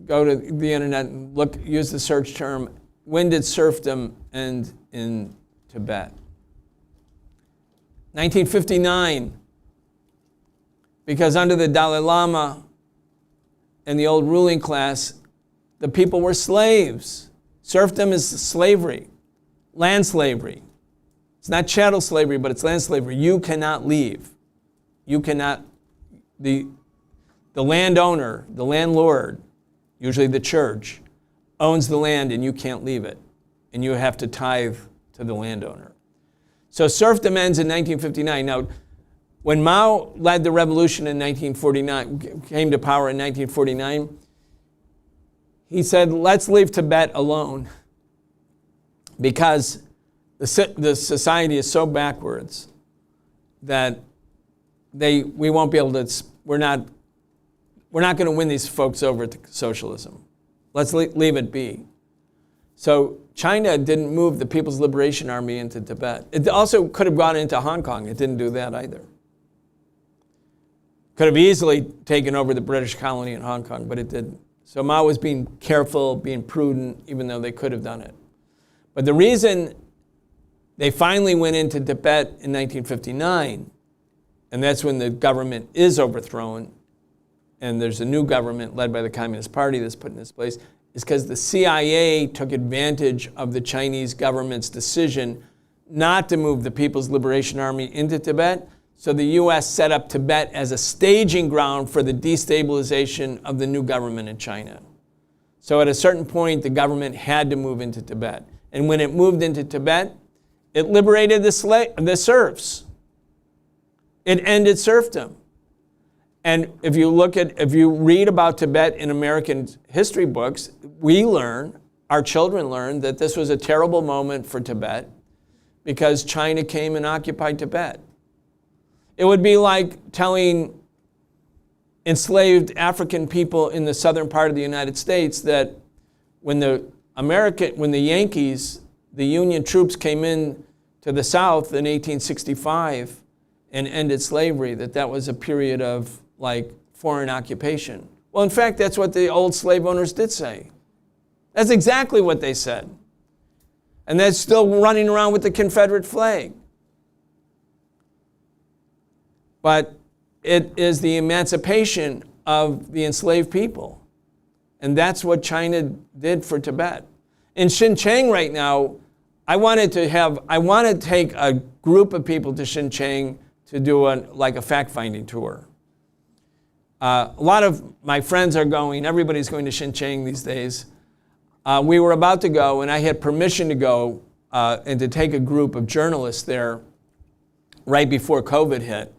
go to the internet and use the search term, when did serfdom end in Tibet? 1959. Because under the Dalai Lama and the old ruling class, the people were slaves. Serfdom is slavery, land slavery. It's not chattel slavery, but it's land slavery. You cannot leave. You cannot, the landowner, the landlord, usually the church, owns the land and you can't leave it. And you have to tithe to the landowner. So serfdom ends in 1959. Now, when Mao led the revolution in 1949, came to power in 1949, he said, let's leave Tibet alone because the society is so backwards that we won't be able to, we're not going to win these folks over to socialism. Let's leave it be. So China didn't move the People's Liberation Army into Tibet. It also could have gone into Hong Kong. It didn't do that either. Could have easily taken over the British colony in Hong Kong, but it didn't. So Mao was being careful, being prudent, even though they could have done it. But the reason they finally went into Tibet in 1959, and that's when the government is overthrown, and there's a new government led by the Communist Party that's put in its place, is because the CIA took advantage of the Chinese government's decision not to move the People's Liberation Army into Tibet. So the U.S. set up Tibet as a staging ground for the destabilization of the new government in China. So at a certain point, the government had to move into Tibet. And when it moved into Tibet, it liberated the serfs. It ended serfdom. And if you read about Tibet in American history books, our children learn that this was a terrible moment for Tibet because China came and occupied Tibet. It would be like telling enslaved African people in the southern part of the United States that when the Yankees, the Union troops came in to the South in 1865 and ended slavery, that was a period of like foreign occupation. Well, in fact, that's what the old slave owners did say. That's exactly what they said. And they're still running around with the Confederate flag. But it is the emancipation of the enslaved people. And that's what China did for Tibet. In Xinjiang right now, I wanted to take a group of people to Xinjiang to do a fact-finding tour. A lot of my friends are going, everybody's going to Xinjiang these days. We were about to go, and I had permission to go and to take a group of journalists there right before COVID hit.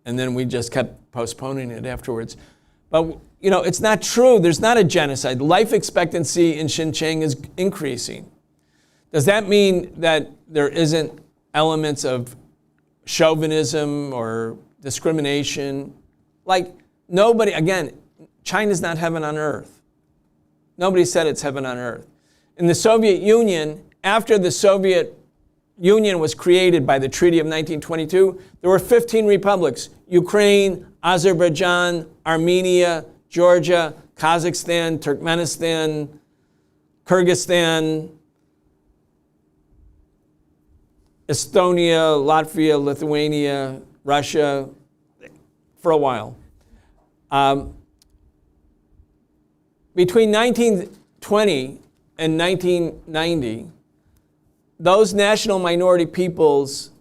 And then we just kept postponing it afterwards. But, it's not true. There's not a genocide. Life expectancy in Xinjiang is increasing. Does that mean that there isn't elements of chauvinism or discrimination? Like, nobody, again, China's not heaven on earth. Nobody said it's heaven on earth. In the Soviet Union, after the Soviet Union was created by the Treaty of 1922, there were 15 republics: Ukraine, Azerbaijan, Armenia, Georgia, Kazakhstan, Turkmenistan, Kyrgyzstan, Estonia, Latvia, Lithuania, Russia, for a while. Between 1920 and 1990, those national minority peoples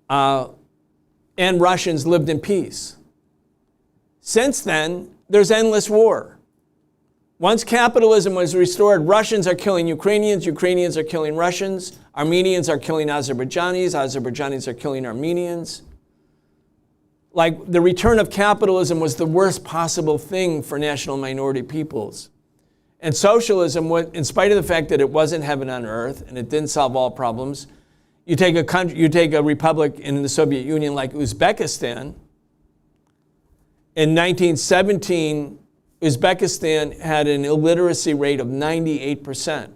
and Russians lived in peace. Since then, there's endless war. Once capitalism was restored, Russians are killing Ukrainians, Ukrainians are killing Russians, Armenians are killing Azerbaijanis, Azerbaijanis are killing Armenians. Like, the return of capitalism was the worst possible thing for national minority peoples. And socialism, in spite of the fact that it wasn't heaven on earth and it didn't solve all problems, you take a republic in the Soviet Union like Uzbekistan. In 1917, Uzbekistan had an illiteracy rate of 98%.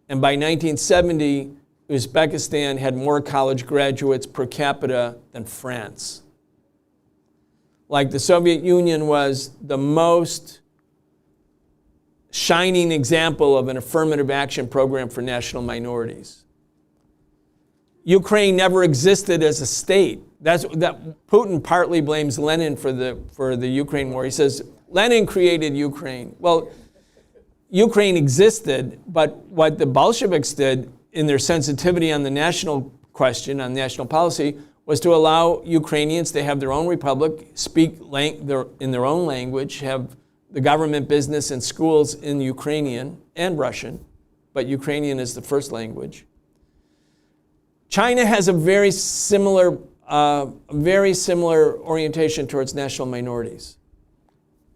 And by 1970, Uzbekistan had more college graduates per capita than France. Like, the Soviet Union was the most shining example of an affirmative action program for national minorities. Ukraine never existed as a state. That Putin partly blames Lenin for the Ukraine war. He says Lenin created Ukraine. Well, Ukraine existed, but what the Bolsheviks did in their sensitivity on the national question, on national policy, was to allow Ukrainians to have their own republic, speak in their own language, have the government business and schools in Ukrainian and Russian, but Ukrainian is the first language. China has a very similar orientation towards national minorities.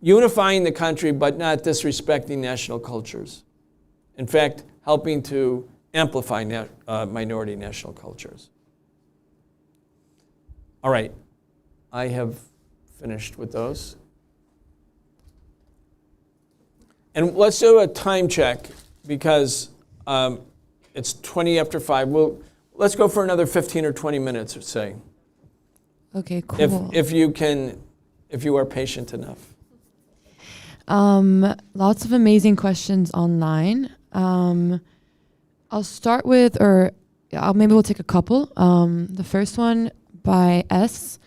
Unifying the country, but not disrespecting national cultures. In fact, helping to amplify minority national cultures. All right, I have finished with those. And let's do a time check because it's 20 after 5. Let's go for another 15 or 20 minutes or say. Okay, cool. If you are patient enough. Lots of amazing questions online. I'll start with, maybe we'll take a couple. The first one by S.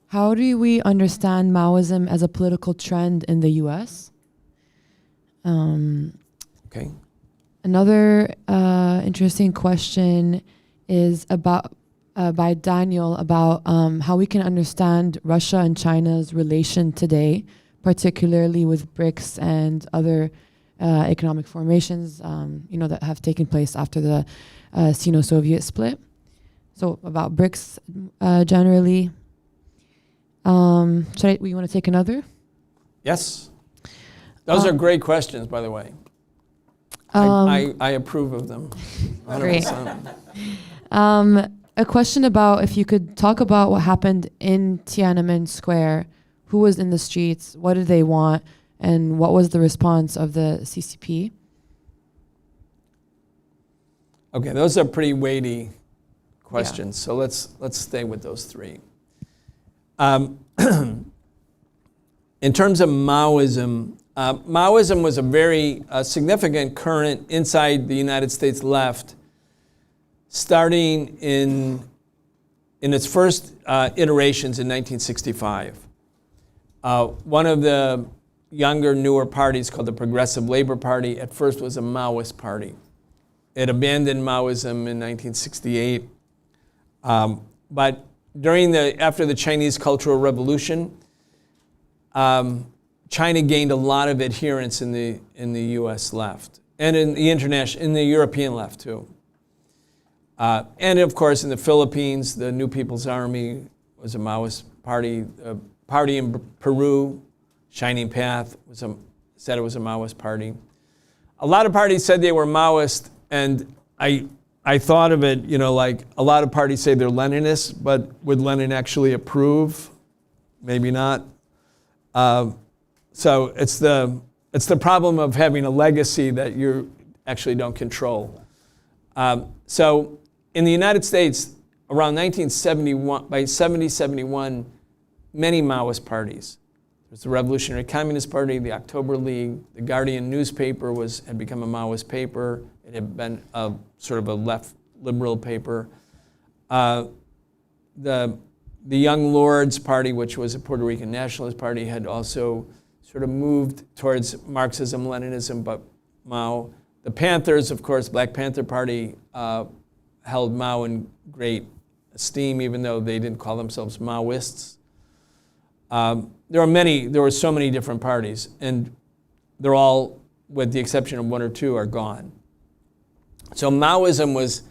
How do we understand Maoism as a political trend in the U.S.? Okay. Another interesting question is about by Daniel about how we can understand Russia and China's relation today, particularly with BRICS and other economic formations, that have taken place after the Sino-Soviet split. So about BRICS generally. We want to take another? Yes. Those are great questions, by the way. I approve of them. 100%. A question about if you could talk about what happened in Tiananmen Square. Who was in the streets? What did they want? And what was the response of the CCP? Okay, those are pretty weighty questions. So let's stay with those three. In terms of Maoism, Maoism was a very significant current inside the United States left, starting in its first iterations in 1965. One of the younger, newer parties called the Progressive Labor Party at first was a Maoist party. It abandoned Maoism in 1968. But after the Chinese Cultural Revolution, China gained a lot of adherents in the U.S. left and in the European left too. And of course, in the Philippines, the New People's Army was a Maoist party. A party in Peru, Shining Path, said it was a Maoist party. A lot of parties said they were Maoist, and I thought of it, like a lot of parties say they're Leninists, but would Lenin actually approve? Maybe not. So it's the problem of having a legacy that you actually don't control. So in the United States, around 1971, by 71, many Maoist parties. There's the Revolutionary Communist Party, the October League, the Guardian newspaper had become a Maoist paper. It had been a sort of a left liberal paper. The Young Lords Party, which was a Puerto Rican nationalist party, had also sort of moved towards Marxism, Leninism, but Mao. The Panthers, of course, Black Panther Party, held Mao in great esteem, even though they didn't call themselves Maoists. There were so many different parties, and they're all, with the exception of one or two, are gone. So Maoism was,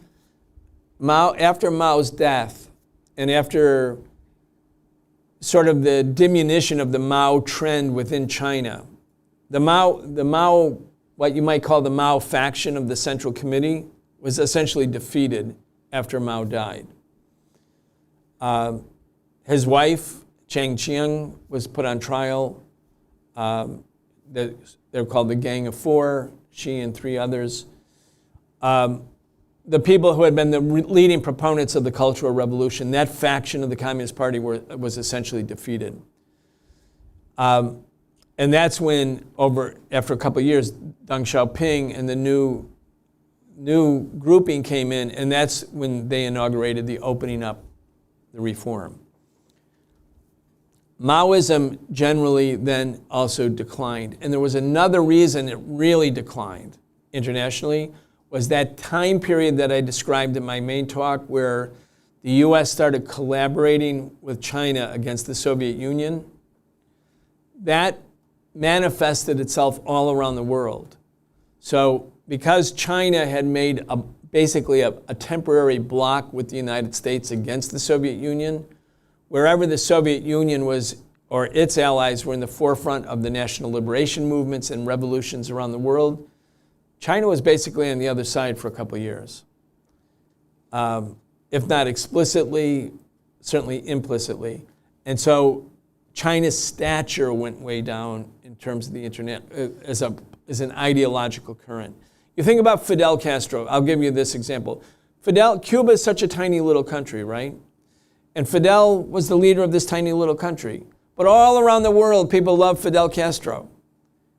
after Mao's death, and after sort of the diminution of the Mao trend within China, the Mao, what you might call the Mao faction of the Central Committee, was essentially defeated after Mao died. His wife, Chang Chiang, was put on trial. They're called the Gang of Four, she and three others. The people who had been the leading proponents of the Cultural Revolution, that faction of the Communist Party was essentially defeated. And that's when, after a couple of years, Deng Xiaoping and the new grouping came in, and that's when they inaugurated the opening up, the reform. Maoism generally then also declined. And there was another reason it really declined internationally, was that time period that I described in my main talk where the US started collaborating with China against the Soviet Union. That manifested itself all around the world. So because China had made basically a temporary block with the United States against the Soviet Union, wherever the Soviet Union was, or its allies were in the forefront of the national liberation movements and revolutions around the world, China was basically on the other side for a couple of years. If not explicitly, certainly implicitly. And so China's stature went way down in terms of the internet as an ideological current. You think about Fidel Castro. I'll give you this example. Cuba is such a tiny little country, right? And Fidel was the leader of this tiny little country. But all around the world, people loved Fidel Castro.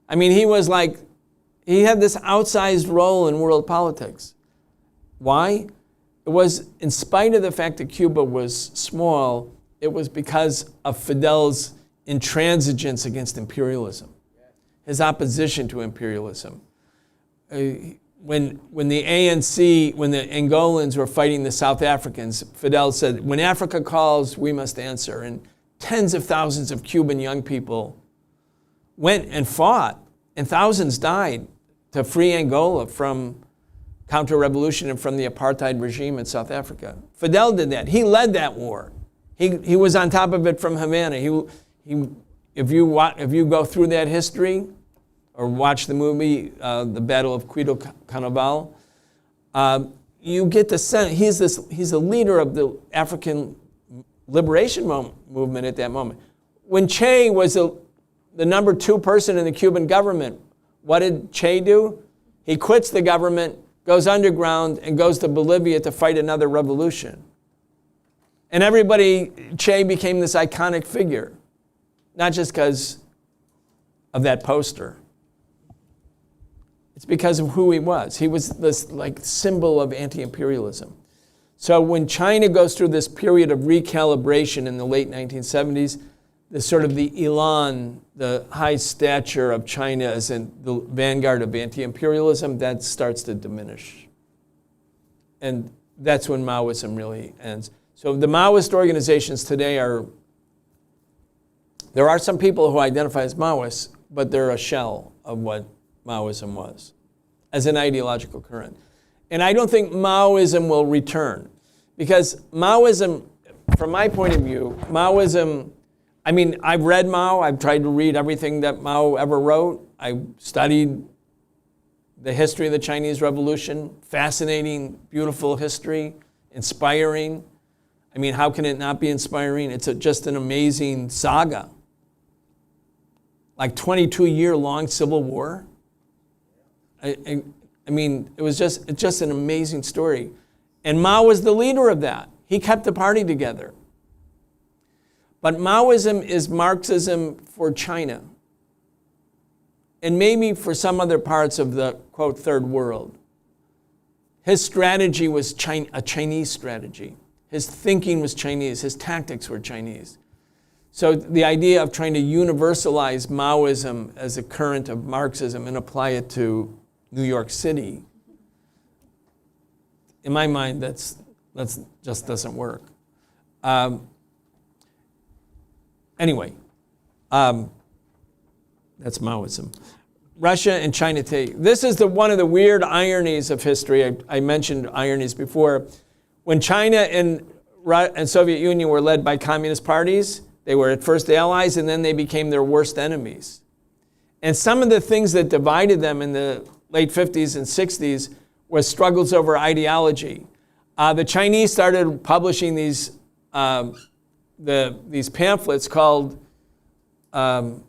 I mean, he had this outsized role in world politics. Why? It was, in spite of the fact that Cuba was small, it was because of Fidel's intransigence against imperialism, his opposition to imperialism. When the ANC, when the Angolans were fighting the South Africans, Fidel said, when Africa calls, we must answer. And tens of thousands of Cuban young people went and fought, and thousands died to free Angola from counter-revolution and from the apartheid regime in South Africa. Fidel did that. He led that war. He was on top of it from Havana. If you go through that history, or watch the movie, The Battle of Cuito Carnaval, you get the sense he's the leader of the African liberation movement at that moment. When Che was the number 2 person in the Cuban government, what did Che do? He quits the government, goes underground, and goes to Bolivia to fight another revolution. And Che became this iconic figure, not just because of that poster. It's because of who he was. He was this like symbol of anti-imperialism. So when China goes through this period of recalibration in the late 1970s, the sort of the elan, the high stature of China as in the vanguard of anti-imperialism, that starts to diminish. And that's when Maoism really ends. So the Maoist organizations today there are some people who identify as Maoists, but they're a shell of what Maoism was as an ideological current. And I don't think Maoism will return, because Maoism, from my point of view, Maoism, I mean, I've read Mao, I've tried to read everything that Mao ever wrote. I studied the history of the Chinese Revolution, fascinating, beautiful history, inspiring. I mean, how can it not be inspiring? It's just an amazing saga. Like 22-year-long civil war. I mean, it's just an amazing story. And Mao was the leader of that. He kept the party together. But Maoism is Marxism for China, and maybe for some other parts of the, quote, third world. His strategy was a Chinese strategy. His thinking was Chinese. His tactics were Chinese. So the idea of trying to universalize Maoism as a current of Marxism and apply it to New York City, in my mind, that's just doesn't work. Anyway, that's Maoism. Russia and China today. This is one of the weird ironies of history. I mentioned ironies before. When China and Soviet Union were led by communist parties, they were at first allies, and then they became their worst enemies. And some of the things that divided them in the late 50s and 60s was struggles over ideology. The Chinese started publishing these pamphlets called The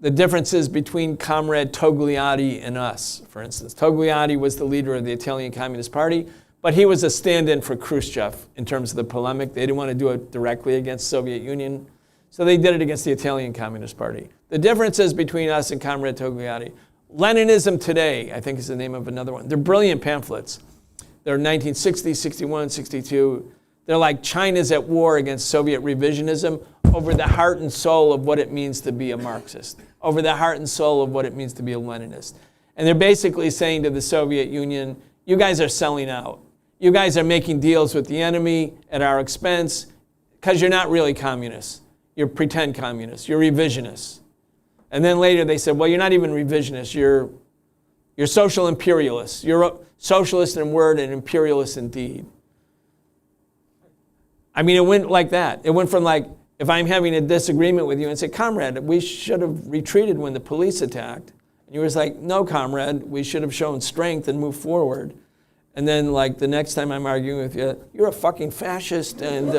Differences Between Comrade Togliatti and Us, for instance. Togliatti was the leader of the Italian Communist Party, but he was a stand-in for Khrushchev in terms of the polemic. They didn't want to do it directly against the Soviet Union, so they did it against the Italian Communist Party. The Differences Between Us and Comrade Togliatti. Leninism Today, I think is the name of another one. They're brilliant pamphlets. They're 1960, 61, 62. They're like China's at war against Soviet revisionism over the heart and soul of what it means to be a Marxist, over the heart and soul of what it means to be a Leninist. And they're basically saying to the Soviet Union, you guys are selling out. You guys are making deals with the enemy at our expense because you're not really communists. You're pretend communists. You're revisionists. And then later they said, well, you're not even revisionists. You're social imperialists. You're a socialist in word and imperialist in deed. I mean, it went like that. It went from like, if I'm having a disagreement with you and say, comrade, we should have retreated when the police attacked. And you were like, no, comrade, we should have shown strength and moved forward. And then like the next time I'm arguing with you, you're a fucking fascist and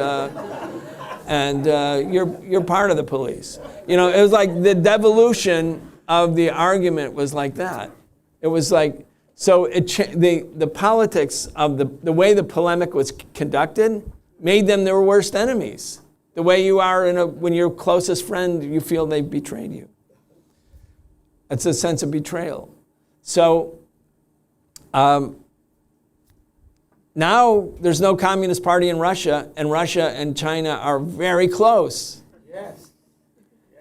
you're part of the police. You know, it was like the devolution of the argument was like that. It was like, so the politics of the way the polemic was conducted made them their worst enemies. The way you are when your closest friend, you feel they've betrayed you. It's a sense of betrayal. So now there's no communist party in Russia, and Russia and China are very close. Yes.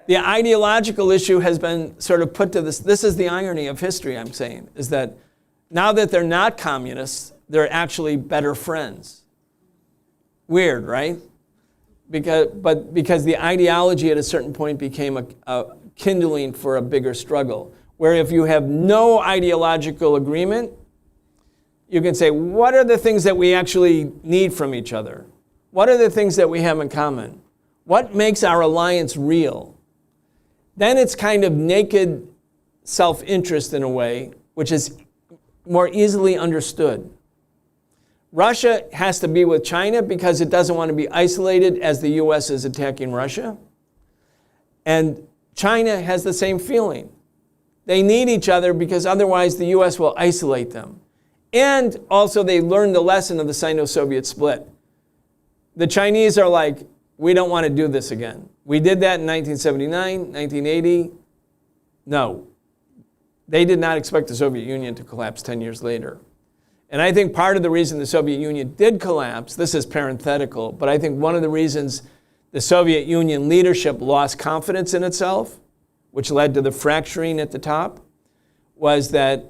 The ideological issue has been sort of put to this. This is the irony of history, I'm saying, is that now that they're not communists, they're actually better friends. Weird, right? Because the ideology at a certain point became a kindling for a bigger struggle, where if you have no ideological agreement, you can say, what are the things that we actually need from each other? What are the things that we have in common? What makes our alliance real? Then it's kind of naked self-interest in a way, which is more easily understood. Russia has to be with China because it doesn't want to be isolated as the US is attacking Russia. And China has the same feeling. They need each other because otherwise the US will isolate them. And also they learned the lesson of the Sino-Soviet split. The Chinese are like, we don't want to do this again. We did that in 1979, 1980. No. They did not expect the Soviet Union to collapse 10 years later. And I think part of the reason the Soviet Union did collapse, this is parenthetical, but I think one of the reasons the Soviet Union leadership lost confidence in itself, which led to the fracturing at the top, was that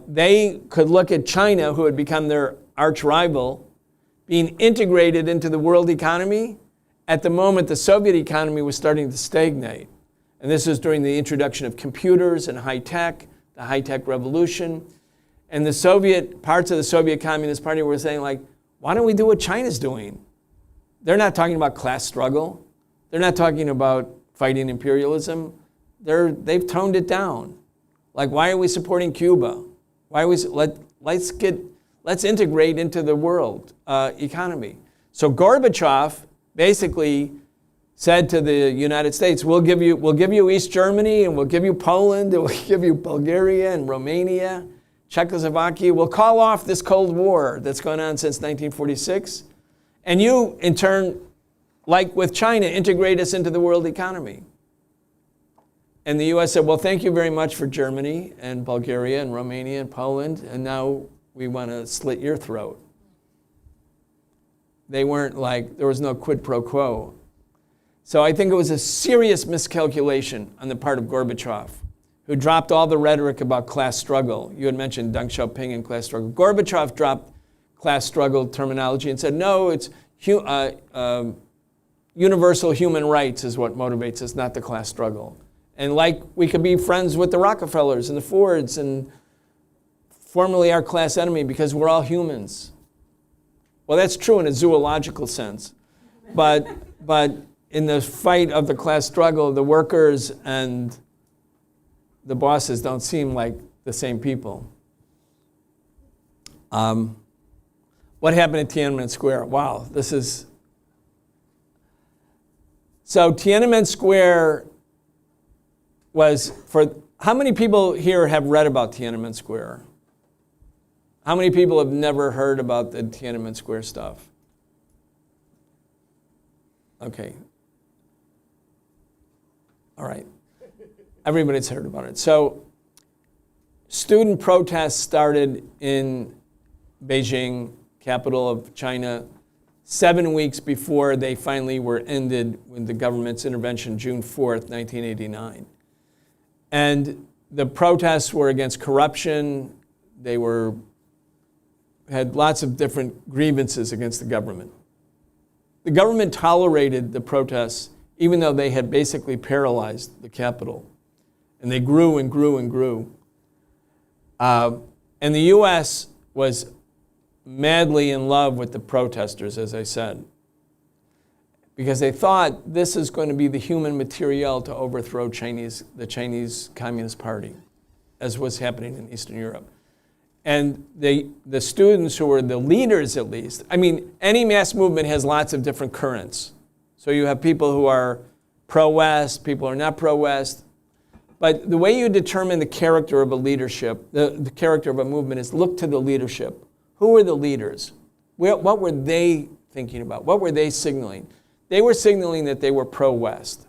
they could look at China, who had become their arch rival, being integrated into the world economy at the moment the Soviet economy was starting to stagnate. And this was during the introduction of computers and high-tech, the high-tech revolution. And the Soviet, parts of the Soviet Communist Party were saying, like, why don't we do what China's doing? They're not talking about class struggle. They're not talking about fighting imperialism. They've toned it down. Like, why are we supporting Cuba? Why are we, let's integrate into the world economy. So Gorbachev basically said to the United States, we'll give you East Germany, and we'll give you Poland, and we'll give you Bulgaria and Romania, Czechoslovakia. We'll call off this Cold War that's gone on since 1946. And you, in turn, like with China, integrate us into the world economy. And the US said, well, thank you very much for Germany and Bulgaria and Romania and Poland, and now we want to slit your throat. They weren't like, there was no quid pro quo. So I think it was a serious miscalculation on the part of Gorbachev, who dropped all the rhetoric about class struggle. You had mentioned Deng Xiaoping and class struggle. Gorbachev dropped class struggle terminology and said, no, it's universal human rights is what motivates us, not the class struggle. And like we could be friends with the Rockefellers and the Fords and formerly our class enemy because we're all humans. Well, that's true in a zoological sense. But in the fight of the class struggle, the workers and the bosses don't seem like the same people. What happened at Tiananmen Square? Wow, this is... So Tiananmen Square was for... How many people here have read about Tiananmen Square? How many people have never heard about the Tiananmen Square stuff? Okay. All right. Everybody's heard about it. So student protests started in Beijing, capital of China, 7 weeks before they finally were ended with the government's intervention, June 4th, 1989. And the protests were against corruption. They had lots of different grievances against the government. The government tolerated the protests even though they had basically paralyzed the capital. And they grew and grew and grew. And the US was madly in love with the protesters, as I said, because they thought this is going to be the human material to overthrow the Chinese Communist Party, as was happening in Eastern Europe. And the students who were the leaders, at least, I mean, any mass movement has lots of different currents. So you have people who are pro-West, people who are not pro-West. But the way you determine the character of a leadership, the character of a movement, is look to the leadership. Who were the leaders? What were they thinking about? What were they signaling? They were signaling that they were pro-West.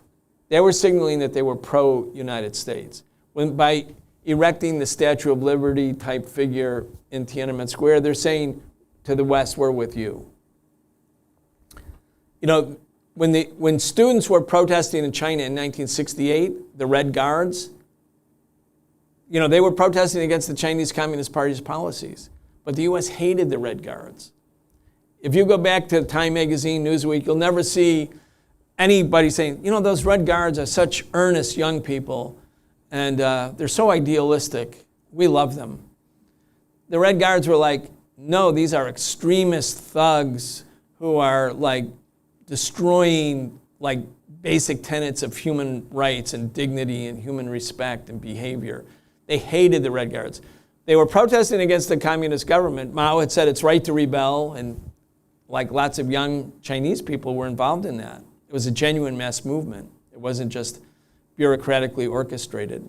They were signaling that they were pro-United States. By erecting the Statue of Liberty type figure in Tiananmen Square, they're saying to the West, we're with you. You know, when students were protesting in China in 1968, the Red Guards, you know, they were protesting against the Chinese Communist Party's policies. But the US hated the Red Guards. If you go back to Time Magazine, Newsweek, you'll never see anybody saying, you know, those Red Guards are such earnest young people, and they're so idealistic. We love them. The Red Guards were like, no, these are extremist thugs who are like destroying like basic tenets of human rights and dignity and human respect and behavior. They hated the Red Guards. they were protesting against the communist government. Mao had said it's right to rebel, and like lots of young Chinese people were involved in that. It was a genuine mass movement. It wasn't just bureaucratically orchestrated.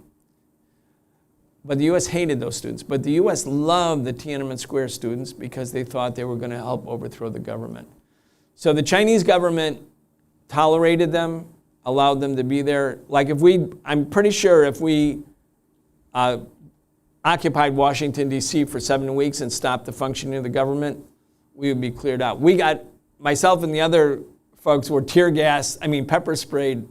But the U.S. hated those students. But the U.S. loved the Tiananmen Square students because they thought they were going to help overthrow the government. So the Chinese government tolerated them, allowed them to be there. Like I'm pretty sure if we occupied Washington, D.C. for 7 weeks and stopped the functioning of the government, we would be cleared out. Myself and the other folks were pepper sprayed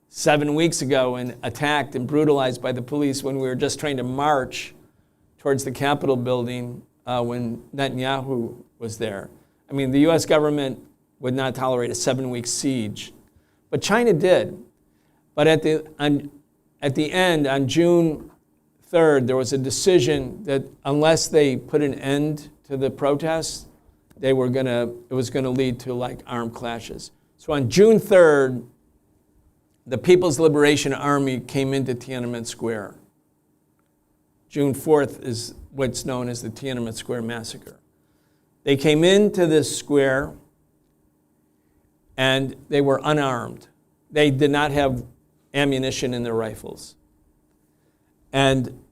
7 weeks ago and attacked and brutalized by the police when we were just trying to march towards the Capitol building when Netanyahu was there. I mean, the U.S. government would not tolerate a 7-week siege, but China did. But at the end, on June 3rd, there was a decision that unless they put an end to the protests, it was going to lead to like armed clashes. So on June 3rd, the People's Liberation Army came into Tiananmen Square. June 4th is what's known as the Tiananmen Square Massacre. They came into this square and they were unarmed. They did not have ammunition in their rifles. And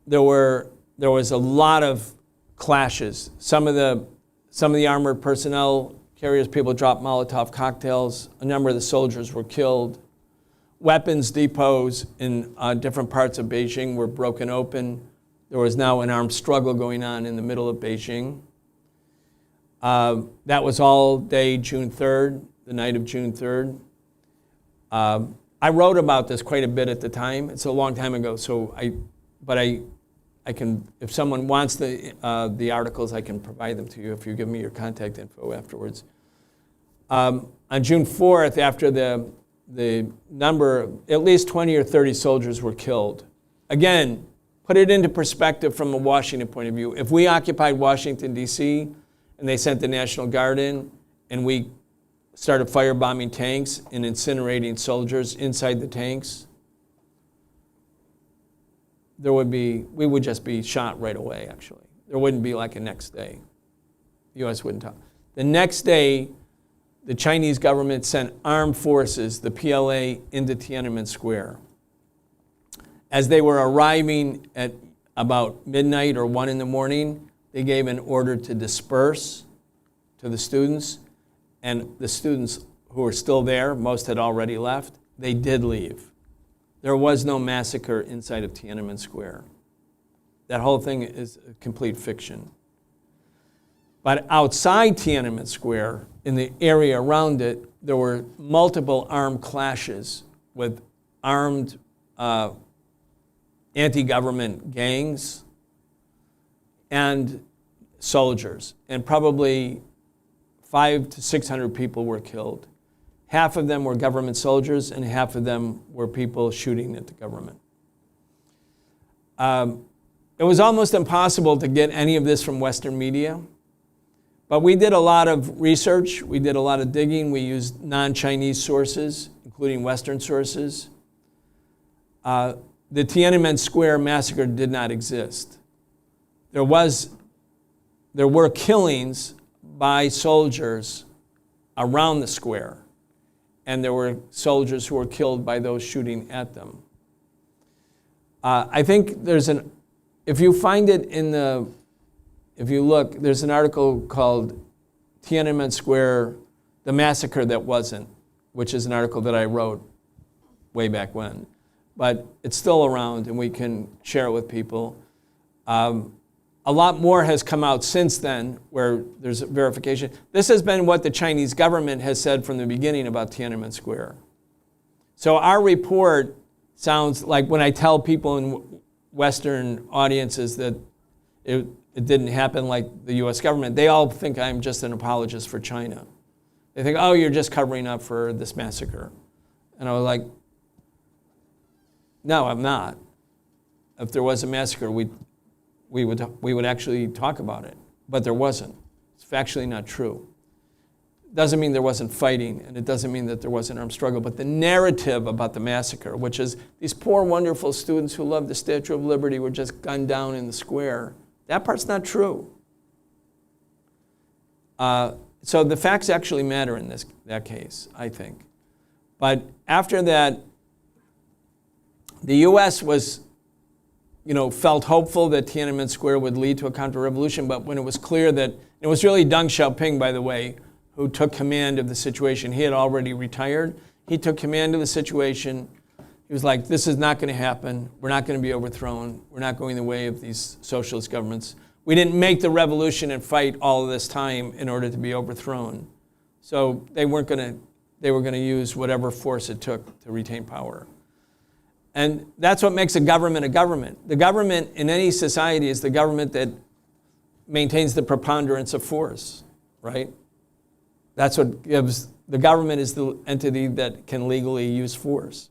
there was a lot of clashes. Some of the armored personnel carriers, people dropped Molotov cocktails. A number of the soldiers were killed. Weapons depots in different parts of Beijing were broken open. There was now an armed struggle going on in the middle of Beijing. That was all day June 3rd, the night of June 3rd. I wrote about this quite a bit at the time. It's a long time ago, but I can, if someone wants the articles, I can provide them to you if you give me your contact info afterwards. On June 4th, after the number, at least 20 or 30 soldiers were killed. Again, put it into perspective from a Washington point of view. If we occupied Washington, D.C., and they sent the National Guard in, and we started firebombing tanks and incinerating soldiers inside the tanks, we would just be shot right away, actually. There wouldn't be like a next day. The U.S. wouldn't talk. The next day, the Chinese government sent armed forces, the PLA, into Tiananmen Square. As they were arriving at about midnight or 1 in the morning, they gave an order to disperse to the students. And the students who were still there, most had already left, they did leave. There was no massacre inside of Tiananmen Square. That whole thing is a complete fiction. But outside Tiananmen Square, in the area around it, there were multiple armed clashes with armed anti-government gangs and soldiers. And probably 500 to 600 people were killed. Half of them were government soldiers and half of them were people shooting at the government. It was almost impossible to get any of this from Western media. But we did a lot of research, we did a lot of digging, we used non-Chinese sources, including Western sources. The Tiananmen Square massacre did not exist. There were killings by soldiers around the square, and there were soldiers who were killed by those shooting at them. I think if you find it if you look, there's an article called Tiananmen Square, The Massacre That Wasn't, which is an article that I wrote way back when. But it's still around and we can share it with people. A lot more has come out since then where there's verification. This has been what the Chinese government has said from the beginning about Tiananmen Square. So our report sounds like when I tell people in Western audiences that it didn't happen like the US government, they all think I'm just an apologist for China. They think, oh, you're just covering up for this massacre. And I was like, no, I'm not. If there was a massacre, we would actually talk about it. But there wasn't. It's factually not true. doesn't mean there wasn't fighting, and it doesn't mean that there wasn't armed struggle, but the narrative about the massacre, which is these poor, wonderful students who loved the Statue of Liberty were just gunned down in the square, that part's not true. So the facts actually matter in that case, I think. But after that, the U.S. was, felt hopeful that Tiananmen Square would lead to a counter-revolution, but when it was clear that, it was really Deng Xiaoping, by the way, who took command of the situation. He had already retired. He took command of the situation. He was like, this is not going to happen. We're not going to be overthrown. We're not going the way of these socialist governments. We didn't make the revolution and fight all of this time in order to be overthrown. So they were going to use whatever force it took to retain power. And that's what makes a government a government. The government in any society is the government that maintains the preponderance of force, right? That's what gives, the government is the entity that can legally use force.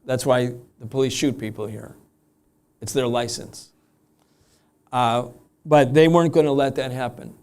That's why the police shoot people here. It's their license. But they weren't going to let that happen.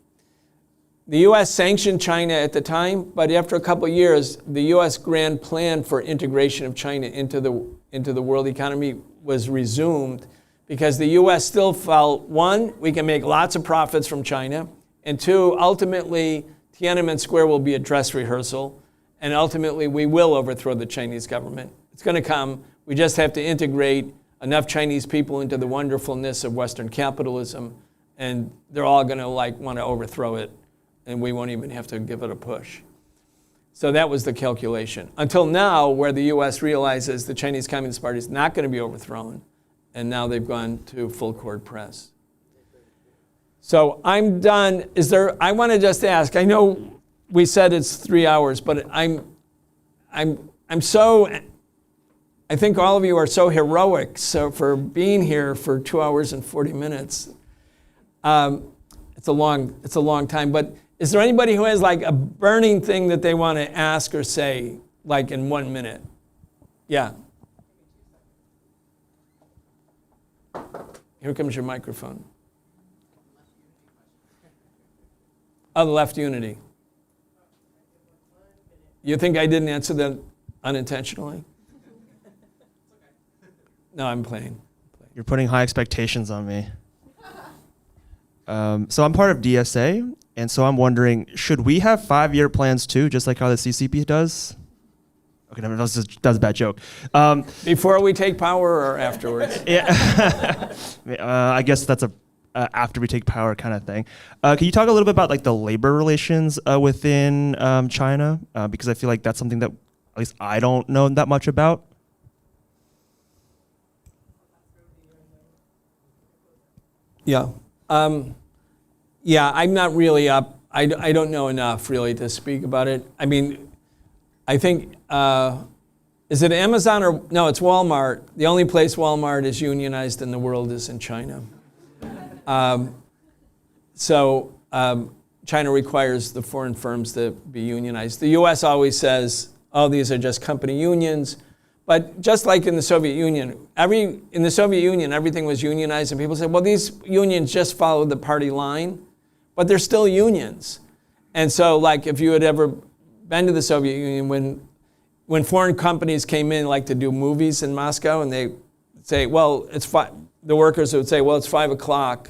The U.S. sanctioned China at the time, but after a couple of years, the U.S. grand plan for integration of China into the world economy was resumed because the U.S. still felt, one, we can make lots of profits from China, and two, ultimately, Tiananmen Square will be a dress rehearsal, and ultimately we will overthrow the Chinese government. It's going to come. We just have to integrate enough Chinese people into the wonderfulness of Western capitalism, and they're all going to want to overthrow it, and we won't even have to give it a push. So that was the calculation. Until now, where the U.S. realizes the Chinese Communist Party is not going to be overthrown, and now they've gone to full court press. So I'm done. I want to just ask, I know we said it's 3 hours, but I think all of you are so heroic for being here for 2 hours and 40 minutes. It's a long time, but is there anybody who has a burning thing that they want to ask or say, in 1 minute? Yeah. Here comes your microphone. Oh, the left unity. You think I didn't answer that unintentionally? No, I'm playing. You're putting high expectations on me. So I'm part of DSA, and so I'm wondering, should we have 5-year plans too, just like how the CCP does? Okay, that was a bad joke. Before we take power or afterwards? Yeah, I guess that's a after we take power kind of thing. Can you talk a little bit about the labor relations within China? Because I feel like that's something that at least I don't know that much about. Yeah. I'm not really up. I don't know enough really to speak about it. I mean, I think, is it Amazon or, no, it's Walmart. The only place Walmart is unionized in the world is in China. China requires the foreign firms to be unionized. The US always says, oh, these are just company unions. But just like in the Soviet Union, everything was unionized, and people said, well, these unions just follow the party line, but they're still unions. And so, if you had ever been to the Soviet Union, when foreign companies came in, to do movies in Moscow, and they say, well, the workers would say, well, it's 5 o'clock,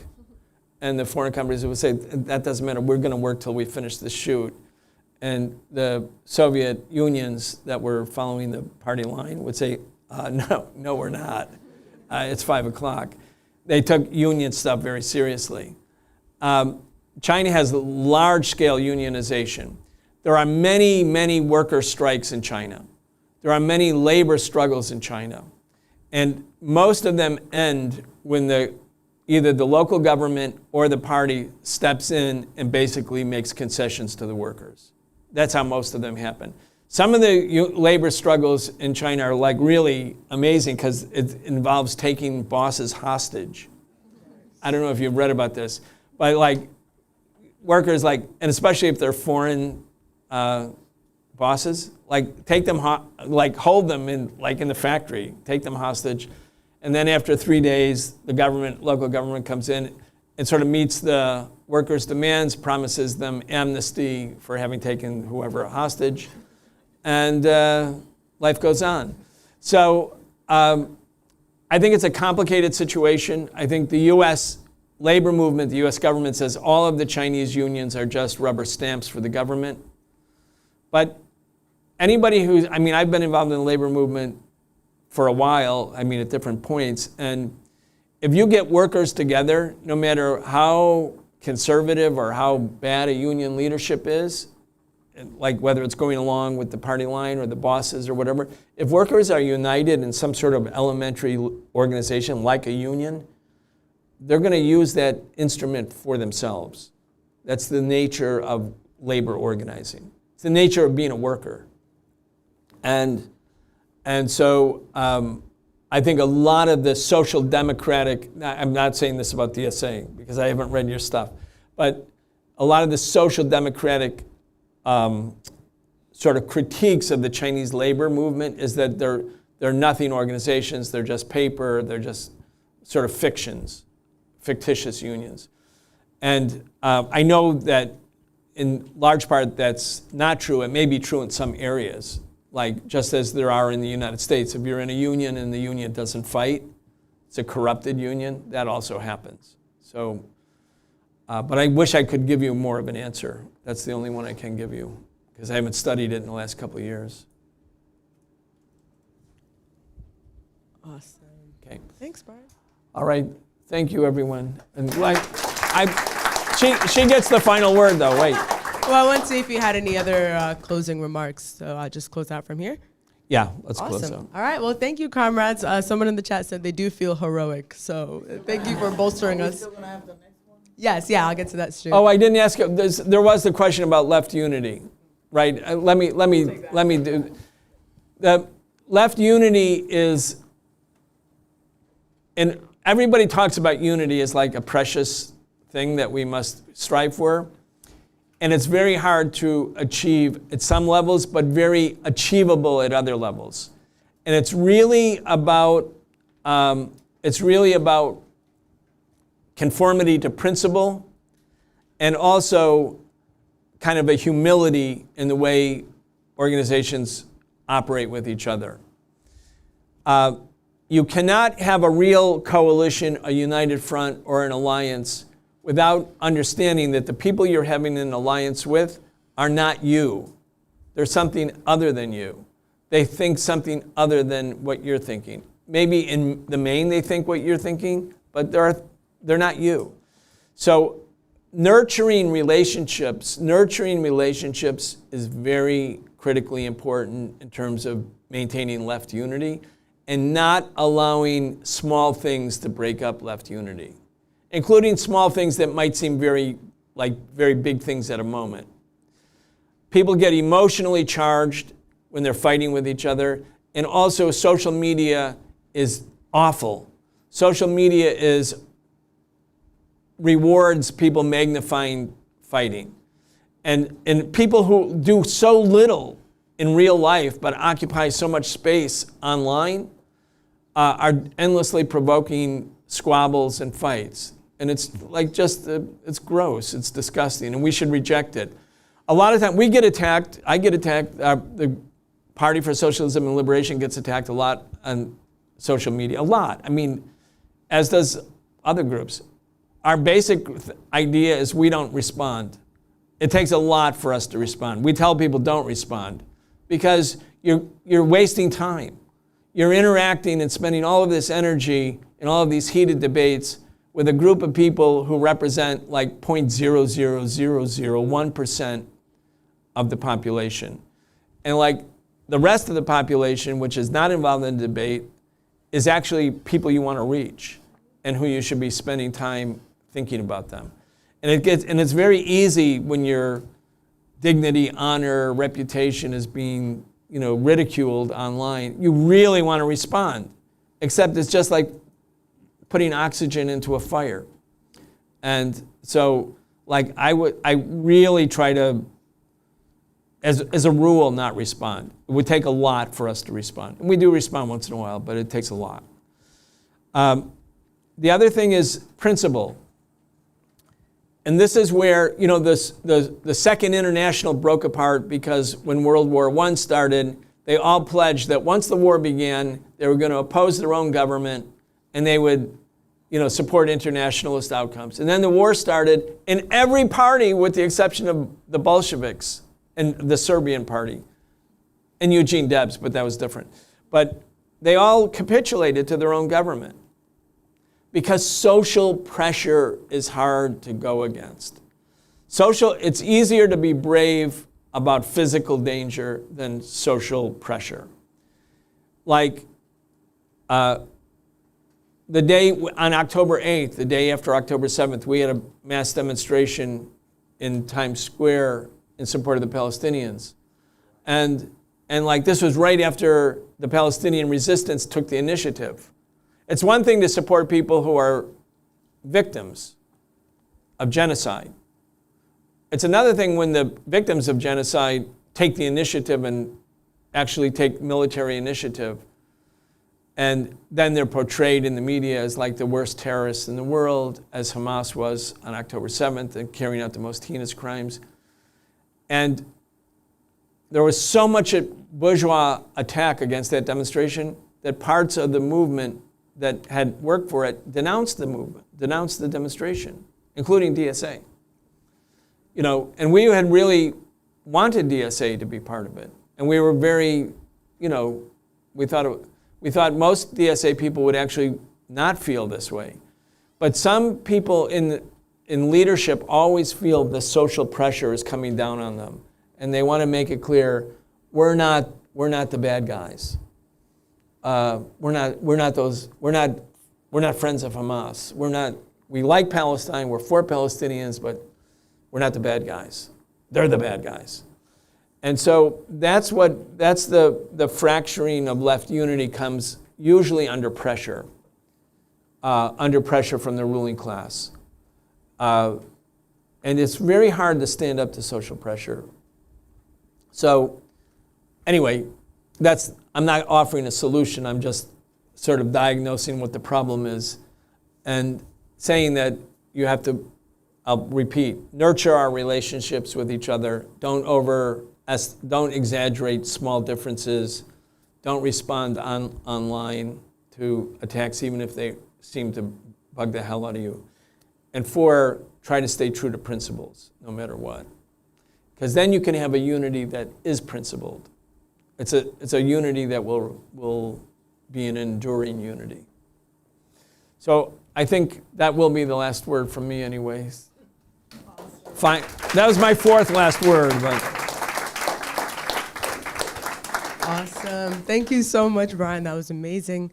and the foreign companies would say, that doesn't matter, we're going to work till we finish the shoot. And the Soviet unions that were following the party line would say, no, we're not. It's 5 o'clock. They took union stuff very seriously. China has large-scale unionization. There are many, many worker strikes in China. There are many labor struggles in China. And most of them end when either the local government or the party steps in and basically makes concessions to the workers. That's how most of them happen. Some of the labor struggles in China are really amazing because it involves taking bosses hostage. I don't know if you've read about this, but workers and especially if they're foreign bosses, take them, hold them in the factory, take them hostage, and then after 3 days, the local government comes in it sort of meets the workers' demands, promises them amnesty for having taken whoever hostage, and life goes on. So I think it's a complicated situation. I think the U.S. labor movement, the U.S. government says all of the Chinese unions are just rubber stamps for the government. But anybody who's, I mean, I've been involved in the labor movement for a while, I mean, at different points, and if you get workers together, no matter how conservative or how bad a union leadership is, like whether it's going along with the party line or the bosses or whatever, if workers are united in some sort of elementary organization like a union, they're going to use that instrument for themselves. That's the nature of labor organizing. It's the nature of being a worker. And so I think a lot of the social democratic, I'm not saying this about DSA because I haven't read your stuff, but a lot of the social democratic sort of critiques of the Chinese labor movement is that they're nothing organizations, they're just paper, they're just sort of fictions, fictitious unions. And I know that in large part that's not true. It may be true in some areas, like just as there are in the United States. If you're in a union and the union doesn't fight, it's a corrupted union, that also happens. So, but I wish I could give you more of an answer. That's the only one I can give you, because I haven't studied it in the last couple of years. Awesome. Okay. Thanks, Brian. All right. Thank you, everyone. And she gets the final word, though. Wait. Well, I want to see if you had any other closing remarks. So I'll just close out from here. Yeah, let's close Awesome. out. All right. Well, thank you, comrades. Someone in the chat said they do feel heroic. So thank you for bolstering us. Yes, yeah, I'll get to that soon. Oh, I didn't ask you. There was the question about left unity, right? Let me do. The left unity is, and everybody talks about unity as like a precious thing that we must strive for, and it's very hard to achieve at some levels, but very achievable at other levels. And it's really about conformity to principle, and also kind of a humility in the way organizations operate with each other. You cannot have a real coalition, a united front, or an alliance without understanding that the people you're having an alliance with are not you. They're something other than you. They think something other than what you're thinking. Maybe in the main they think what you're thinking, but they're not you. So nurturing relationships is very critically important in terms of maintaining left unity and not allowing small things to break up left unity, including small things that might seem very big things at a moment. People get emotionally charged when they're fighting with each other, and also social media is awful. Social media rewards people magnifying fighting. And people who do so little in real life but occupy so much space online are endlessly provoking squabbles and fights. And it's like it's gross, it's disgusting, and we should reject it. A lot of times we get attacked, I get attacked, the Party for Socialism and Liberation gets attacked a lot on social media, a lot. I mean, as does other groups. Our basic idea is we don't respond. It takes a lot for us to respond. We tell people don't respond because you're wasting time. You're interacting and spending all of this energy and all of these heated debates with a group of people who represent like 0.00001% of the population. And like the rest of the population, which is not involved in the debate, is actually people you want to reach and who you should be spending time thinking about them. And it's very easy when your dignity, honor, reputation is being ridiculed online. You really want to respond, except it's just like putting oxygen into a fire. And so like I really try to, as a rule, not respond. It would take a lot for us to respond. And we do respond once in a while, but it takes a lot. The other thing is principle. And this is where, you know, the Second International broke apart because when World War I started, they all pledged that once the war began, they were going to oppose their own government and they would, you know, support internationalist outcomes. And then the war started, and every party, with the exception of the Bolsheviks and the Serbian party, and Eugene Debs, but that was different. But they all capitulated to their own government because social pressure is hard to go against. It's easier to be brave about physical danger than social pressure. Like the day on October 8th, the day after October 7th, we had a mass demonstration in Times Square in support of the Palestinians. And like this was right after the Palestinian resistance took the initiative. It's one thing to support people who are victims of genocide. It's another thing when the victims of genocide take the initiative and actually take military initiative. And then they're portrayed in the media as like the worst terrorists in the world, as Hamas was on October 7th, and carrying out the most heinous crimes. And there was so much bourgeois attack against that demonstration that parts of the movement that had worked for it denounced the movement, denounced the demonstration, including DSA. You know, and we had really wanted DSA to be part of it. And we were very, you know, we thought most DSA people would actually not feel this way. But some people in leadership always feel the social pressure is coming down on them. And they want to make it clear, we're not the bad guys. We're not friends of Hamas. We like Palestine, we're for Palestinians, but we're not the bad guys. They're the bad guys. And so that's the fracturing of left unity comes usually under pressure from the ruling class. And it's very hard to stand up to social pressure. So anyway, I'm not offering a solution, I'm just sort of diagnosing what the problem is and saying that you have to, I'll repeat, nurture our relationships with each other. Don't exaggerate small differences. Don't respond online to attacks, even if they seem to bug the hell out of you. And 4, try to stay true to principles, no matter what. Because then you can have a unity that is principled. It's a unity that will be an enduring unity. So I think that will be the last word from me anyways. Fine. That was my 4th last word. But. Awesome. Thank you so much, Brian. That was amazing.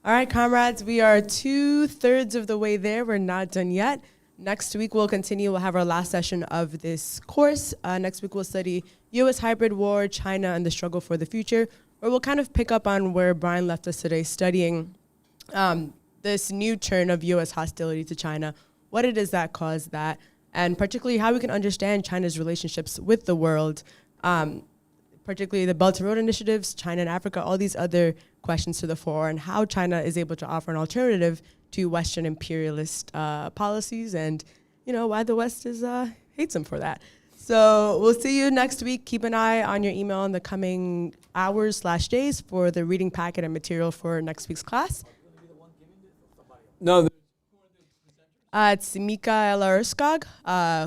All right, comrades, we are 2/3 of the way there. We're not done yet. Next week, we'll continue. We'll have our last session of this course. Next week, we'll study U.S. hybrid war, China, and the struggle for the future, where we'll kind of pick up on where Brian left us today, studying this new turn of U.S. hostility to China, what it is that caused that, and particularly how we can understand China's relationships with the world, particularly the Belt and Road initiatives, China and Africa, all these other questions to the fore, and how China is able to offer an alternative to Western imperialist policies, and why the West hates them for that. So we'll see you next week. Keep an eye on your email in the coming hours/days for the reading packet and material for next week's class. No. It's Michaela Erskog,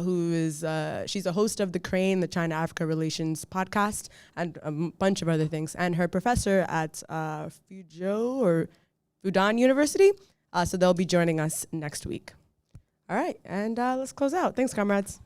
who is she's a host of the Crane, the China-Africa Relations podcast, and a bunch of other things, and her professor at Fudan University. So they'll be joining us next week. All right, and let's close out. Thanks, comrades.